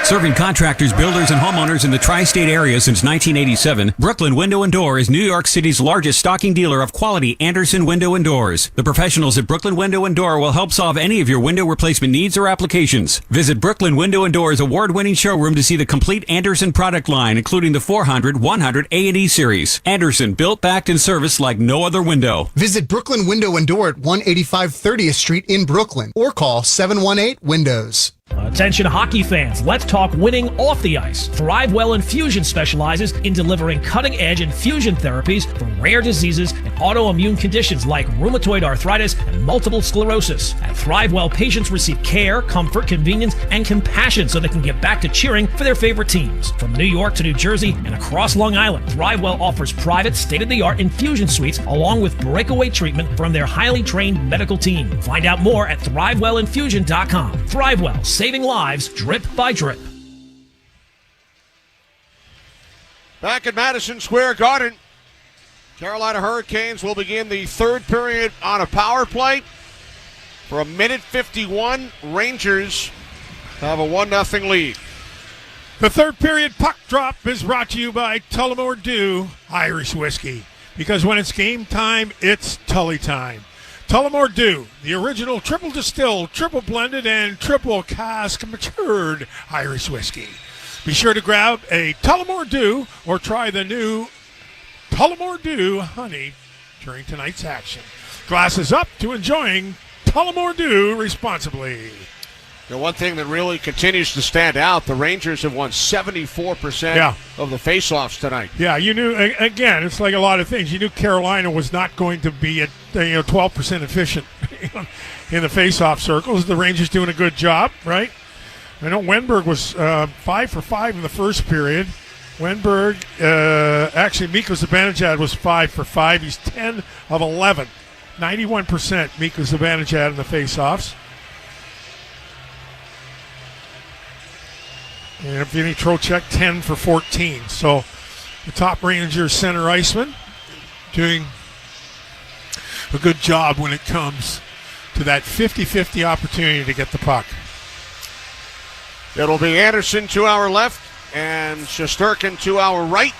Serving contractors, builders, and homeowners in the tri-state area since 1987, Brooklyn Window & Door is New York City's largest stocking dealer of quality Andersen window and doors. The professionals at Brooklyn Window & Door will help solve any of your window replacement needs or applications. Visit Brooklyn Window & Door's award-winning showroom to see the complete Andersen product line, including the 400, 100, A&E series. Andersen, built, backed, and serviced like no other window. Visit Brooklyn Window & Door at 185 30th Street in Brooklyn or call 718-WINDOWS. Attention hockey fans, let's talk winning off the ice. ThriveWell Infusion specializes in delivering cutting-edge infusion therapies for rare diseases and autoimmune conditions like rheumatoid arthritis and multiple sclerosis. At ThriveWell, patients receive care, comfort, convenience, and compassion so they can get back to cheering for their favorite teams. From New York to New Jersey and across Long Island, ThriveWell offers private, state-of-the-art infusion suites along with breakaway treatment from their highly trained medical team. Find out more at ThriveWellInfusion.com. ThriveWell, saving lives drip by drip. Back at Madison Square Garden, Carolina Hurricanes will begin the third period on a power play. For a minute 51, Rangers have a 1-0 lead. The third period puck drop is brought to you by Tullamore Dew Irish Whiskey. Because when it's game time, it's Tully time. Tullamore Dew, the original triple distilled, triple blended, and triple cask matured Irish whiskey. Be sure to grab a Tullamore Dew or try the new Tullamore Dew Honey during tonight's action. Glasses up to enjoying Tullamore Dew responsibly. The one thing that really continues to stand out, the Rangers have won 74% of the faceoffs tonight. Yeah, you knew, again, it's like a lot of things. You knew Carolina was not going to be at 12% efficient in the faceoff circles. The Rangers doing a good job, right? I know Wenberg was 5 for 5 in the first period. Wenberg, actually, Mikko Zibanejad was 5 for 5. He's 10 of 11. 91% Mikko Zibanejad in the faceoffs. And Evgeny Trocheck, 10 for 14. So the top Rangers center iceman doing a good job when it comes to that 50-50 opportunity to get the puck. It'll be Anderson to our left and Shesterkin to our right.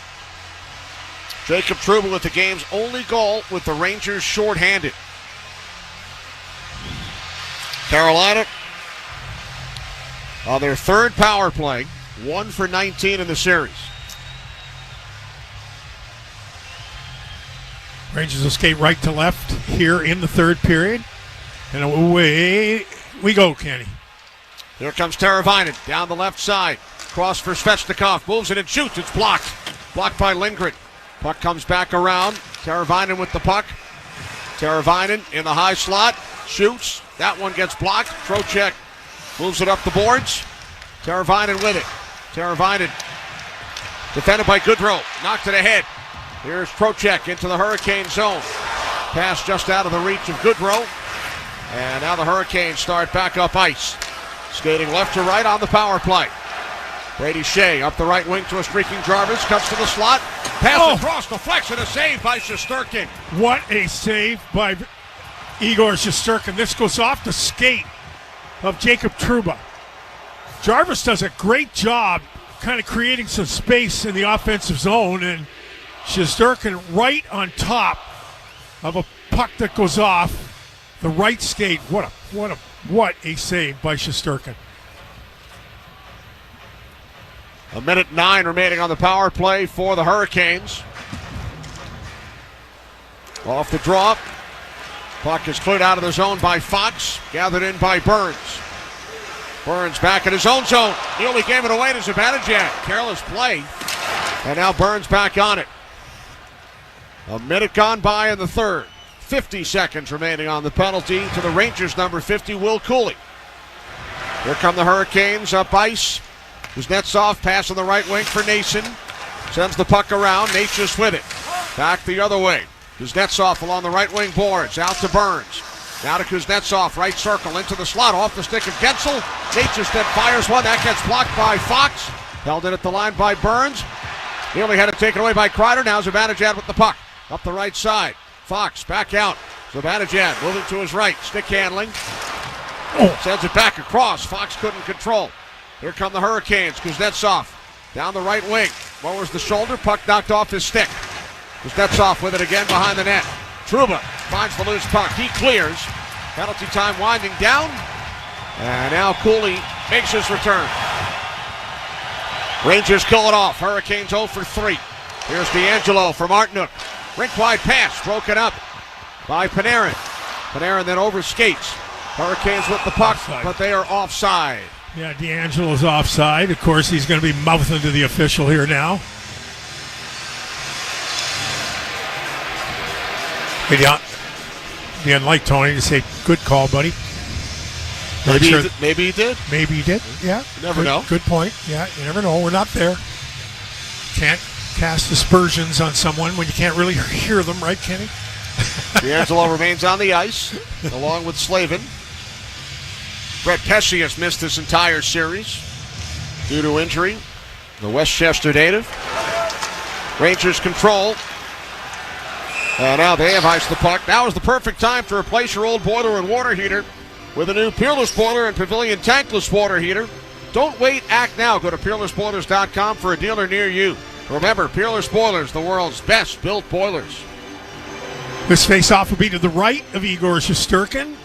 Jacob Trouba with the game's only goal with the Rangers shorthanded. Carolina on their third power play, 1 for 19 in the series. Rangers will skate right to left here in the third period. And away we go, Kenny. Here comes Teravainen down the left side. Cross for Svechnikov. Moves it and shoots. It's blocked. Blocked by Lindgren. Puck comes back around. Teravainen with the puck. Teravainen in the high slot. Shoots. That one gets blocked. Trocheck moves it up the boards. Teravainen with it. Teravainen defended by Goodrow. Knocked it ahead. Here's Trocheck into the Hurricane zone. Pass just out of the reach of Goodrow. And now the Hurricanes start back up ice. Skating left to right on the power play. Brady Shea up the right wing to a streaking Jarvis. Cuts to the slot. Pass across. Deflection. A save by Shesterkin. What a save by Igor Shesterkin. This goes off the skate of Jacob Trouba. Jarvis does a great job kind of creating some space in the offensive zone, and Shesterkin right on top of a puck that goes off the right skate. What a save by Shesterkin. 1:09 remaining on the power play for the Hurricanes. Off the draw. Puck is cleared out of the zone by Fox. Gathered in by Burns. Burns back in his own zone. Nearly gave it away to Zibanejad. Careless play. And now Burns back on it. A minute gone by in the third. 50 seconds remaining on the penalty to the Rangers' number 50, Will Cooley. Here come the Hurricanes up ice. Kuznetsov pass on the right wing for Nason. Sends the puck around. Nature's with it. Back the other way. Kuznetsov along the right wing boards. Out to Burns. Now to Kuznetsov. Right circle into the slot. Off the stick of Gensel. Nature's then fires one. That gets blocked by Fox. Held in at the line by Burns. Nearly had it taken away by Kreider. Now Zibanejad with the puck. Up the right side. Fox back out. Zibanejad moving to his right. Stick handling. Sends it back across. Fox couldn't control. Here come the Hurricanes. Kuznetsov down the right wing. Lowers the shoulder. Puck knocked off his stick. Kuznetsov with it again behind the net. Trouba finds the loose puck. He clears. Penalty time winding down. And now Cooley makes his return. Rangers kill it off. Hurricanes 0 for 3. Here's DeAngelo from Artnook. Rink-wide pass broken up by Panarin. Panarin then over skates. Hurricanes with the puck, but they are offside. Yeah, DeAngelo's offside. Of course, he's going to be mouthing to the official here now. Be unlike Tony to say, good call, buddy. Maybe he did. Maybe he did, yeah. You never know. Good point. Yeah, you never know. We're not there. Can't cast aspersions on someone when you can't really hear them, right, Kenny? DeAngelo remains on the ice, along with Slavin. Brett Pesce has missed this entire series due to injury. The Westchester native. Rangers control. And now they have iced the puck. Now is the perfect time to replace your old boiler and water heater with a new Peerless Boiler and Pavilion Tankless Water Heater. Don't wait, act now. Go to PeerlessBoilers.com for a dealer near you. Remember, Peerless Boilers, the world's best built boilers. This face-off will be to the right of Igor Shesterkin.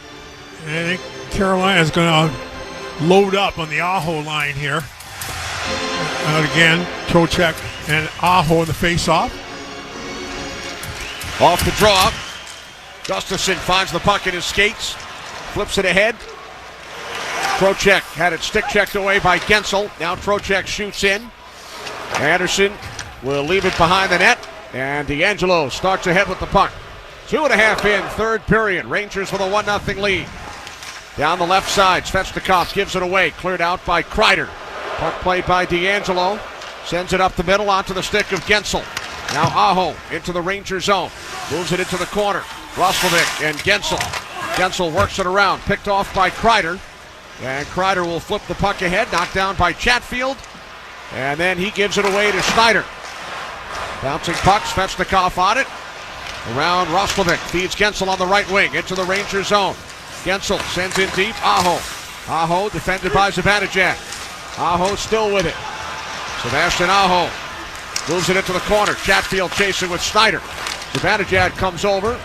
I think Carolina's going to load up on the Aho line here. Out again, Trocheck and Aho in the face-off. Off the draw. Gustafsson finds the puck in his skates. Flips it ahead. Trocheck had it stick checked away by Gensel. Now Trocheck shoots in. Anderson will leave it behind the net. And DeAngelo starts ahead with the puck. 2.5 in, third period. Rangers with a 1-0 lead. Down the left side, Svechnikov gives it away. Cleared out by Kreider. Puck played by DeAngelo. Sends it up the middle onto the stick of Gensel. Now Aho into the Ranger zone. Moves it into the corner. Roslovic and Gensel. Gensel works it around. Picked off by Kreider. And Kreider will flip the puck ahead. Knocked down by Chatfield. And then he gives it away to Schneider. Bouncing puck. Svechnikov on it. Around Roslovic. Feeds Gensel on the right wing. Into the Ranger zone. Gensel sends in deep. Aho. Aho defended by Zibanejad. Aho still with it. Sebastian Aho moves it into the corner. Chatfield chasing with Schneider. Zibanejad comes over.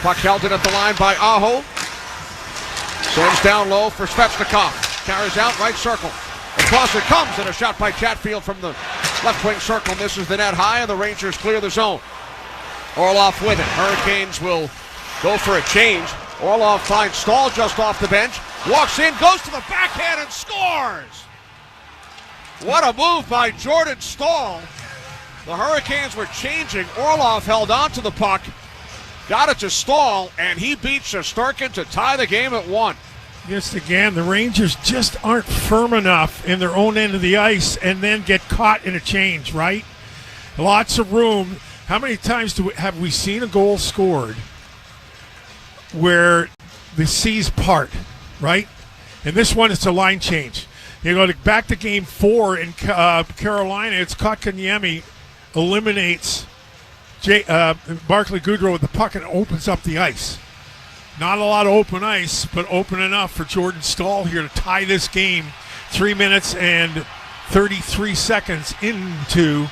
Puck held in at the line by Aho. Sends down low for Svechnikov. Carries out right circle. Across it comes, and a shot by Chatfield from the left wing circle misses the net high, and the Rangers clear the zone. Orlov with it. Hurricanes will go for a change. Orlov finds Stahl just off the bench. Walks in, goes to the backhand, and scores! What a move by Jordan Stahl. The Hurricanes were changing. Orlov held on to the puck, got it to Stahl, and he beat Shesterkin to tie the game at 1. Just again, the Rangers just aren't firm enough in their own end of the ice and then get caught in a change, right? Lots of room. How many times have we seen a goal scored where the seas part, right? And this one, it's a line change. You go back to Game 4 in Carolina. It's Kotkaniemi eliminates Barclay Goodrow with the puck and opens up the ice. Not a lot of open ice, but open enough for Jordan Staal here to tie this game 3 minutes and 33 seconds into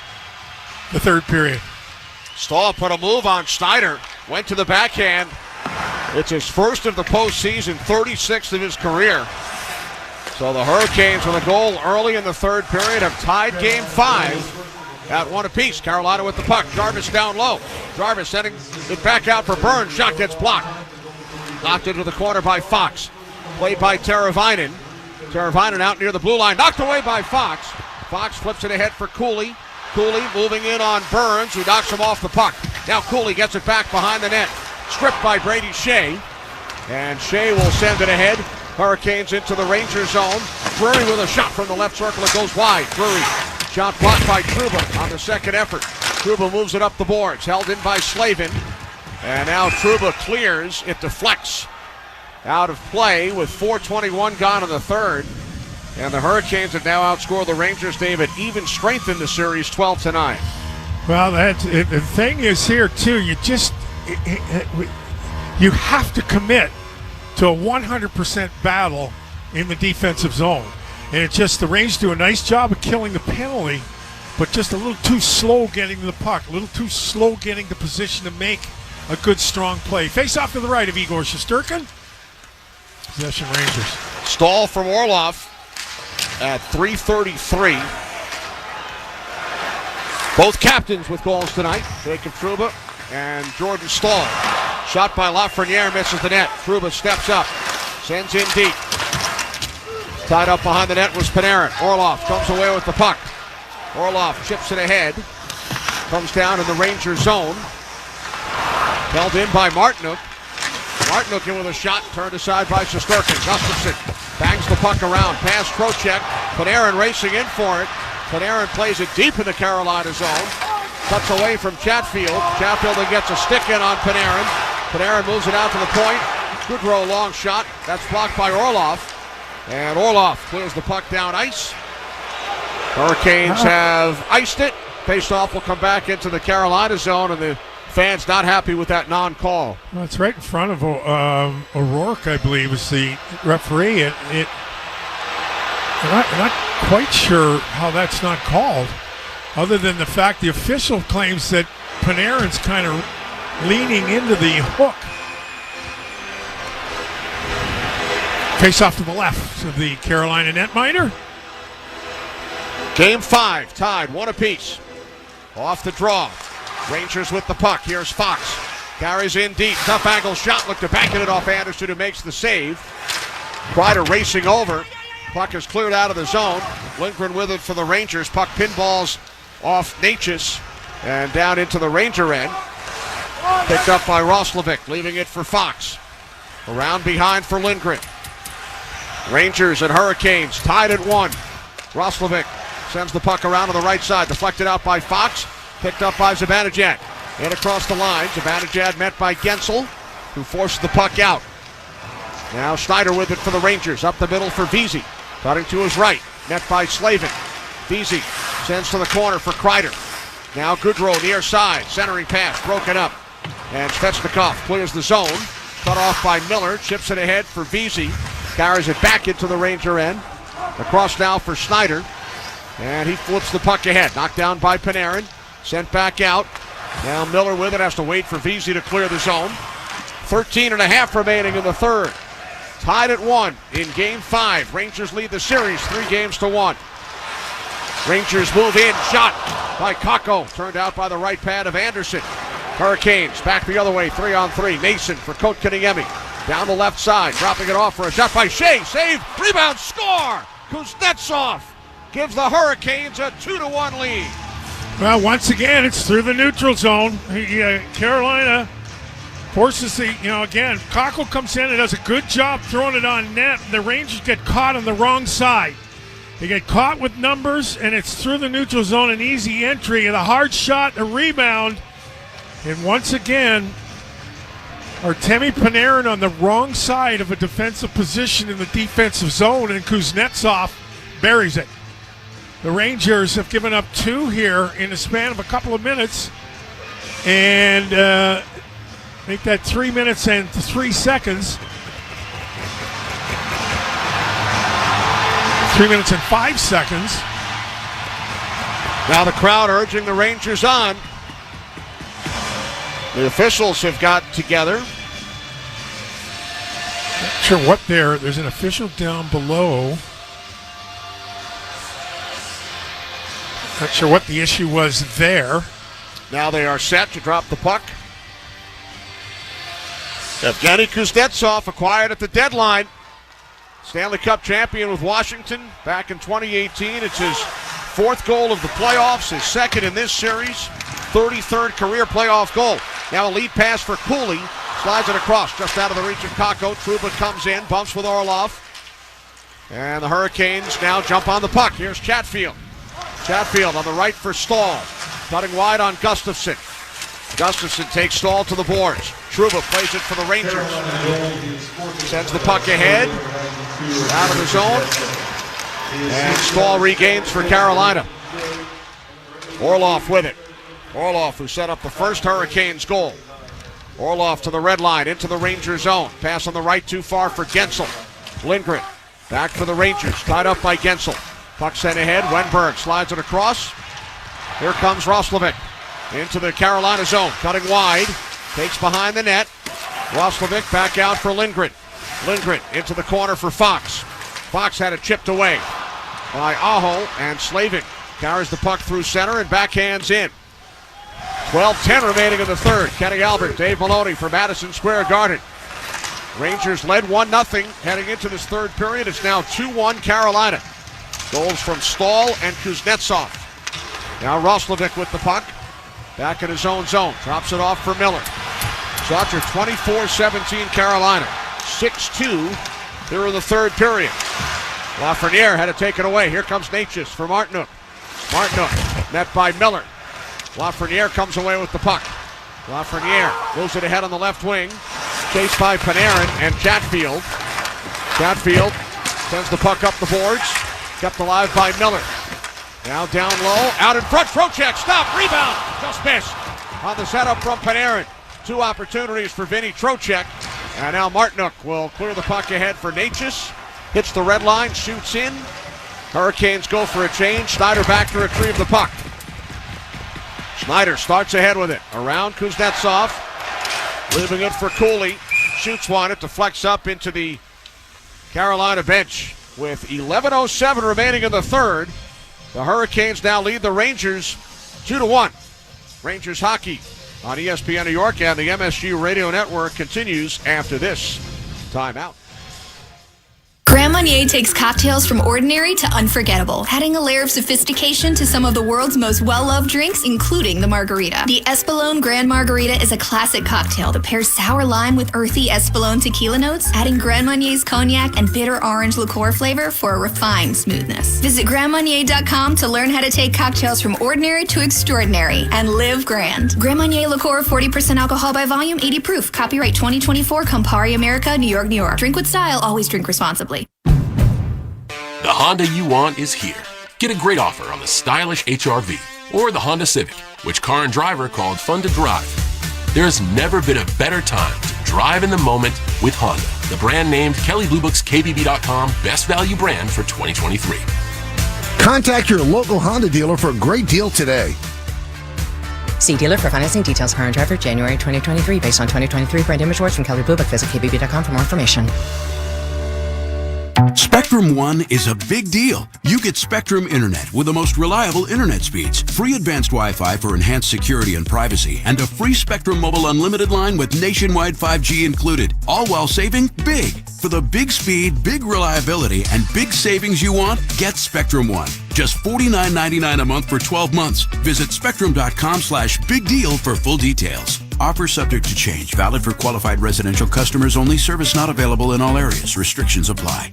the third period. Staal put a move on Snyder, went to the backhand. It's his first of the postseason, 36th of his career. So the Hurricanes with a goal early in the third period have tied Game 5 at 1 apiece. Carolina with the puck. Jarvis down low. Jarvis sending it back out for Burns. Shot gets blocked. Knocked into the corner by Fox. Played by Teravainen. Teravainen out near the blue line. Knocked away by Fox. Fox flips it ahead for Cooley. Cooley moving in on Burns, who knocks him off the puck. Now Cooley gets it back behind the net. Stripped by Brady Shea. And Shea will send it ahead. Hurricanes into the Ranger zone. Drury with a shot from the left circle. It goes wide. Drury. Shot blocked by Trouba on the second effort. Trouba moves it up the boards. Held in by Slavin. And now Trouba clears. It deflects out of play with 4:21 gone in the third. And the Hurricanes have now outscored the Rangers. They have even strengthened the series 12-9. Well, the thing is here, too, you have to commit to a 100% battle in the defensive zone. And it's just the Rangers do a nice job of killing the penalty, but just a little too slow getting to the puck, a little too slow getting the position to make a good, strong play. Face off to the right of Igor Shesterkin. Possession Rangers. Staal from Orlov at 3:33. Both captains with goals tonight. Jacob Trouba and Jordan Staal. Shot by Lafreniere, misses the net. Trouba steps up, sends in deep. Tied up behind the net was Panarin. Orlov comes away with the puck. Orlov chips it ahead. Comes down in the Ranger zone. Held in by Martinook. Martinook in with a shot, turned aside by Shesterkin. Gustafsson bangs the puck around, past Trocheck. Panarin racing in for it. Panarin plays it deep in the Carolina zone. Cuts away from Chatfield. Chatfield then gets a stick in on Panarin. Panarin moves it out to the point. Goodrow long shot. That's blocked by Orlov. And Orlov clears the puck down ice. Hurricanes have iced it. Faceoff will come back into the Carolina zone, and the fans not happy with that non-call. Well, it's right in front of O'Rourke, I believe, is the referee. I'm not quite sure how that's not called, other than the fact the official claims that Panarin's kind of leaning into the hook. Face off to the left of the Carolina netminder. Game 5, tied 1 apiece. Off the draw. Rangers with the puck. Here's Fox. Carries in deep. Tough angle shot. Looked to bank it off Anderson, who makes the save. Kreider racing over. Puck is cleared out of the zone. Lindgren with it for the Rangers. Puck pinballs off Natchez and down into the Ranger end. Picked up by Roslovic, leaving it for Fox. Around behind for Lindgren. Rangers and Hurricanes tied at 1. Roslovic sends the puck around to the right side. Deflected out by Fox. Picked up by Zibanejad. And across the line. Zibanejad met by Gensel, who forced the puck out. Now Snyder with it for the Rangers. Up the middle for Vesey. Cutting to his right. Met by Slavin. Vesey sends to the corner for Kreider. Now Goodrow near side. Centering pass. Broken up. And Svechnikov clears the zone. Cut off by Miller. Chips it ahead for Vesey. Carries it back into the Ranger end. Across now for Snyder. And he flips the puck ahead. Knocked down by Panarin. Sent back out. Now Miller with it. Has to wait for Vesey to clear the zone. 13.5 remaining in the third. Tied at 1 in Game 5. Rangers lead the series 3-1. Rangers move in. Shot by Kakko. Turned out by the right pad of Anderson. Hurricanes back the other way. 3-on-3. Nason for Kotkaniemi. Down the left side. Dropping it off for a shot by Shea. Save. Rebound. Score. Kuznetsov gives the Hurricanes a 2-1 lead. Well, once again, it's through the neutral zone. Carolina forces again, Kakko comes in and does a good job throwing it on net. The Rangers get caught on the wrong side. They get caught with numbers, and it's through the neutral zone, an easy entry, and a hard shot, a rebound. And once again, Artemi Panarin on the wrong side of a defensive position in the defensive zone, and Kuznetsov buries it. The Rangers have given up 2 here in the span of a couple of minutes, and make that 3 minutes and 3 seconds. 3 minutes and 5 seconds. Now the crowd urging the Rangers on. The officials have got together. Not sure what there's an official down below. Not sure what the issue was there. Now they are set to drop the puck. Evgeny Kuznetsov acquired at the deadline. Stanley Cup champion with Washington back in 2018. It's his 4th goal of the playoffs, his 2nd in this series, 33rd career playoff goal. Now a lead pass for Cooley. Slides it across, just out of the reach of Kakko. Trouba comes in, bumps with Orlov. And the Hurricanes now jump on the puck. Here's Chatfield. Chatfield on the right for Stahl. Cutting wide on Gustafsson. Gustafsson takes Stahl to the boards. Trouba plays it for the Rangers. Sends the puck ahead. Out of the zone. And Stahl regains for Carolina. Orlov with it. Orlov, who set up the first Hurricanes goal. Orlov to the red line, into the Ranger zone. Pass on the right, too far for Gensel. Lindgren, back for the Rangers, tied up by Gensel. Puck sent ahead, Wenberg slides it across. Here comes Roslovic into the Carolina zone, cutting wide, takes behind the net. Roslovic back out for Lindgren. Lindgren into the corner for Fox. Fox had it chipped away by Aho, and Slavin carries the puck through center and backhands in. 12-10 remaining in the third. Kenny Albert, Dave Maloney for Madison Square Garden. Rangers led 1-0 heading into this third period. It's now 2-1 Carolina. Goals from Stahl and Kuznetsov. Now Roslovic with the puck. Back in his own zone. Drops it off for Miller. Shots are 24-17 Carolina. 6-2 here in the third period. Lafreniere had to take it away. Here comes Natchez for Martinook. Martinook met by Miller. Lafreniere comes away with the puck. Lafreniere moves it ahead on the left wing. Chased by Panarin and Chatfield. Chatfield sends the puck up the boards. Kept alive by Miller. Now down low, out in front. Trocheck, stop, rebound. Just missed on the setup from Panarin. 2 opportunities for Vinny Trocheck. And now Martinook will clear the puck ahead for Natchez. Hits the red line, shoots in. Hurricanes go for a change. Snyder back to retrieve the puck. Snyder starts ahead with it. Around Kuznetsov. Leaving it for Cooley. Shoots one. It deflects up into the Carolina bench. With 11:07 remaining in the third, the Hurricanes now lead the Rangers 2-1. Rangers hockey on ESPN New York and the MSG Radio Network continues after this timeout. Grand Marnier takes cocktails from ordinary to unforgettable, adding a layer of sophistication to some of the world's most well-loved drinks, including the margarita. The Espolòn Grand Margarita is a classic cocktail that pairs sour lime with earthy Espolòn tequila notes, adding Grand Marnier's cognac and bitter orange liqueur flavor for a refined smoothness. Visit GrandMarnier.com to learn how to take cocktails from ordinary to extraordinary and live grand. Grand Marnier liqueur, 40% alcohol by volume, 80 proof. Copyright 2024, Campari America, New York, New York. Drink with style, always drink responsibly. The Honda you want is here. Get a great offer on the stylish HR-V or the Honda Civic, which Car and Driver called fun to drive. There's never been a better time to drive in the moment with Honda, the brand named Kelley Blue Book's KBB.com Best Value Brand for 2023. Contact your local Honda dealer for a great deal today. See dealer for financing details. Car and Driver, January 2023, based on 2023 brand image awards from Kelley Blue Book. Visit KBB.com for more information. Spectrum One is a big deal. You get Spectrum Internet with the most reliable internet speeds, free advanced Wi-Fi for enhanced security and privacy, and a free Spectrum Mobile Unlimited line with nationwide 5G included, all while saving big. For the big speed, big reliability, and big savings you want, get Spectrum One. Just $49.99 a month for 12 months. Visit spectrum.com/big deal for full details. Offer subject to change. Valid for qualified residential customers only. Service not available in all areas. Restrictions apply.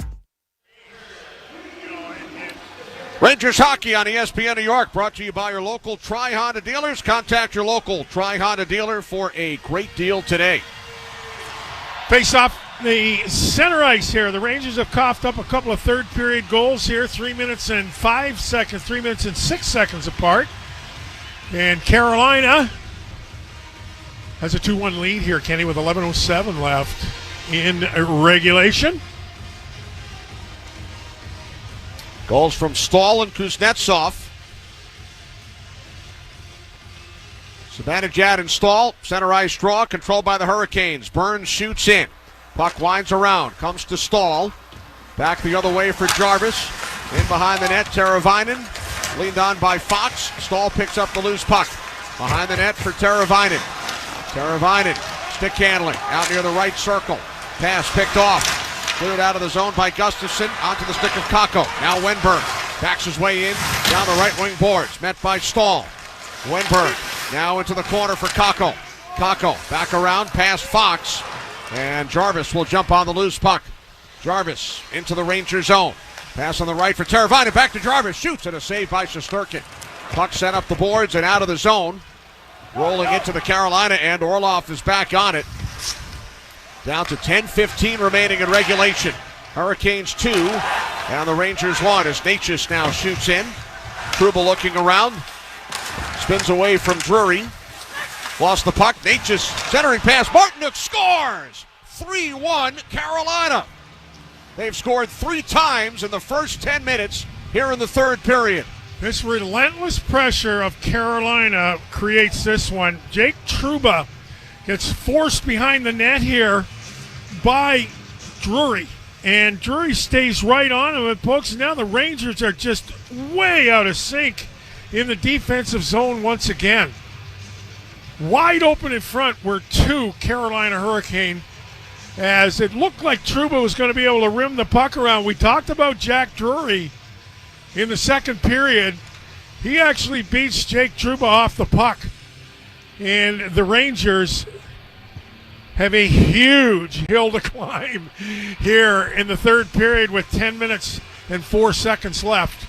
Rangers hockey on ESPN New York, brought to you by your local Tri-Honda dealers. Contact your local Tri-Honda dealer for a great deal today. Face-off the center ice here. The Rangers have coughed up a couple of third period goals here, 3 minutes and 5 seconds, 3 minutes and 6 seconds apart. And Carolina has a 2-1 lead here, Kenny, with 11:07 left in regulation. Goals from Stahl and Kuznetsov. Zibanejad and Stahl, center ice draw, controlled by the Hurricanes. Burns shoots in. Puck winds around, comes to Stahl. Back the other way for Jarvis. In behind the net, Teravainen. Leaned on by Fox. Stahl picks up the loose puck. Behind the net for Teravainen. Teravainen, stick handling, out near the right circle. Pass picked off. Cleared out of the zone by Gustafsson. Onto the stick of Kakko. Now Wenberg backs his way in. Down the right wing boards. Met by Stahl. Wenberg now into the corner for Kakko. Kakko back around past Fox. And Jarvis will jump on the loose puck. Jarvis into the Ranger zone. Pass on the right for Teravainen. Back to Jarvis. Shoots and a save by Shesterkin. Puck sent up the boards and out of the zone. Rolling into the Carolina end. Orlov is back on it. Down to 10:15 remaining in regulation. Hurricanes 2 and the Rangers 1 as Natchez now shoots in. Trouba looking around. Spins away from Drury. Lost the puck. Natchez centering pass. Martinook scores! 3-1 Carolina. They've scored 3 times in the first 10 minutes here in the third period. This relentless pressure of Carolina creates this one. Jake Trouba gets forced behind the net here by Drury. And Drury stays right on him and pokes. Now the Rangers are just way out of sync in the defensive zone once again. Wide open in front were 2 Carolina Hurricane, as it looked like Trouba was going to be able to rim the puck around. We talked about Jack Drury in the second period. He actually beats Jake Trouba off the puck. And the Rangers have a huge hill to climb here in the third period with 10 minutes and 4 seconds left.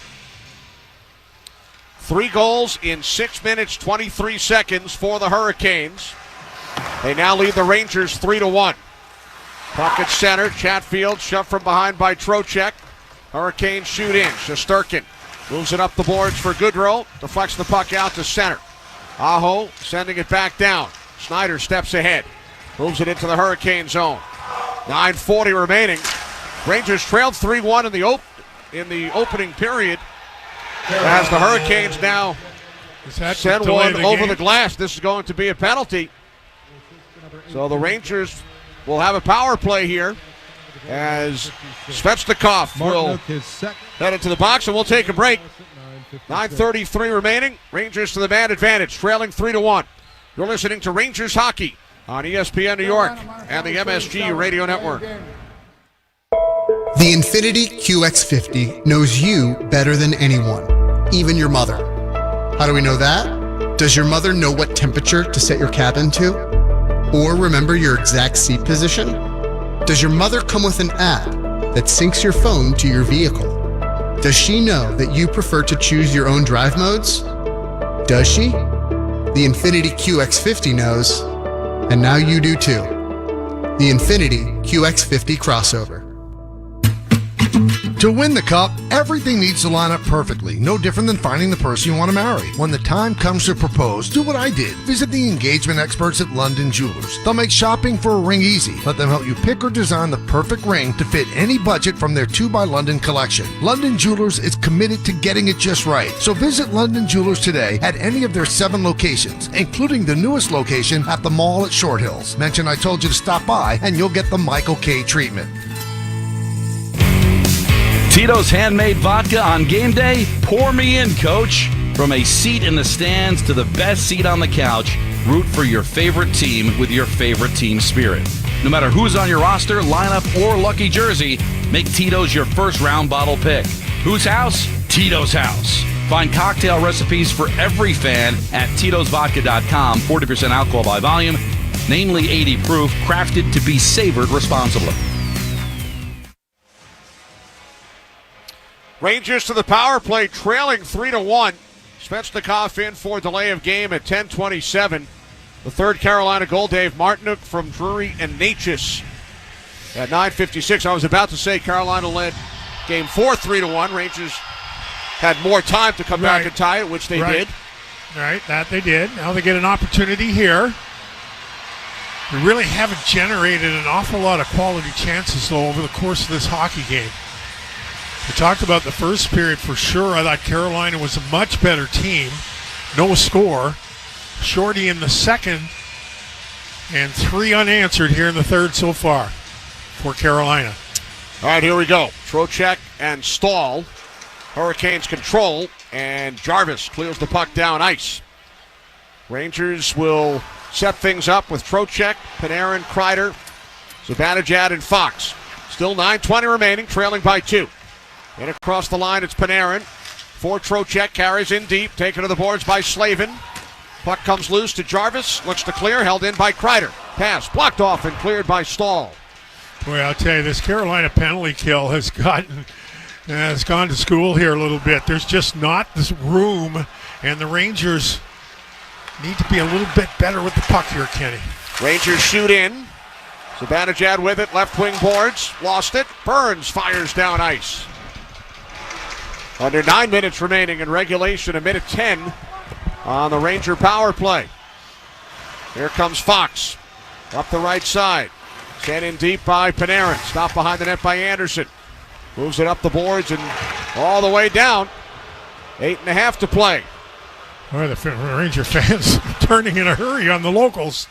3 goals in 6 minutes, 23 seconds for the Hurricanes. They now lead the Rangers 3-1. Puck at center. Chatfield shoved from behind by Trocheck. Hurricanes shoot in. Shesterkin moves it up the boards for Goodrow. Deflects the puck out to center. Aho sending it back down. Snyder steps ahead. Moves it into the Hurricane zone. 9:40 remaining. Rangers trailed 3-1 in the opening period. As the Hurricanes now send one over the glass. This is going to be a penalty. So the Rangers will have a power play here as Svechnikov will head into the box, and we'll take a break. 9:33 remaining. Rangers to the man advantage, trailing 3-1. You're listening to Rangers Hockey on ESPN New York and the MSG Radio Network. The Infiniti QX50 knows you better than anyone, even your mother. How do we know that? Does your mother know what temperature to set your cabin to? Or remember your exact seat position? Does your mother come with an app that syncs your phone to your vehicle? Does she know that you prefer to choose your own drive modes? Does she? The Infiniti QX50 knows, and now you do too. The Infiniti QX50 crossover. To win the Cup, everything needs to line up perfectly. No different than finding the person you want to marry. When the time comes to propose, do what I did. Visit the engagement experts at London Jewelers. They'll make shopping for a ring easy. Let them help you pick or design the perfect ring to fit any budget from their 2 by London collection. London Jewelers is committed to getting it just right. So visit London Jewelers today at any of their 7 locations, including the newest location at the mall at Short Hills. Mention I told you to stop by and you'll get the Michael K treatment. Tito's handmade vodka on game day? Pour me in, coach. From a seat in the stands to the best seat on the couch, root for your favorite team with your favorite team spirit. No matter who's on your roster, lineup, or lucky jersey, make Tito's your first round bottle pick. Whose house? Tito's house. Find cocktail recipes for every fan at Tito'sVodka.com. 40% alcohol by volume, namely 80 proof, crafted to be savored responsibly. Rangers to the power play, trailing 3-1. Svechnikov in for delay of game at 10:27. The third Carolina goal, Dave Martinook from Drury and Natchez. At 9:56, I was about to say Carolina led Game 4 3-1. Rangers had more time to come back and tie it, which they did. Right, that they did. Now they get an opportunity here. We really haven't generated an awful lot of quality chances, though, over the course of this hockey game. We talked about the first period for sure. I thought Carolina was a much better team. No score. Shorty in the second, and 3 unanswered here in the third so far for Carolina. All right, here we go. Trocheck and Stahl. Hurricanes control, and Jarvis clears the puck down ice. Rangers will set things up with Trocheck, Panarin, Kreider, Zibanejad, and Fox. Still 9:20 remaining, trailing by 2. And across the line, it's Panarin. For Trocheck, carries in deep, taken to the boards by Slavin. Puck comes loose to Jarvis, looks to clear, held in by Kreider. Pass blocked off and cleared by Stahl. Boy, I'll tell you, this Carolina penalty kill has gone to school here a little bit. There's just not this room, and the Rangers need to be a little bit better with the puck here, Kenny. Rangers shoot in. Zibanejad with it, left wing boards, lost it. Burns fires down ice. Under 9 minutes remaining in regulation, 1:10 on the Ranger power play. Here comes Fox up the right side. Sent in deep by Panarin. Stopped behind the net by Anderson. Moves it up the boards and all the way down. 8.5 to play. Boy, the Ranger fans turning in a hurry on the locals.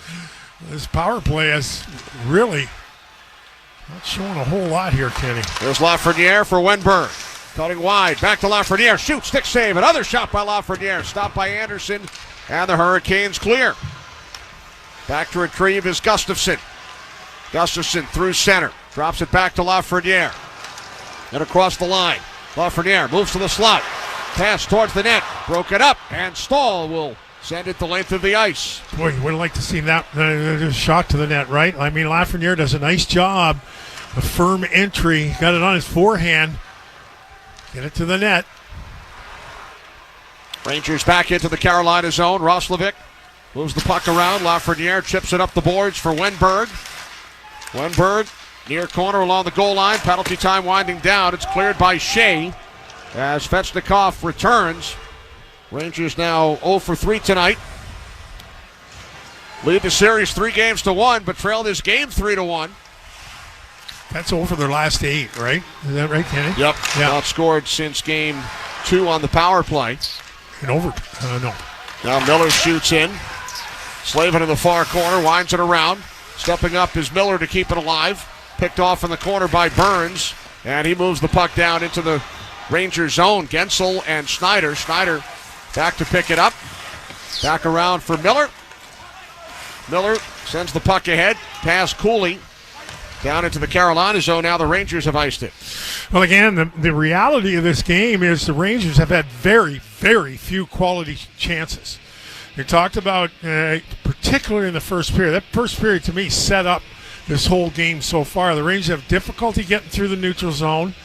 This power play is really not showing a whole lot here, Kenny. There's Lafreniere for Wenberg. Cutting wide. Back to Lafreniere. Shoot, stick save. Another shot by Lafreniere. Stopped by Anderson. And the Hurricanes clear. Back to retrieve is Gustafsson. Gustafsson through center. Drops it back to Lafreniere. And across the line. Lafreniere moves to the slot. Pass towards the net. Broken up. And Stahl will send it the length of the ice. Boy, you would like to see that shot to the net, right? I mean, Lafreniere does a nice job. A firm entry. Got it on his forehand. Get it to the net. Rangers back into the Carolina zone. Roslovic moves the puck around. Lafreniere chips it up the boards for Wenberg. Wenberg near corner along the goal line. Penalty time winding down. It's cleared by Shea as Svechnikov returns. Rangers now 0 for 3 tonight. Lead the series 3-1, but trail this game 3-1. That's over their last 8, right? Is that right, Kenny? Yep. Yeah. Not scored since game 2 on the power play. And over. No. Now Miller shoots in. Slavin in the far corner, winds it around. Stepping up is Miller to keep it alive. Picked off in the corner by Burns. And he moves the puck down into the Rangers zone. Gensel and Schneider. Schneider back to pick it up. Back around for Miller. Miller sends the puck ahead. Pass Cooley. Down into the Carolina zone. Now the Rangers have iced it. Well, again, the reality of this game is the Rangers have had very, very few quality chances. You talked about, particularly in the first period. That first period, to me, set up this whole game so far. The Rangers have difficulty getting through the neutral zone,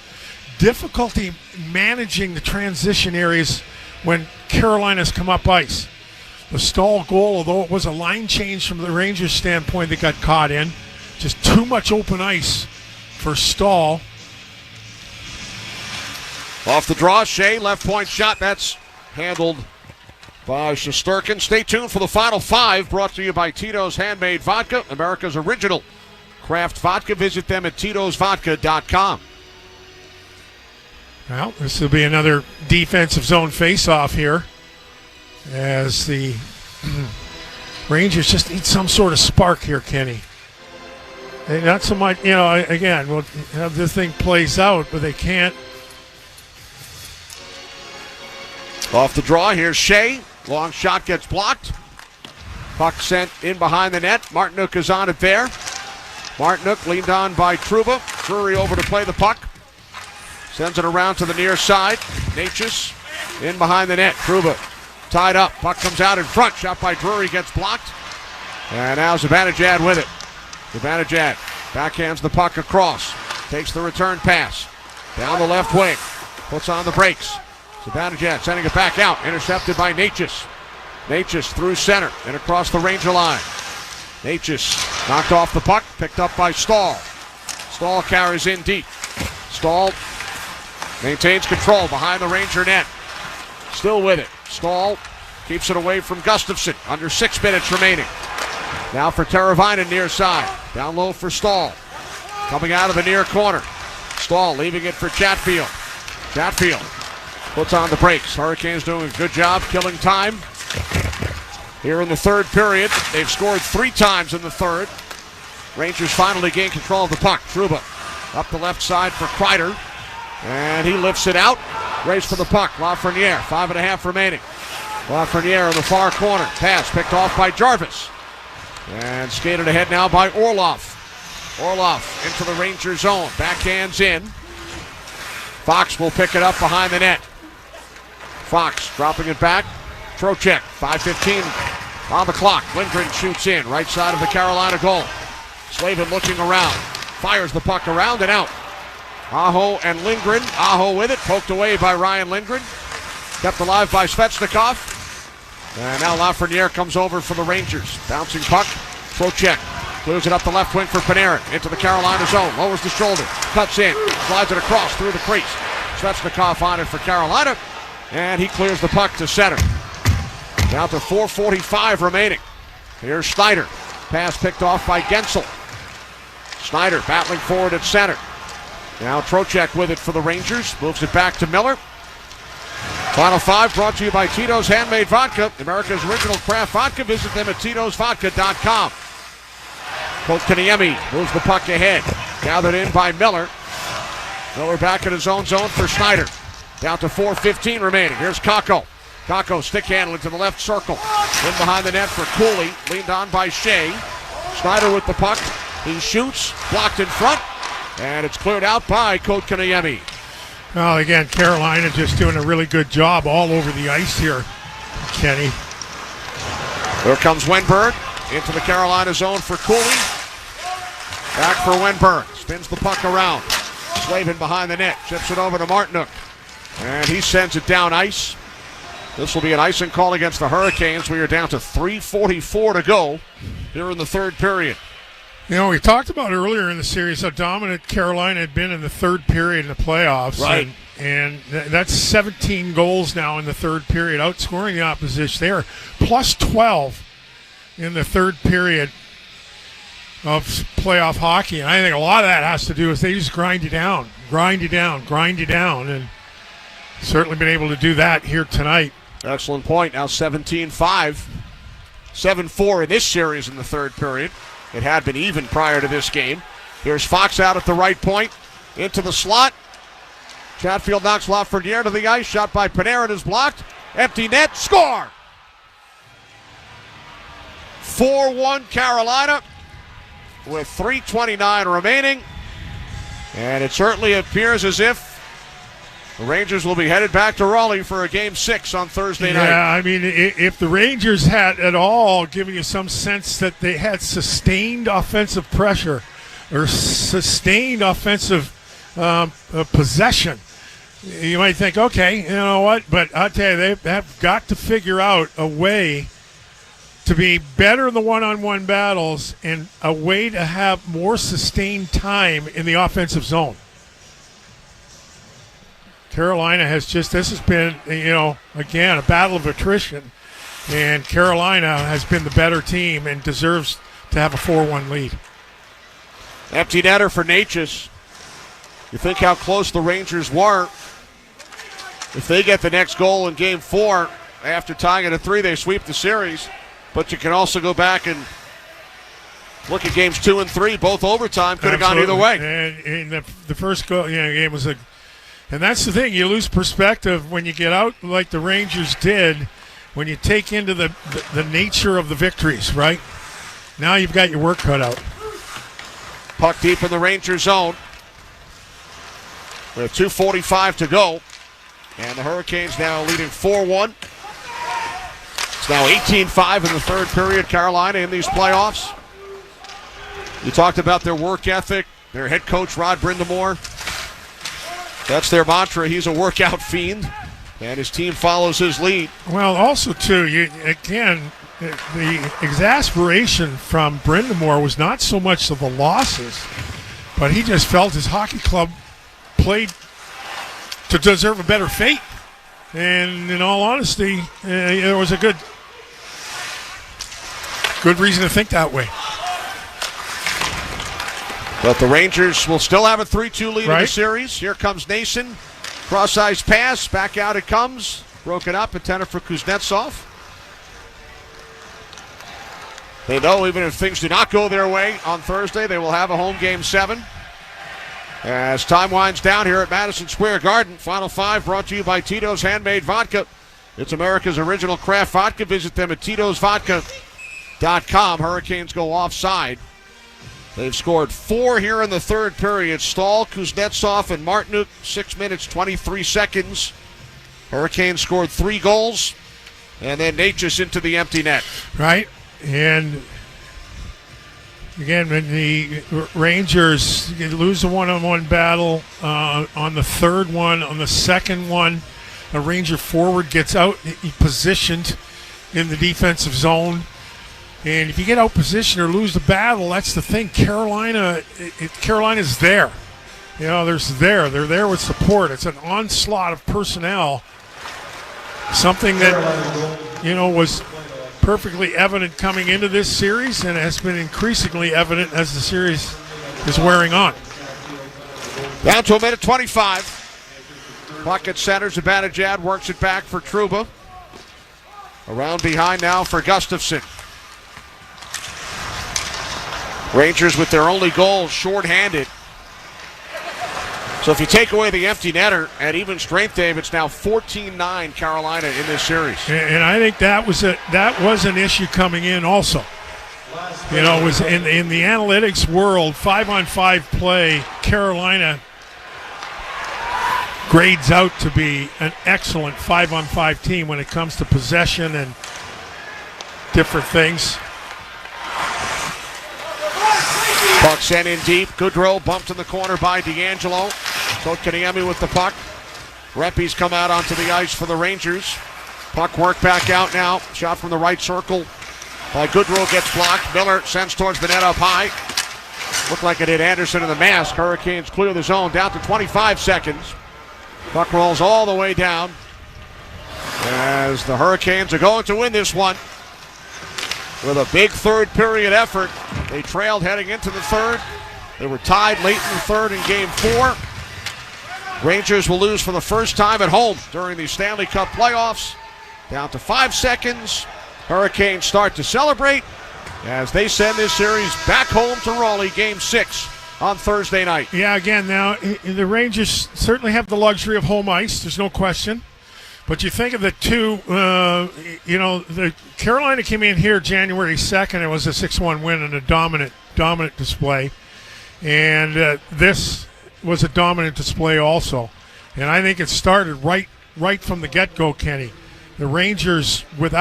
difficulty managing the transition areas when Carolina's come up ice. The Stahl goal, although it was a line change from the Rangers' standpoint, they got caught in. Just too much open ice for Stahl. Off the draw, Shea, left point shot. That's handled by Shesterkin. Stay tuned for the Final 5, brought to you by Tito's Handmade Vodka, America's original craft vodka. Visit them at titosvodka.com. Well, this will be another defensive zone face-off here as the Rangers just need some sort of spark here, Kenny. Not so much, again, well, how this thing plays out, but they can't. Off the draw, here's Shea. Long shot gets blocked. Puck sent in behind the net. Martinook is on it there. Martinook leaned on by Trouba. Drury over to play the puck. Sends it around to the near side. Natchez in behind the net. Trouba tied up. Puck comes out in front. Shot by Drury gets blocked. And now Zibanejad with it. Zibanejad backhands the puck across. Takes the return pass. Down the left wing. Puts on the brakes. Zibanejad sending it back out. Intercepted by Natchez. Natchez through center and across the Ranger line. Natchez knocked off the puck. Picked up by Stahl. Stahl carries in deep. Stahl maintains control behind the Ranger net. Still with it. Stahl keeps it away from Gustafsson. Under 6 minutes remaining. Now for Teravainen near side. Down low for Stahl. Coming out of the near corner. Stahl leaving it for Chatfield. Chatfield puts on the brakes. Hurricanes doing a good job killing time. Here in the third period, they've scored 3 times in the third. Rangers finally gain control of the puck. Trouba up the left side for Kreider. And he lifts it out. Race for the puck. Lafreniere, 5.5 remaining. Lafreniere in the far corner. Pass picked off by Jarvis. And skated ahead now by Orlov. Orlov into the Ranger zone. Backhands in. Fox will pick it up behind the net. Fox dropping it back. Trocheck, 5:15 on the clock. Lindgren shoots in. Right side of the Carolina goal. Slavin looking around. Fires the puck around and out. Aho and Lindgren. Aho with it. Poked away by Ryan Lindgren. Kept alive by Svechnikov. And now Lafreniere comes over for the Rangers. Bouncing puck. Trocheck clears it up the left wing for Panarin. Into the Carolina zone. Lowers the shoulder. Cuts in. Slides it across through the crease. Svechnikov on it for Carolina. And he clears the puck to center. Down to 4:45 remaining. Here's Schneider. Pass picked off by Gensel. Schneider battling forward at center. Now Trocheck with it for the Rangers. Moves it back to Miller. Final 5 brought to you by Tito's Handmade Vodka, America's original craft vodka. Visit them at titosvodka.com. Kotkaniemi moves the puck ahead. Gathered in by Miller. Miller back in his own zone for Schneider. Down to 4:15 remaining. Here's Kakko. Kakko stick handling to the left circle. In behind the net for Cooley. Leaned on by Shea. Schneider with the puck. He shoots. Blocked in front. And it's cleared out by Kotkaniemi. Well, again, Carolina just doing a really good job all over the ice here, Kenny. There comes Wenberg into the Carolina zone for Cooley. Back for Wenberg. Spins the puck around. Slavin behind the net. Chips it over to Martinook. And he sends it down ice. This will be an icing call against the Hurricanes. We are down to 3:44 to go here in the third period. You know, we talked about earlier in the series how dominant Carolina had been in the third period in the playoffs. Right. And that's 17 goals now in the third period, outscoring the opposition. They are plus 12 in the third period of playoff hockey. And I think a lot of that has to do with they just grind you down, and certainly been able to do that here tonight. Excellent point. Now 17-5. 7-4 in this series in the third period. It had been even prior to this game. Here's Fox out at the right point. Into the slot. Chatfield knocks Lafreniere to the ice. Shot by Panarin is blocked. Empty net. Score! 4-1 Carolina with 3:29 remaining. And it certainly appears as if the Rangers will be headed back to Raleigh for a Game 6 on Thursday night. Yeah, I mean, if the Rangers had at all given you some sense that they had sustained offensive pressure or sustained offensive possession, you might think, okay, you know what? But I'll tell you, they have got to figure out a way to be better in the one-on-one battles and a way to have more sustained time in the offensive zone. Carolina has this has been, again, a battle of attrition, and Carolina has been the better team and deserves to have a 4-1 lead. Empty netter for Natchez. You think how close the Rangers were. If they get the next goal in Game 4, after tying it at 3, they sweep the series. But you can also go back and look at Games 2 and 3, both overtime. Could have gone either way. And the first goal, game was a... And that's the thing, you lose perspective when you get out like the Rangers did, when you take into the nature of the victories, right? Now you've got your work cut out. Puck deep in the Ranger zone. We have 2:45 to go. And the Hurricanes now leading 4-1. It's now 18-5 in the third period, Carolina in these playoffs. You talked about their work ethic, their head coach, Rod Brindamore. That's their mantra. He's a workout fiend, and his team follows his lead. Well, also, too, the exasperation from Brindamore was not so much of the losses But he just felt his hockey club played to deserve a better fate. And in all honesty, there was a good reason to think that way. But the Rangers will still have a 3-2 lead in the series. Here comes Nason. Cross-ice pass. Back out it comes. Broken up. Intended for Kuznetsov. They know even if things do not go their way on Thursday, they will have a home game 7. As time winds down here at Madison Square Garden, Final 5 brought to you by Tito's Handmade Vodka. It's America's original craft vodka. Visit them at titosvodka.com. Hurricanes go offside. They've scored 4 here in the third period. Stahl, Kuznetsov, and Martinuk, 6 minutes, 23 seconds. Hurricanes scored 3 goals, and then Natchez into the empty net. Right, and again, when the Rangers lose a one-on-one battle on the third one, on the second one, a Ranger forward gets out, positioned in the defensive zone. And if you get out positioned or lose the battle, that's the thing. Carolina's there. You know, they're there with support. It's an onslaught of personnel. Something that, you know, was perfectly evident coming into this series and has been increasingly evident as the series is wearing on. Down to a minute 25. Pocket centers, Zibanejad works it back for Trouba. Around behind now for Gustafsson. Rangers with their only goal shorthanded. So if you take away the empty netter at even strength, Dave, it's now 14-9 Carolina in this series. And I think that was an issue coming in also. You know, it was in the analytics world, 5-on-5 play, Carolina grades out to be an excellent 5-on-5 team when it comes to possession and different things. Puck sent in deep. Goodrow bumped in the corner by D'Angelo. Kotkaniemi with the puck. Rempe's come out onto the ice for the Rangers. Puck worked back out now. Shot from the right circle by Goodrow gets blocked. Miller sends towards the net up high. Looked like it hit Anderson in the mask. Hurricanes clear the zone down to 25 seconds. Puck rolls all the way down as the Hurricanes are going to win this one with a big third period effort. They trailed heading into the third. They were tied late in the third in game 4. Rangers will lose for the first time at home during the Stanley Cup playoffs. Down to 5 seconds. Hurricanes start to celebrate as they send this series back home to Raleigh, game 6 on Thursday night. Yeah, again, now the Rangers certainly have the luxury of home ice. There's no question. But you think of the two, the Carolina came in here January 2nd. It was a 6-1 win and a dominant display. And this was a dominant display also. And I think it started right from the get-go, Kenny. The Rangers could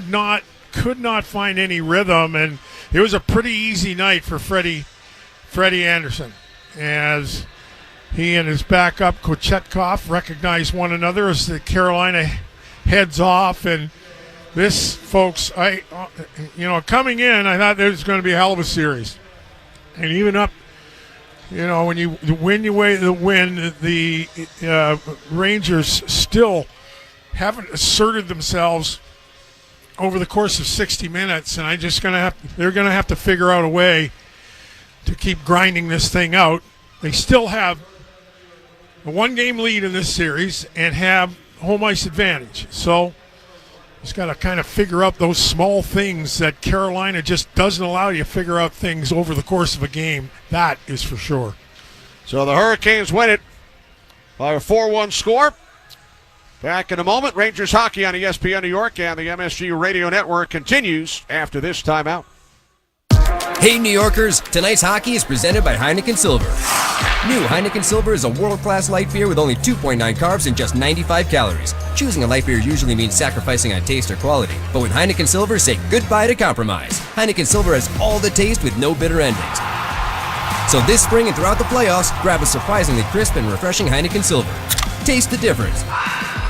not find any rhythm, and it was a pretty easy night for Freddie Anderson as he and his backup, Kochetkov, recognize one another as the Carolina heads off. And this, folks, coming in, I thought there was going to be a hell of a series. And even up, when you win your way to the win, the Rangers still haven't asserted themselves over the course of 60 minutes. And they're going to have to figure out a way to keep grinding this thing out. They still have a 1-game lead in this series and have home ice advantage. So just got to kind of figure out those small things that Carolina just doesn't allow you to figure out things over the course of a game. That is for sure. So the Hurricanes win it by a 4-1 score. Back in a moment. Rangers hockey on ESPN New York and the MSG Radio Network continues after this timeout. Hey, New Yorkers, tonight's hockey is presented by Heineken Silver. New Heineken Silver is a world-class light beer with only 2.9 carbs and just 95 calories. Choosing a light beer usually means sacrificing on taste or quality. But with Heineken Silver, say goodbye to compromise. Heineken Silver has all the taste with no bitter endings. So this spring and throughout the playoffs, grab a surprisingly crisp and refreshing Heineken Silver. Taste the difference.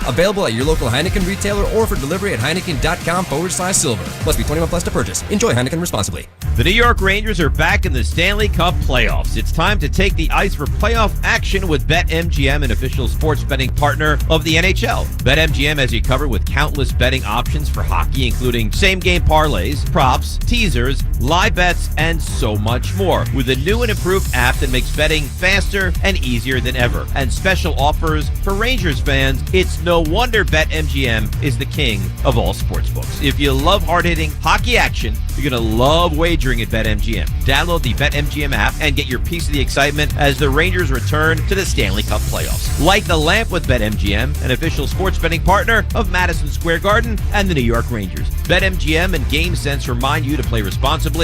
Available at your local Heineken retailer or for delivery at Heineken.com/silver. Must be 21 plus to purchase. Enjoy Heineken responsibly. The New York Rangers are back in the Stanley Cup playoffs. It's time to take the ice for playoff action with BetMGM, an official sports betting partner of the NHL. BetMGM has you covered with countless betting options for hockey, including same-game parlays, props, teasers, live bets, and so much more. With a new and improved app that makes betting faster and easier than ever. And special offers for Rangers fans. It's no wonder BetMGM is the king of all sportsbooks. If you love hard-hitting hockey action, you're going to love wagering at BetMGM. Download the BetMGM app and get your piece of the excitement as the Rangers return to the Stanley Cup playoffs. Light the lamp with BetMGM, an official sports betting partner of Madison Square Garden and the New York Rangers. BetMGM and GameSense remind you to play responsibly.